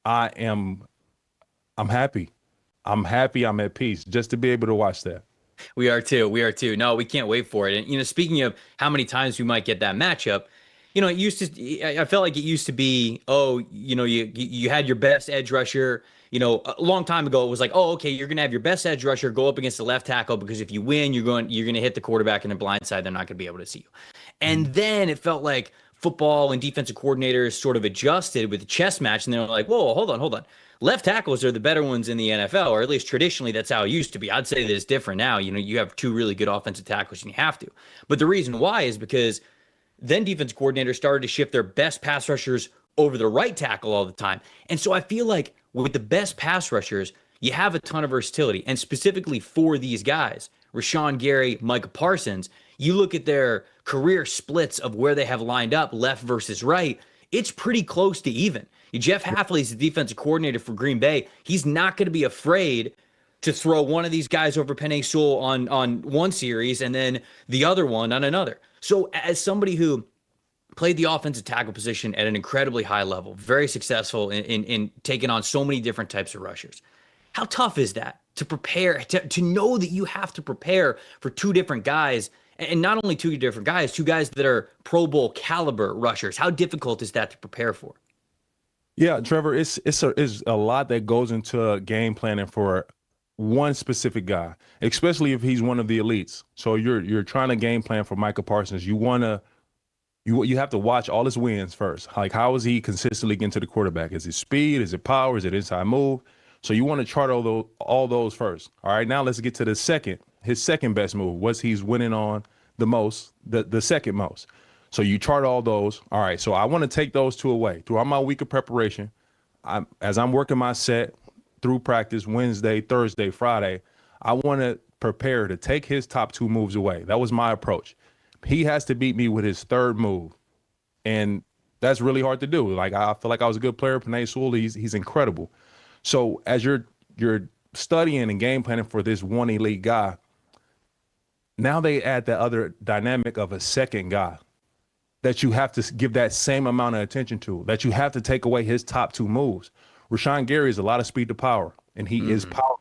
I'm happy. I'm happy. I'm at peace just to be able to watch that. We are too. We are too. No, we can't wait for it. And, you know, speaking of how many times we might get that matchup, you know, I felt like it used to be, oh, you know, you had your best edge rusher. You know, a long time ago, it was like, oh, okay, you're going to have your best edge rusher go up against the left tackle because if you win, you're going to hit the quarterback in the blind side. They're not going to be able to see you. And then it felt like football and defensive coordinators sort of adjusted with the chess match. And they were like, whoa, hold on. Left tackles are the better ones in the NFL, or at least traditionally that's how it used to be. I'd say that it's different now. You know, you have two really good offensive tackles and you have to. But the reason why is because then defense coordinators started to shift their best pass rushers over the right tackle all the time. And so I feel like with the best pass rushers, you have a ton of versatility. And specifically for these guys, Rashawn Gary, Micah Parsons, you look at their career splits of where they have lined up left versus right, it's pretty close to even. Jeff Hafley's the defensive coordinator for Green Bay. He's not going to be afraid to throw one of these guys over Penei Sewell on one series and then the other one on another. So as somebody who played the offensive tackle position at an incredibly high level, very successful in taking on so many different types of rushers, how tough is that to prepare, to know that you have to prepare for two different guys, and not only two different guys, two guys that are Pro Bowl caliber rushers? How difficult is that to prepare for? Yeah, Trevor, it's a lot that goes into game planning for one specific guy, especially if he's one of the elites. So you're trying to game plan for Micah Parsons. You have to watch all his wins first. Like, how is he consistently getting to the quarterback? Is it speed? Is it power? Is it inside move? So you want to chart all those first. All right, now let's get to his second best move. What's he's winning on the most, the second most. So you chart all those. All right, so I want to take those two away. Throughout my week of preparation, as I'm working my set through practice Wednesday, Thursday, Friday, I want to prepare to take his top two moves away. That was my approach. He has to beat me with his third move, and that's really hard to do. Like, I feel like I was a good player. Penei Sewell, he's incredible. So as you're studying and game planning for this one elite guy, now they add the other dynamic of a second guy that you have to give that same amount of attention to, that you have to take away his top two moves. Rashawn Gary is a lot of speed to power, and he is powerful.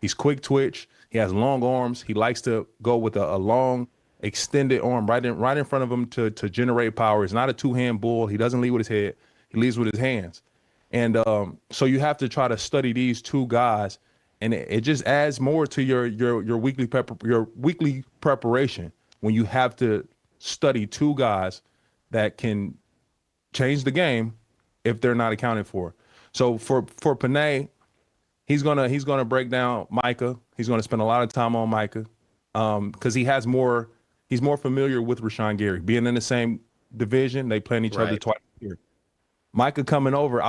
He's quick twitch. He has long arms. He likes to go with a long, extended arm right in front of him to generate power. He's not a two-hand bull. He doesn't lead with his head. He leads with his hands. And so you have to try to study these two guys, and it just adds more to your weekly preparation when you have to study two guys that can change the game if they're not accounted for. So for Penei, he's gonna break down Micah. He's gonna spend a lot of time on Micah because he's more familiar with Rashawn Gary. Being in the same division, they playing each other twice a year. Micah coming over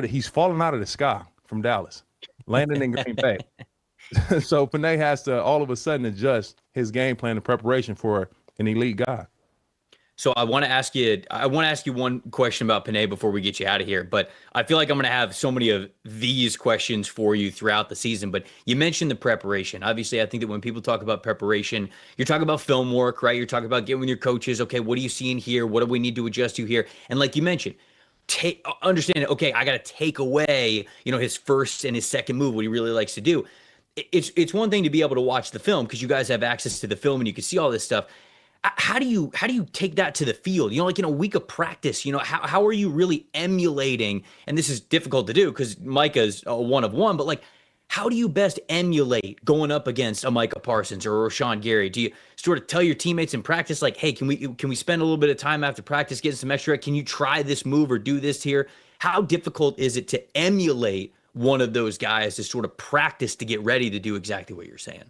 he's falling out of the sky from Dallas, landing in Green Bay. So Penei has to all of a sudden adjust his game plan and preparation for an elite guy. So I want to ask you one question about Penei before we get you out of here, but I feel like I'm going to have so many of these questions for you throughout the season. But you mentioned the preparation. Obviously, I think that when people talk about preparation, you're talking about film work, right? You're talking about getting with your coaches. Okay, what are you seeing here? What do we need to adjust to here? And like you mentioned, understand, okay, I got to take away, his first and his second move, what he really likes to do. It's one thing to be able to watch the film because you guys have access to the film and you can see all this stuff. How do you take that to the field? Like in a week of practice, how are you really emulating? And this is difficult to do because Micah's a one of one, but like, how do you best emulate going up against a Micah Parsons or a Rashawn Gary? Do you sort of tell your teammates in practice, like, hey, can we spend a little bit of time after practice getting some extra? Can you try this move or do this here? How difficult is it to emulate one of those guys to sort of practice to get ready to do exactly what you're saying?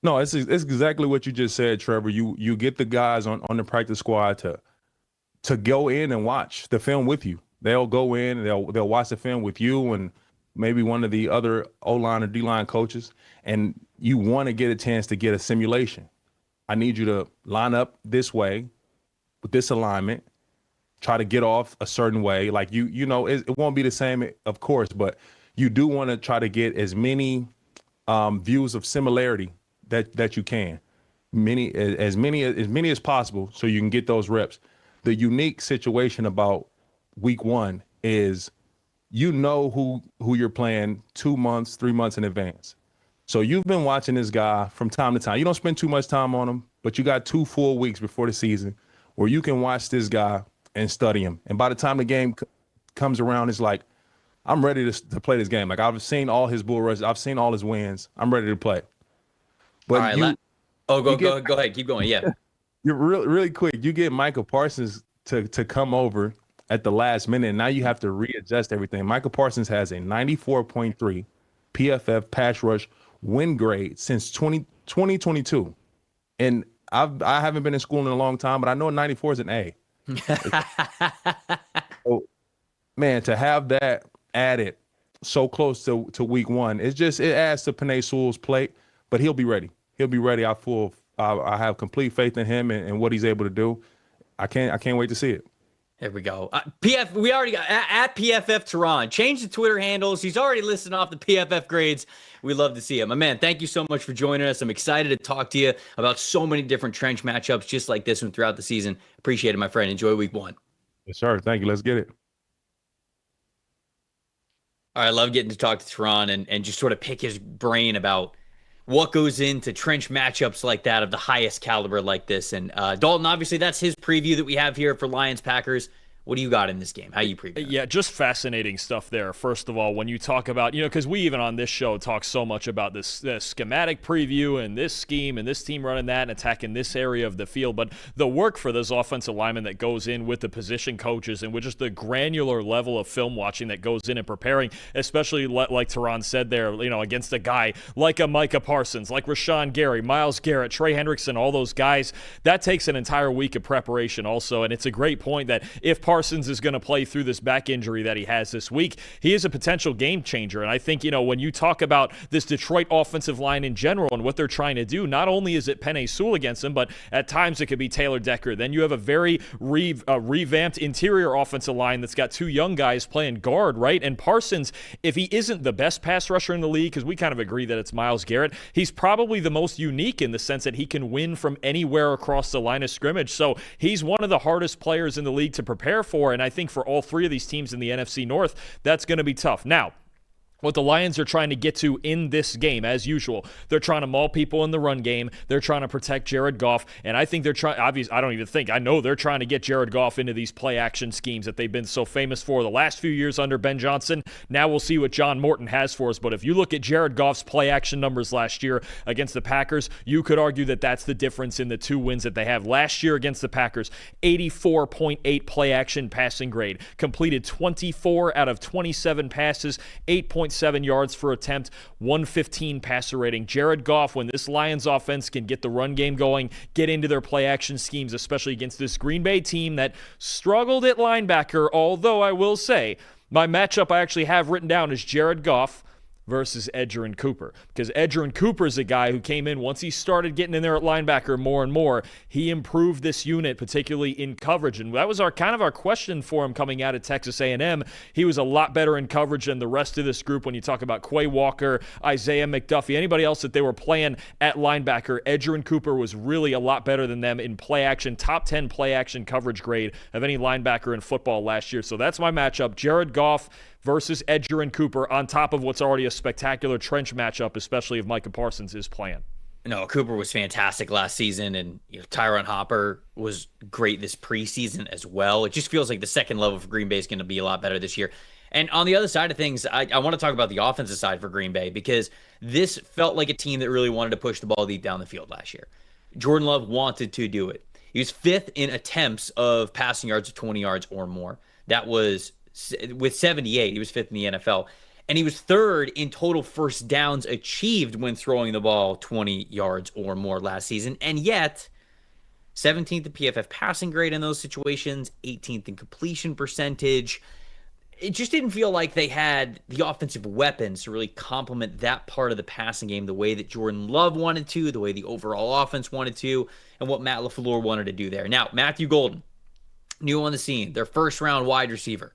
No, it's exactly what you just said, Trevor. You get the guys on the practice squad to go in and watch the film with you. They'll go in, they'll watch the film with you and maybe one of the other O-line or D-line coaches, and you want to get a chance to get a simulation. I need you to line up this way with this alignment, try to get off a certain way. Like it won't be the same, of course, but you do want to try to get as many views of similarity that you can, as many as possible, so you can get those reps. The unique situation about week 1 is who you're playing 2 months, 3 months in advance. So you've been watching this guy from time to time. You don't spend too much time on him, but you got 2 full weeks before the season where you can watch this guy and study him. And by the time the game comes around, it's like, I'm ready to play this game. Like, I've seen all his bull rushes. I've seen all his wins. I'm ready to play. But all right, go ahead. Keep going. Yeah. You're really quick. You get Micah Parsons to come over at the last minute, and now you have to readjust everything. Micah Parsons has a 94.3 PFF pass rush win grade since 2022. And I haven't been in school in a long time, but I know 94 is an A. So, man, to have that added so close to week 1, it adds to Penei Sewell's plate, but he'll be ready. He'll be ready. I have complete faith in him and what he's able to do. I can't wait to see it. There we go. We already got at PFF Terron. Change the Twitter handles. He's already listing off the PFF grades. We love to see him. My man, thank you so much for joining us. I'm excited to talk to you about so many different trench matchups just like this one throughout the season. Appreciate it, my friend. Enjoy week 1. Yes, sir. Thank you. Let's get it. All right, I love getting to talk to Terron and just sort of pick his brain about what goes into trench matchups like that of the highest caliber like this. And Dalton, obviously, that's his preview that we have here for Lions-Packers. What do you got in this game? How you preview? Yeah, just fascinating stuff there. First of all, when you talk about, because we even on this show talk so much about this schematic preview and this scheme and this team running that and attacking this area of the field, but the work for those offensive linemen that goes in with the position coaches and with just the granular level of film watching that goes in and preparing, especially like Terron said there, against a guy like a Micah Parsons, like Rashawn Gary, Myles Garrett, Trey Hendrickson, all those guys, that takes an entire week of preparation also. And it's a great point that if Parsons is going to play through this back injury that he has this week, he is a potential game changer. And I think, when you talk about this Detroit offensive line in general and what they're trying to do, not only is it Penei Sewell against them, but at times it could be Taylor Decker. Then you have a very revamped interior offensive line that's got 2 young guys playing guard, right? And Parsons, if he isn't the best pass rusher in the league, because we kind of agree that it's Myles Garrett, he's probably the most unique in the sense that he can win from anywhere across the line of scrimmage. So he's one of the hardest players in the league to prepare for, and I think for all 3 of these teams in the NFC North, that's going to be tough. Now, what the Lions are trying to get to in this game, as usual, they're trying to maul people in the run game. They're trying to protect Jared Goff, and I think they're trying. Obviously, I know they're trying to get Jared Goff into these play-action schemes that they've been so famous for the last few years under Ben Johnson. Now we'll see what John Morton has for us. But if you look at Jared Goff's play-action numbers last year against the Packers, you could argue that that's the difference in the 2 wins that they have. Last year against the Packers, 84.8 play-action passing grade, completed 24 out of 27 passes, 8.7 yards per attempt, 115 passer rating. Jared Goff, when this Lions offense can get the run game going, get into their play action schemes, especially against this Green Bay team that struggled at linebacker, although I will say my matchup I actually have written down is Jared Goff versus Edgerrin Cooper, because Edgerrin Cooper is a guy who came in once he started getting in there at linebacker more and more. He improved this unit, particularly in coverage, and that was our question for him coming out of Texas A&M. He was a lot better in coverage than the rest of this group. When you talk about Quay Walker, Isaiah McDuffie, anybody else that they were playing at linebacker, Edgerrin Cooper was really a lot better than them in play action, top 10 play action coverage grade of any linebacker in football last year. So that's my matchup, Jared Goff versus Edgerrin Cooper, on top of what's already a spectacular trench matchup, especially if Micah Parsons is playing. No, Cooper was fantastic last season, and Tyron Hopper was great this preseason as well. It just feels like the second level for Green Bay is going to be a lot better this year. And on the other side of things, I want to talk about the offensive side for Green Bay, because this felt like a team that really wanted to push the ball deep down the field last year. Jordan Love wanted to do it. He was 5th in attempts of passing yards of 20 yards or more. That was with 78. He was 5th in the NFL. And he was 3rd in total first downs achieved when throwing the ball 20 yards or more last season. And yet, 17th in PFF passing grade in those situations, 18th in completion percentage. It just didn't feel like they had the offensive weapons to really complement that part of the passing game the way that Jordan Love wanted to, the way the overall offense wanted to, and what Matt LaFleur wanted to do there. Now, Matthew Golden, new on the scene, their first round wide receiver,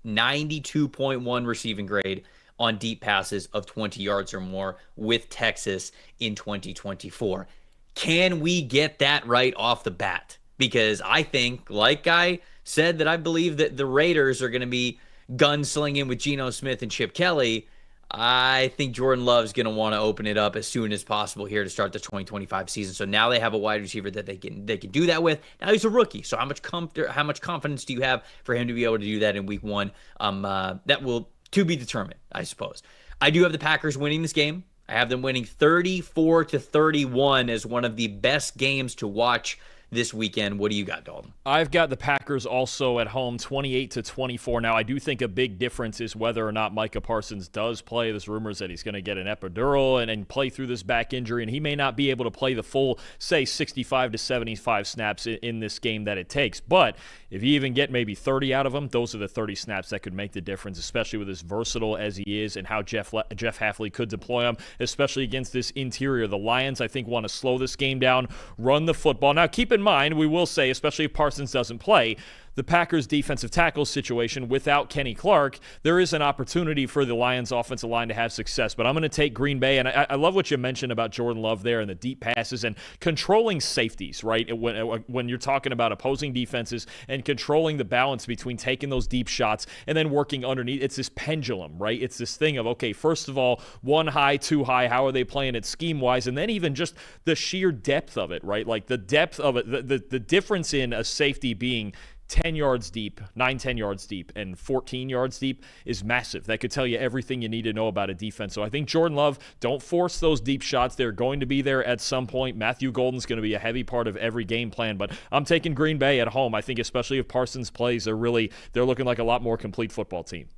92.1 receiving grade on deep passes of 20 yards or more with Texas in 2024. Can we get that right off the bat? Because I think, like I said, that I believe that the Raiders are going to be gunslinging with Geno Smith and Chip Kelly. I think Jordan Love's going to want to open it up as soon as possible here to start the 2025 season. So now they have a wide receiver that they can do that with. Now he's a rookie, so how much confidence do you have for him to be able to do that in week one? That will to be determined, I suppose. I do have the Packers winning this game. I have them winning 34-31 as one of the best games to watch this weekend. What do you got, Dalton? I've got the Packers also at home, 28-24. Now, I do think a big difference is whether or not Micah Parsons does play. There's rumors that he's going to get an epidural and play through this back injury, and he may not be able to play the full, say, 65 to 75 snaps in this game that it takes. But if you even get maybe 30 out of him, those are the 30 snaps that could make the difference, especially with as versatile as he is and how Jeff Hafley could deploy him, especially against this interior. The Lions, I think, want to slow this game down, run the football. Now, keep in mind, we will say, especially if Parsons doesn't play, the Packers' defensive tackle situation without Kenny Clark, there is an opportunity for the Lions' offensive line to have success. But I'm going to take Green Bay, and I love what you mentioned about Jordan Love there and the deep passes and controlling safeties, right? When you're talking about opposing defenses and controlling the balance between taking those deep shots and then working underneath. It's this pendulum, right? It's this thing of, okay, first of all, one high, two high, how are they playing it scheme-wise? And then even just the sheer depth of it, right? Like the depth of it, the difference in a safety being 10 yards deep, 10 yards deep, and 14 yards deep is massive. That could tell you everything you need to know about a defense. So I think Jordan Love, don't force those deep shots. They're going to be there at some point. Matthew Golden's going to be a heavy part of every game plan, but I'm taking Green Bay at home. I think especially if Parsons plays, they're looking like a lot more complete football team.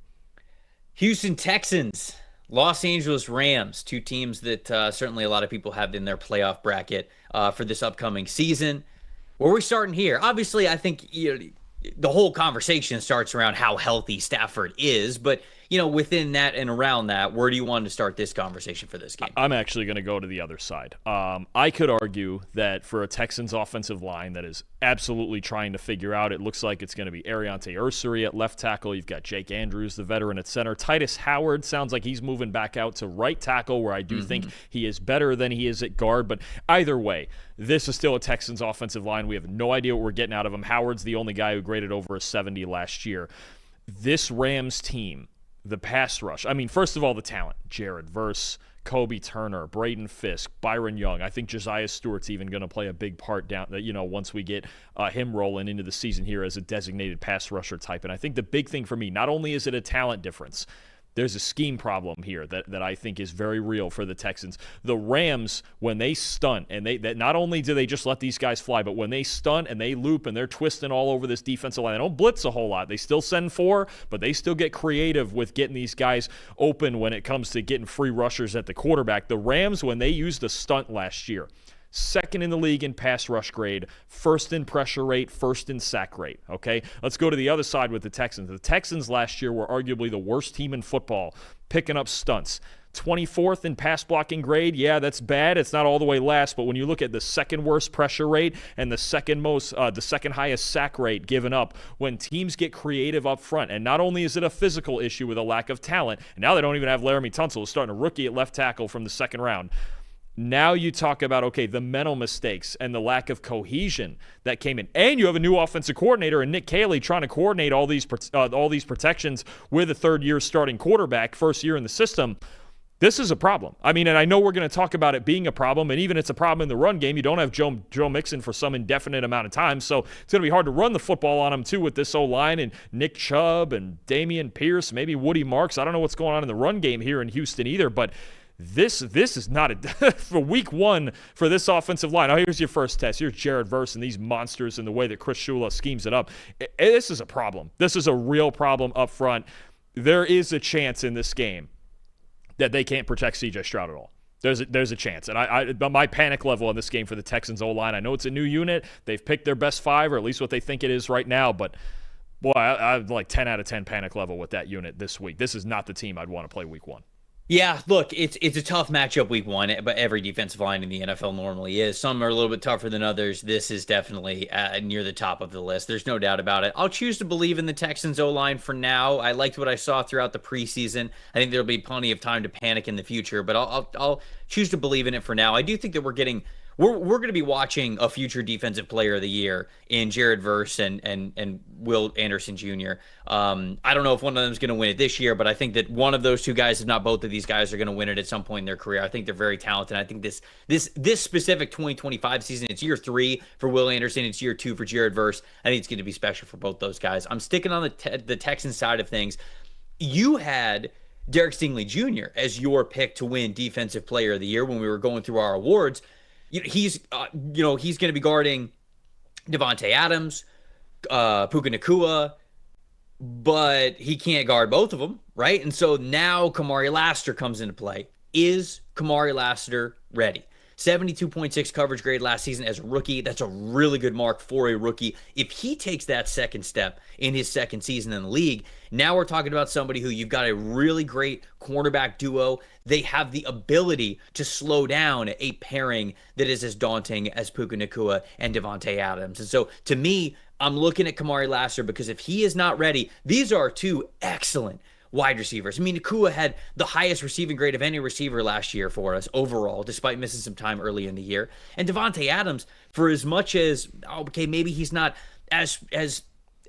Houston Texans, Los Angeles Rams, two teams that certainly a lot of people have in their playoff bracket for this upcoming season. Where are we starting here? Obviously, I think the whole conversation starts around how healthy Stafford is, but within that and around that, where do you want to start this conversation for this game? I'm actually going to go to the other side. I could argue that for a Texans offensive line that is absolutely trying to figure out, it looks like it's going to be Ariante Ursary at left tackle. You've got Jake Andrews, the veteran, at center. Titus Howard sounds like he's moving back out to right tackle, where I do think he is better than he is at guard. But either way, this is still a Texans offensive line. We have no idea what we're getting out of him. Howard's the only guy who graded over a 70 last year. This Rams team, the pass rush. I mean, first of all, the talent. Jared Verse, Kobe Turner, Braden Fisk, Byron Young. I think Josiah Stewart's even going to play a big part down, once we get him rolling into the season here as a designated pass rusher type. And I think the big thing for me, not only is it a talent difference, there's a scheme problem here that I think is very real for the Texans. The Rams, when they stunt, and that not only do they just let these guys fly, but when they stunt and they loop and they're twisting all over this defensive line, they don't blitz a whole lot. They still send four, but they still get creative with getting these guys open when it comes to getting free rushers at the quarterback. The Rams, when they used a stunt last year, second in the league in pass rush grade, first in pressure rate, first in sack rate, okay? Let's go to the other side with the Texans. The Texans last year were arguably the worst team in football, picking up stunts. 24th in pass blocking grade, yeah, that's bad. It's not all the way last, but when you look at the second worst pressure rate and the second highest sack rate given up, when teams get creative up front, and not only is it a physical issue with a lack of talent, and now they don't even have Laramie Tunsil, starting a rookie at left tackle from the second round. Now you talk about, okay, the mental mistakes and the lack of cohesion that came in. And you have a new offensive coordinator and Nick Caley trying to coordinate all these protections with a third-year starting quarterback, first year in the system. This is a problem. I mean, and I know we're going to talk about it being a problem, and even it's a problem in the run game. You don't have Joe Mixon for some indefinite amount of time, so it's going to be hard to run the football on him, too, with this O-line and Nick Chubb and Damian Pierce, maybe Woody Marks. I don't know what's going on in the run game here in Houston either, but This is not for week one for this offensive line. Oh, here's your first test. Here's Jared Verse and these monsters and the way that Chris Shula schemes it up. This is a problem. This is a real problem up front. There is a chance in this game that they can't protect C.J. Stroud at all. There's a chance. And my panic level in this game for the Texans O-line, I know it's a new unit. They've picked their best five, or at least what they think it is right now. But, boy, I have like 10 out of 10 panic level with that unit this week. This is not the team I'd want to play week one. Yeah, look, it's a tough matchup week one, but every defensive line in the NFL normally is. Some are a little bit tougher than others. This is definitely near the top of the list. There's no doubt about it. I'll choose to believe in the Texans O-line for now. I liked what I saw throughout the preseason. I think there'll be plenty of time to panic in the future, but I'll choose to believe in it for now. I do think that we're going to be watching a future defensive player of the year in Jared Verse and Will Anderson Jr. I don't know if one of them is going to win it this year, but I think that one of those two guys, if not both of these guys, are going to win it at some point in their career. I think they're very talented. I think this specific 2025 season, it's year 3 for Will Anderson, it's year 2 for Jared Verse. I think it's going to be special for both those guys. I'm sticking on the Texans side of things. You had Derek Stingley Jr. as your pick to win Defensive Player of the Year when we were going through our awards. He's going to be guarding Devontae Adams, Puka Nacua, but he can't guard both of them, right? And so now Kamari Lassiter comes into play. Is Kamari Lassiter ready? 72.6 coverage grade last season as a rookie. That's a really good mark for a rookie. If he takes that second step in his second season in the league, now we're talking about somebody who you've got a really great cornerback duo. They have the ability to slow down a pairing that is as daunting as Puka Nacua and Devontae Adams. And so to me, I'm looking at Kamari Lassiter because if he is not ready, these are two excellent wide receivers. I mean, Nacua had the highest receiving grade of any receiver last year for us overall, despite missing some time early in the year. And Devontae Adams, for as much as, okay, maybe he's not as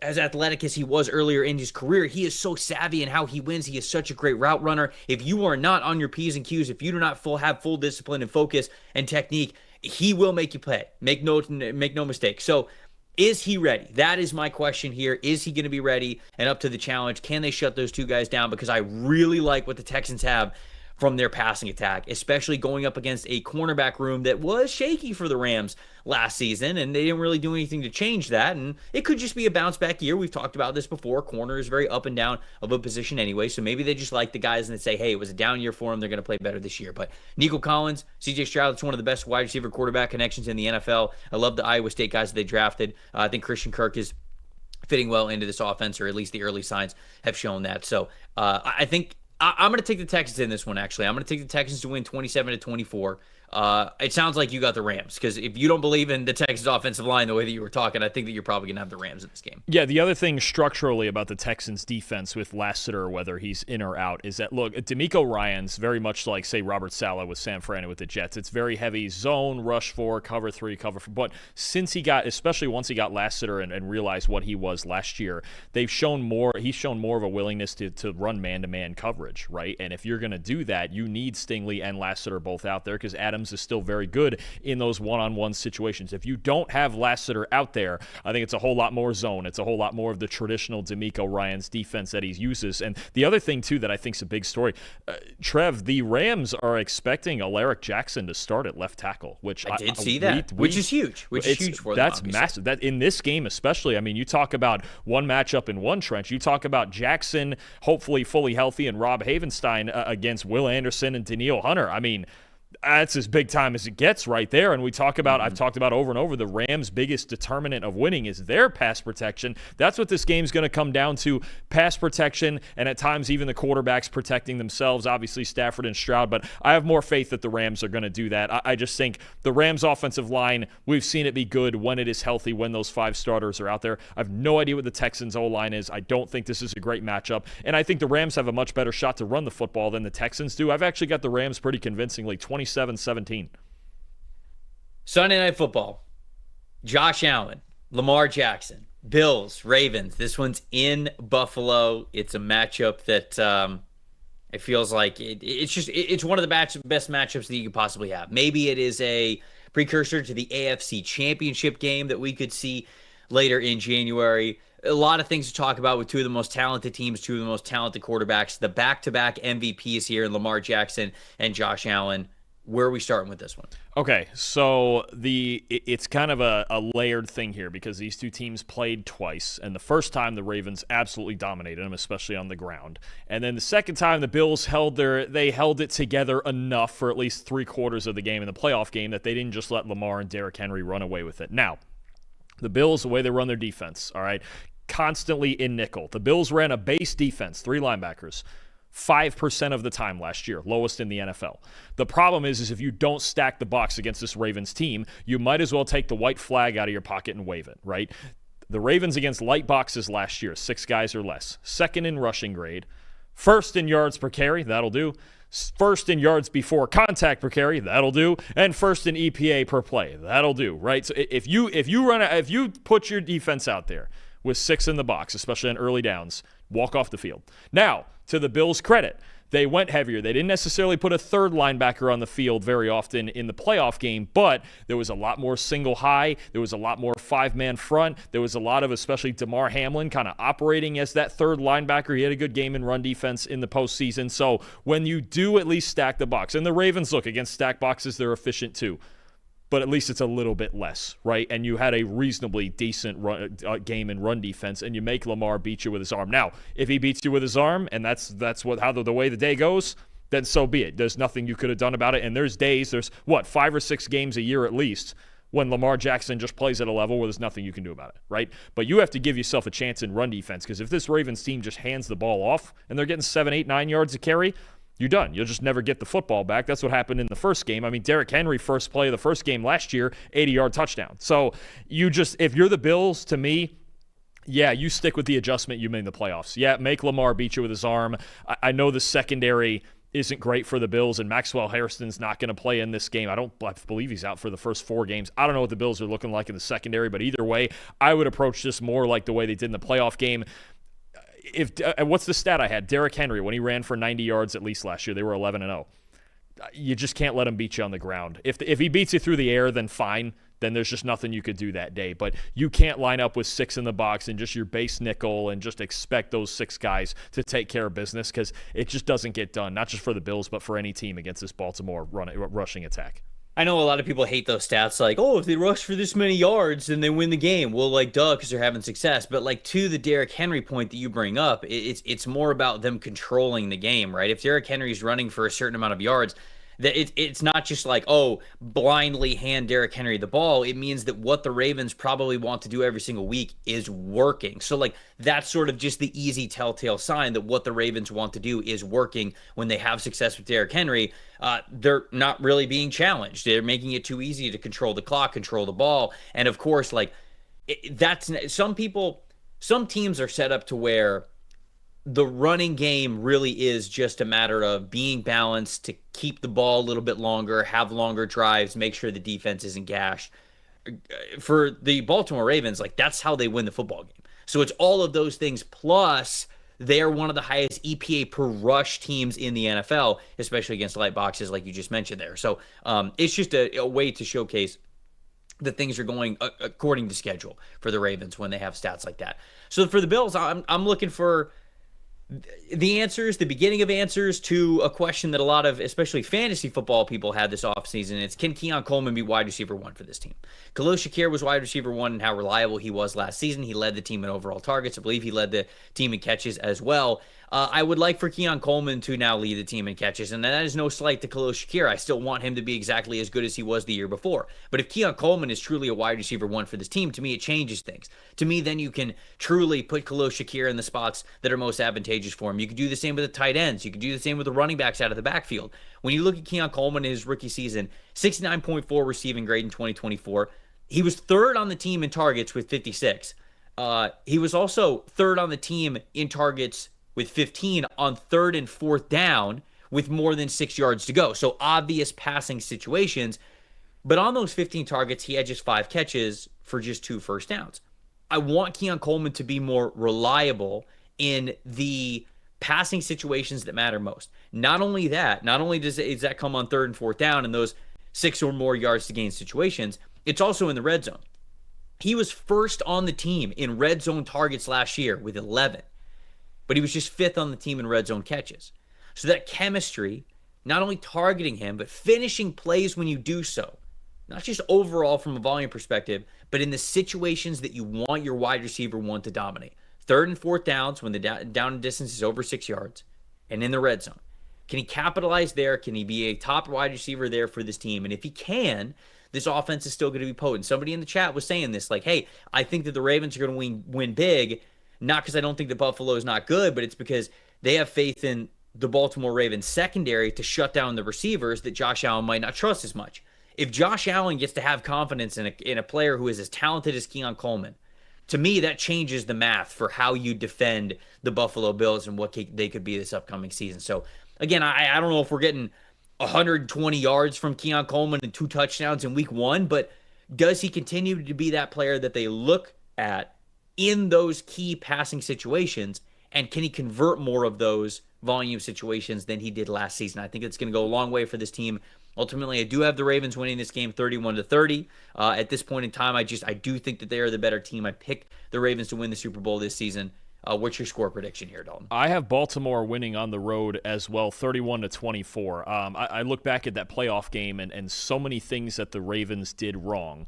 athletic as he was earlier in his career, he is so savvy in how he wins. He is such a great route runner. If you are not on your P's and Q's, if you do not have full discipline and focus and technique, he will make you play. Make no mistake. So is he ready? That is my question here. Is he going to be ready and up to the challenge? Can they shut those two guys down? Because I really like what the Texans have from their passing attack, especially going up against a cornerback room that was shaky for the Rams last season, and they didn't really do anything to change that. And it could just be a bounce back year. We've talked about this before. Corner is very up and down of a position anyway, so maybe they just like the guys and they say, hey, it was a down year for them. They're going to play better this year. But Nico Collins, CJ Stroud, that's one of the best wide receiver quarterback connections in the NFL. I love the Iowa State guys that they drafted. I think Christian Kirk is fitting well into this offense, or at least the early signs have shown that. So I think I'm going to take the Texans in this one, actually. I'm going to take the Texans to win 27-24. It sounds like you got the Rams, because if you don't believe in the Texans offensive line the way that you were talking, I think that you're probably going to have the Rams in this game. Yeah, the other thing structurally about the Texans defense with Lassiter, whether he's in or out, is that, look, D'Amico Ryans, very much like, say, Robert Saleh with San Fran with the Jets, it's very heavy zone, rush 4, cover 3, cover 4. But since he got, especially once he got Lassiter and realized what he was last year, he's shown more of a willingness to run man-to-man coverage, right? And if you're going to do that, you need Stingley and Lassiter both out there, because Adams is still very good in those one-on-one situations. If you don't have Lassiter out there, I think it's a whole lot more zone. It's a whole lot more of the traditional D'Amico Ryans defense that he uses. And the other thing, too, that I think is a big story, Trev, the Rams are expecting Alaric Jackson to start at left tackle, which I did see that, which is huge. Which is huge for them. That's massive. That in this game especially, I mean, you talk about one matchup in one trench. You talk about Jackson hopefully fully healthy and Rob Havenstein against Will Anderson and Danielle Hunter. I mean, that's as big time as it gets right there. And we talk about, I've talked about over and over, the Rams' biggest determinant of winning is their pass protection. That's what this game's going to come down to, pass protection, and at times even the quarterbacks protecting themselves, obviously Stafford and Stroud. But I have more faith that the Rams are going to do that. I just think the Rams' offensive line, we've seen it be good when it is healthy, when those 5 starters are out there. I have no idea what the Texans' O-line is. I don't think this is a great matchup. And I think the Rams have a much better shot to run the football than the Texans do. I've actually got the Rams pretty convincingly, 27-17. Sunday Night Football. Josh Allen, Lamar Jackson, Bills, Ravens. This one's in Buffalo. It's a matchup that it feels like it's one of the best matchups that you could possibly have. Maybe it is a precursor to the AFC Championship game that we could see later in January. A lot of things to talk about with two of the most talented teams, two of the most talented quarterbacks, the back-to-back MVPs here, Lamar Jackson and Josh Allen. Where are we starting with this one? Okay, so it's kind of a layered thing here, because these two teams played twice, and the first time the Ravens absolutely dominated them, especially on the ground. And then the second time the Bills held it together enough for at least 3/4 of the game in the playoff game that they didn't just let Lamar and Derrick Henry run away with it. Now, the Bills, the way they run their defense, all right, constantly in nickel. The Bills ran a base defense, 3 linebackers, 5% of the time last year, lowest in the NFL. The problem is if you don't stack the box against this Ravens team, you might as well take the white flag out of your pocket and wave it, right? The Ravens against light boxes last year, 6 guys or less. Second in rushing grade. First in yards per carry, that'll do. First in yards before contact per carry, that'll do. And first in EPA per play, that'll do, right? So if you put your defense out there with 6 in the box, especially on early downs, walk off the field. Now, to the Bills' credit, they went heavier. They didn't necessarily put a third linebacker on the field very often in the playoff game, but there was a lot more single high. There was a lot more 5-man front. There was a lot of, especially Damar Hamlin, kind of operating as that third linebacker. He had a good game in run defense in the postseason. So when you do at least stack the box, and the Ravens, look, against stack boxes, they're efficient too. But at least it's a little bit less, right? And you had a reasonably decent game in run defense, and you make Lamar beat you with his arm. Now, if he beats you with his arm, and that's how the way the day goes, then so be it. There's nothing you could have done about it. And there's 5 or 6 games a year at least when Lamar Jackson just plays at a level where there's nothing you can do about it, right? But you have to give yourself a chance in run defense, because if this Ravens team just hands the ball off and they're getting 7, 8, 9 yards a carry, you're done. You'll just never get the football back. That's what happened in the first game. I mean, Derrick Henry, first play of the first game last year, 80-yard touchdown. So if you're the Bills, to me, yeah, you stick with the adjustment you made in the playoffs. Yeah, make Lamar beat you with his arm. I know the secondary isn't great for the Bills, and Maxwell Harrison's not going to play in this game. I believe he's out for the first 4 games. I don't know what the Bills are looking like in the secondary, but either way, I would approach this more like the way they did in the playoff game. What's the stat I had? Derrick Henry, when he ran for 90 yards at least last year, they were 11-0. You just can't let him beat you on the ground. If he beats you through the air, then fine. Then there's just nothing you could do that day. But you can't line up with 6 in the box and just your base nickel and just expect those 6 guys to take care of business, because it just doesn't get done, not just for the Bills, but for any team against this Baltimore rushing attack. I know a lot of people hate those stats, like, oh, if they rush for this many yards, then they win the game. Well, like, duh, because they're having success. But, like, to the Derrick Henry point that you bring up, it's more about them controlling the game, right? If Derrick Henry's running for a certain amount of yards, that it's not just like, oh, blindly hand Derrick Henry the ball. It means that what the Ravens probably want to do every single week is working. So, like, that's sort of just the easy telltale sign that what the Ravens want to do is working when they have success with Derrick Henry. They're not really being challenged. They're making it too easy to control the clock, control the ball. And, of course, like, some teams are set up to where the running game really is just a matter of being balanced to keep the ball a little bit longer, have longer drives, make sure the defense isn't gashed. For the Baltimore Ravens, like, that's how they win the football game. So it's all of those things, plus they're one of the highest EPA per rush teams in the NFL, especially against light boxes like you just mentioned there. So it's just a way to showcase that things are going according to schedule for the Ravens when they have stats like that. So for the Bills, I'm looking for the beginning of answers to a question that a lot of, especially fantasy football people, had this offseason. It's, can Keon Coleman be wide receiver 1 for this team? Khalil Shakir was wide receiver 1, and how reliable he was last season. He led the team in overall targets. I believe he led the team in catches as well. I would like for Keon Coleman to now lead the team in catches, and that is no slight to Khalil Shakir. I still want him to be exactly as good as he was the year before. But if Keon Coleman is truly a wide receiver 1 for this team, to me, it changes things. To me, then you can truly put Khalil Shakir in the spots that are most advantageous for him. You could do the same with the tight ends. You could do the same with the running backs out of the backfield. When you look at Keon Coleman in his rookie season, 69.4 receiving grade in 2024. He was 3rd on the team in targets with 56. He was also 3rd on the team in targets with 15 on 3rd and 4th down with more than 6 yards to go. So obvious passing situations. But on those 15 targets, he had just 5 catches for just 2 first downs. I want Keon Coleman to be more reliable in the passing situations that matter most. Not only does that come on 3rd and 4th down and those 6 or more yards to gain situations, it's also in the red zone. He was 1st on the team in red zone targets last year with 11. But he was just 5th on the team in red zone catches. So that chemistry, not only targeting him, but finishing plays when you do so, not just overall from a volume perspective, but in the situations that you want your wide receiver 1 to dominate. 3rd and 4th downs when the down distance is over 6 yards, and in the red zone. Can he capitalize there? Can he be a top wide receiver there for this team? And if he can, this offense is still going to be potent. Somebody in the chat was saying this, like, hey, I think that the Ravens are going to win big, not because I don't think that Buffalo is not good, but it's because they have faith in the Baltimore Ravens secondary to shut down the receivers that Josh Allen might not trust as much. If Josh Allen gets to have confidence in a player who is as talented as Keon Coleman, to me, that changes the math for how you defend the Buffalo Bills and what they could be this upcoming season. So, again, I don't know if we're getting 120 yards from Keon Coleman and 2 touchdowns in week 1, but does he continue to be that player that they look at in those key passing situations, and can he convert more of those volume situations than he did last season? I think it's going to go a long way for this team. Ultimately, I do have the Ravens winning this game 31-30. At this point in time, I do think that they are the better team. I picked the Ravens to win the Super Bowl this season. What's your score prediction here, Dalton? I have Baltimore winning on the road as well, 31-24. I look back at that playoff game and so many things that the Ravens did wrong,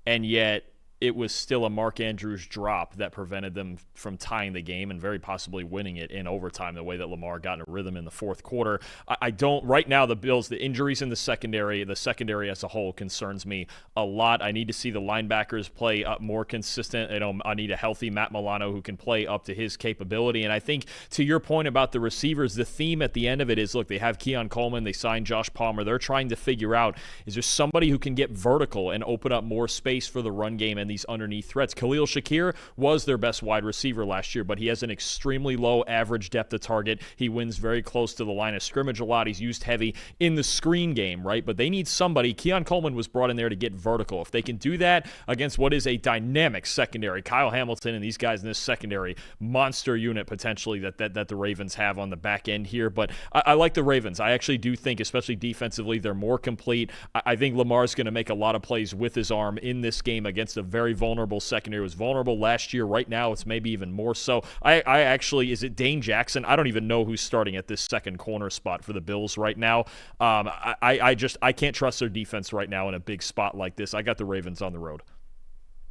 and yet it was still a Mark Andrews drop that prevented them from tying the game and very possibly winning it in overtime, the way that Lamar got in a rhythm in the fourth quarter. I don't, right now, the Bills, the injuries in the secondary as a whole concerns me a lot. I need to see the linebackers play up more consistent. I need a healthy Matt Milano who can play up to his capability. And I think, to your point about the receivers, the theme at the end of it is, look, they have Keon Coleman, they signed Josh Palmer. They're trying to figure out, is there somebody who can get vertical and open up more space for the run game and these underneath threats? Khalil Shakir was their best wide receiver last year, but he has an extremely low average depth of target. He wins very close to the line of scrimmage a lot. He's used heavy in the screen game, right? But they need somebody. Keon Coleman was brought in there to get vertical. If they can do that against what is a dynamic secondary, Kyle Hamilton and these guys in this secondary, monster unit potentially that the Ravens have on the back end here. But I like the Ravens. I actually do think, especially defensively, they're more complete. I think Lamar's going to make a lot of plays with his arm in this game against a very vulnerable secondary. It was vulnerable last year. Right now, it's maybe even more so. I actually, is it Dane Jackson? I don't even know who's starting at this second corner spot for the Bills right now. I can't trust their defense right now in a big spot like this. I got the Ravens on the road.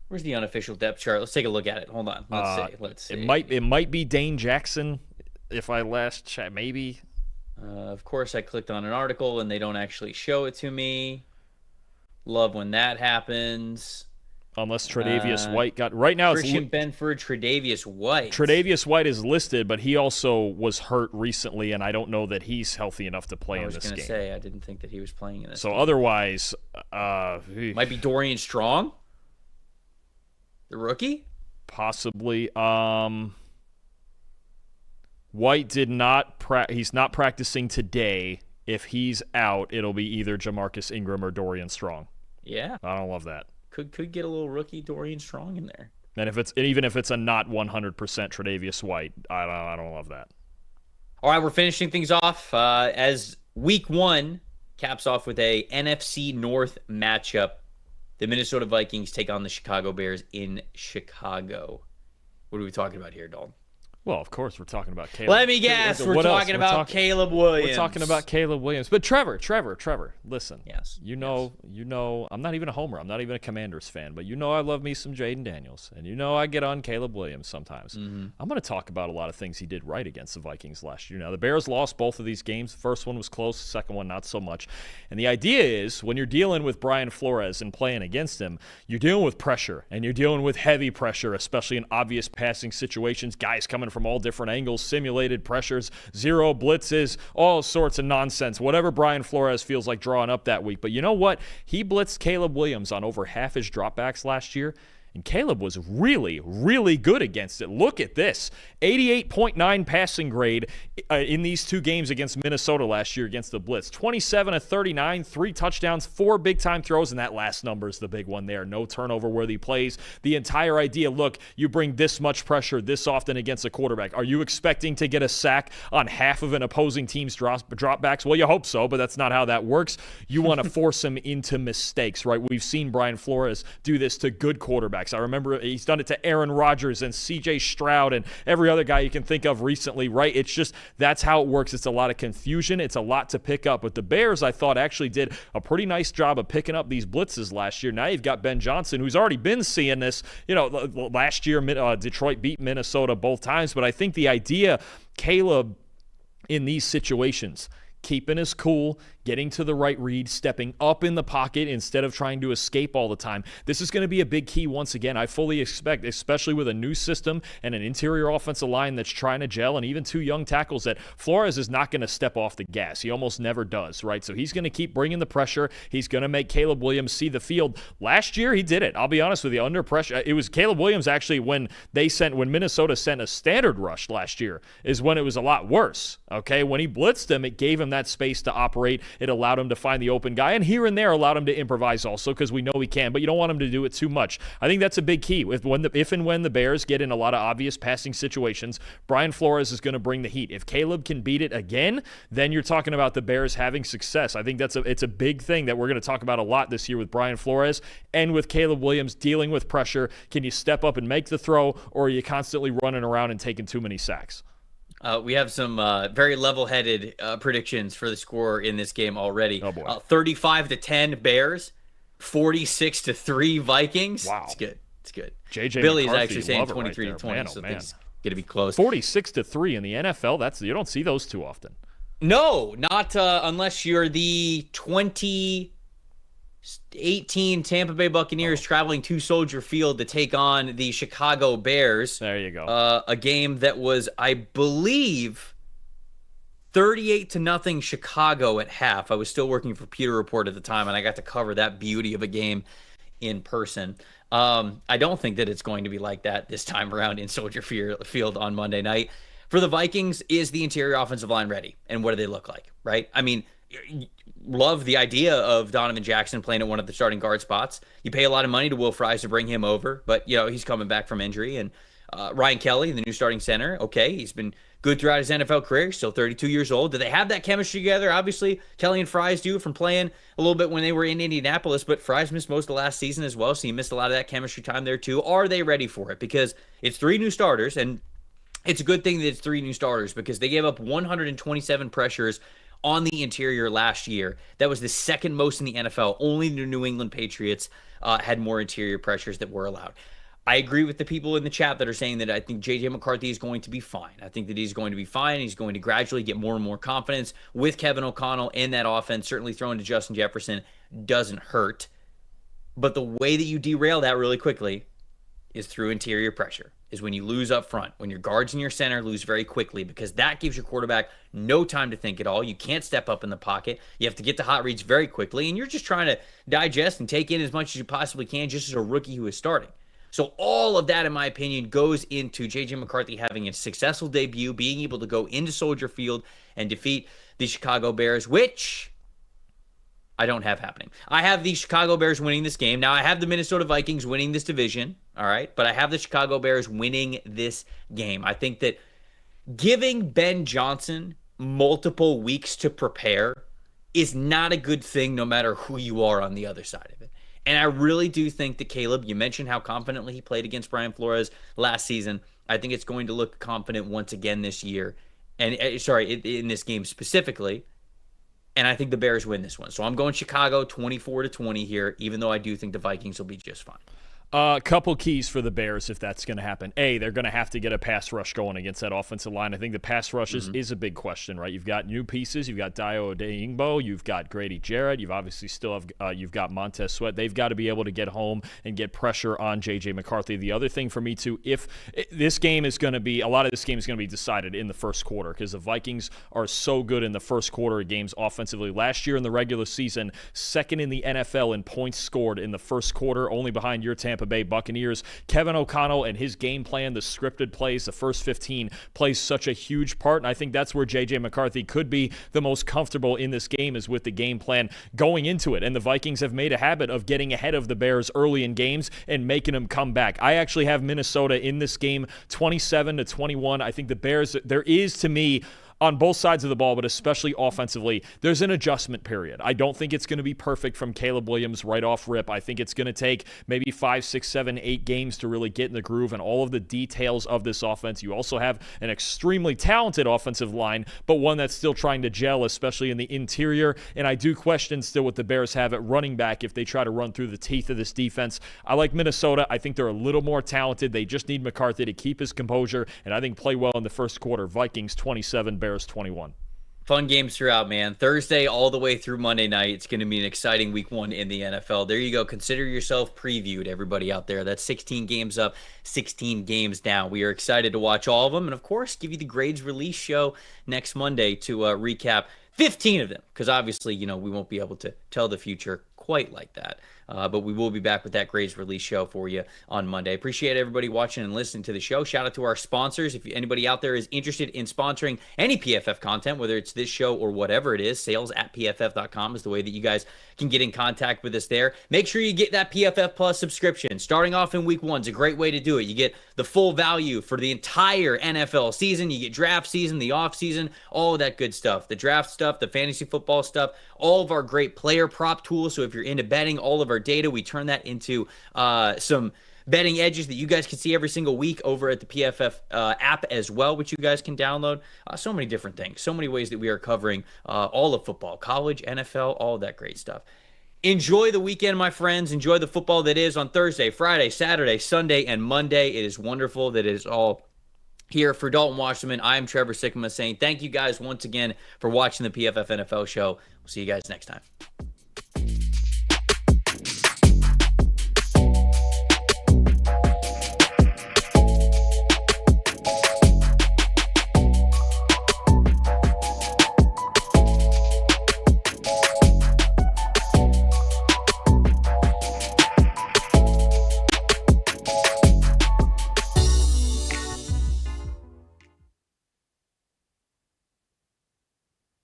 Where's the unofficial depth chart? Let's take a look at it. Hold on. Let's see. It might be Dane Jackson if I last checked. Maybe. Of course, I clicked on an article and they don't actually show it to me. Love when that happens. Unless Tre'Davious White got right now. Christian Benford, Tre'Davious White. Tre'Davious White is listed, but he also was hurt recently, and I don't know that he's healthy enough to play in this game. I was going to say, I didn't think that he was playing in this game. So otherwise, might be Dorian Strong, the rookie? Possibly. White did not he's not practicing today. If he's out, it'll be either Jamarcus Ingram or Dorian Strong. Yeah. I don't love that. Could get a little rookie Dorian Strong in there. And even if it's a not 100% Tre'Davious White, I don't love that. All right, we're finishing things off as week 1 caps off with a NFC North matchup. The Minnesota Vikings take on the Chicago Bears in Chicago. What are we talking about here, Dalton? Well, of course, we're talking about Caleb. Let me guess. We're talking about Caleb Williams. We're talking about Caleb Williams. But Trevor, listen. Yes. You know, I'm not even a homer. I'm not even a Commanders fan. But you know I love me some Jaden Daniels. And you know I get on Caleb Williams sometimes. Mm-hmm. I'm going to talk about a lot of things he did right against the Vikings last year. Now, the Bears lost both of these games. The first one was close. The second one, not so much. And the idea is, when you're dealing with Brian Flores and playing against him, you're dealing with pressure. And you're dealing with heavy pressure, especially in obvious passing situations. Guys coming from all different angles, simulated pressures, zero blitzes, all sorts of nonsense, whatever Brian Flores feels like drawing up that week. But you know what? He blitzed Caleb Williams on over half his dropbacks last year, and Caleb was really, really good against it. Look at this. 88.9 passing grade in these 2 games against Minnesota last year against the Blitz. 27 of 39, 3 touchdowns, 4 big-time throws, and that last number is the big one there. No turnover-worthy plays. The entire idea, look, you bring this much pressure this often against a quarterback. Are you expecting to get a sack on half of an opposing team's dropbacks? Well, you hope so, but that's not how that works. You want to force him into mistakes, right? We've seen Brian Flores do this to good quarterbacks. I remember he's done it to Aaron Rodgers and C.J. Stroud and every other guy you can think of recently, right? It's just, that's how it works. It's a lot of confusion. It's a lot to pick up. But the Bears, I thought, actually did a pretty nice job of picking up these blitzes last year. Now you've got Ben Johnson, who's already been seeing this. You know, last year, Detroit beat Minnesota both times. But I think the idea, Caleb, in these situations, keeping his cool, getting to the right read, stepping up in the pocket instead of trying to escape all the time. This is going to be a big key once again. I fully expect, especially with a new system and an interior offensive line that's trying to gel and even 2 young tackles, that Flores is not going to step off the gas. He almost never does, right? So he's going to keep bringing the pressure. He's going to make Caleb Williams see the field. Last year, he did it. I'll be honest with you, under pressure. It was Caleb Williams actually when Minnesota sent a standard rush last year is when it was a lot worse, okay? When he blitzed him, it gave him that space to operate. It allowed him to find the open guy, and here and there allowed him to improvise also, because we know he can, but you don't want him to do it too much. I think that's a big key. If and when the Bears get in a lot of obvious passing situations, Brian Flores is going to bring the heat. If Caleb can beat it again, then you're talking about the Bears having success. I think it's a big thing that we're going to talk about a lot this year with Brian Flores and with Caleb Williams dealing with pressure. Can you step up and make the throw, or are you constantly running around and taking too many sacks? We have some very level-headed predictions for the score in this game already. Oh boy. 35-10 Bears, 46-3 Vikings. Wow. It's good. It's good. JJ Billy's McCarthy, actually saying love it 23-20, right there. so Man, it's going to be close. 46-3 in the NFL. You don't see those too often. No, not unless you're the 2018 Tampa Bay Buccaneers traveling to Soldier Field to take on the Chicago Bears. There you go. A game that was, I believe, 38-0 Chicago at half. I was still working for Pewter Report at the time, and I got to cover that beauty of a game in person. I don't think that it's going to be like that this time around in Soldier Field on Monday night. For the Vikings, is the interior offensive line ready? And what do they look like, right? I mean, love the idea of Donovan Jackson playing at one of the starting guard spots. You pay a lot of money to Will Fries to bring him over, but, he's coming back from injury. And Ryan Kelly, the new starting center, okay, he's been good throughout his NFL career, still 32 years old. Do they have that chemistry together? Obviously, Kelly and Fries do from playing a little bit when they were in Indianapolis, but Fries missed most of last season as well, so he missed a lot of that chemistry time there too. Are they ready for it? Because it's 3 new starters, and it's a good thing that it's 3 new starters because they gave up 127 pressures on the interior last year. That was the second most in the NFL. Only the New England Patriots had more interior pressures that were allowed. I agree with the people in the chat that are saying that I think J.J. McCarthy is going to be fine. I think that he's going to be fine. He's going to gradually get more and more confidence with Kevin O'Connell in that offense. Certainly throwing to Justin Jefferson doesn't hurt. But the way that you derail that really quickly is through interior pressure, is when you lose up front, when your guards and your center lose very quickly, because that gives your quarterback no time to think at all. You can't step up in the pocket. You have to get the hot reads very quickly, and you're just trying to digest and take in as much as you possibly can just as a rookie who is starting. So all of that, in my opinion, goes into J.J. McCarthy having a successful debut, being able to go into Soldier Field and defeat the Chicago Bears, which I don't have happening. I have the Chicago Bears winning this game. Now, I have the Minnesota Vikings winning this division, all right? But I have the Chicago Bears winning this game. I think that giving Ben Johnson multiple weeks to prepare is not a good thing no matter who you are on the other side of it. And I really do think that Caleb, you mentioned how confidently he played against Brian Flores last season. I think it's going to look confident once again this year. And in this game specifically. And I think the Bears win this one. So I'm going Chicago 24-20 here, even though I do think the Vikings will be just fine. A couple keys for the Bears if that's going to happen. A, they're going to have to get a pass rush going against that offensive line. I think the pass rush is a big question, right? You've got new pieces. You've got Dio Odeyingbo. You've got Grady Jarrett. You've obviously still have you've got Montez Sweat. They've got to be able to get home and get pressure on J.J. McCarthy. The other thing for me, too, if this game is going to be – a lot of this game is going to be decided in the first quarter because the Vikings are so good in the first quarter of games offensively. Last year in the regular season, second in the NFL in points scored in the first quarter, only behind your Tampa Bay Buccaneers. Kevin O'Connell and his game plan, the scripted plays, the first 15 plays such a huge part, and I think that's where J.J. McCarthy could be the most comfortable in this game is with the game plan going into it, and the Vikings have made a habit of getting ahead of the Bears early in games and making them come back. I actually have Minnesota in this game 27-21. I think the Bears, there is to me, on both sides of the ball, but especially offensively, there's an adjustment period. I don't think it's going to be perfect from Caleb Williams right off rip. I think it's going to take maybe 5, 6, 7, 8 games to really get in the groove and all of the details of this offense. You also have an extremely talented offensive line, but one that's still trying to gel, especially in the interior. And I do question still what the Bears have at running back if they try to run through the teeth of this defense. I like Minnesota. I think they're a little more talented. They just need McCarthy to keep his composure and I think play well in the first quarter. Vikings 27, Bears 21. Fun games throughout, man. Thursday all the way through Monday night. It's going to be an exciting week 1 in the NFL. There you go. Consider yourself previewed, everybody out there. That's 16 games up, 16 games down. We are excited to watch all of them. And, of course, give you the grades release show next Monday to recap 15 of them. Because, obviously, we won't be able to tell the future quite like that. But we will be back with that grades release show for you on Monday. Appreciate everybody watching and listening to the show. Shout out to our sponsors. If anybody out there is interested in sponsoring any PFF content, whether it's this show or whatever it is, sales@pff.com is the way that you guys can get in contact with us there. Make sure you get that PFF Plus subscription. Starting off in week 1 is a great way to do it. You get the full value for the entire NFL season. You get draft season, the off season, all of that good stuff. The draft stuff, the fantasy football stuff, all of our great player prop tools. So if you're into betting, all of our data, we turn that into some betting edges that you guys can see every single week over at the PFF app as well, which you guys can download. So many different things, so many ways that we are covering all of football, college, NFL, all of that great stuff. Enjoy the weekend, my friends. Enjoy the football that is on Thursday, Friday, Saturday, Sunday, and Monday. It is wonderful that it is all here. For Dalton Wasserman, I am Trevor Sikkema saying thank you guys once again for watching the PFF NFL show. We'll see you guys next time.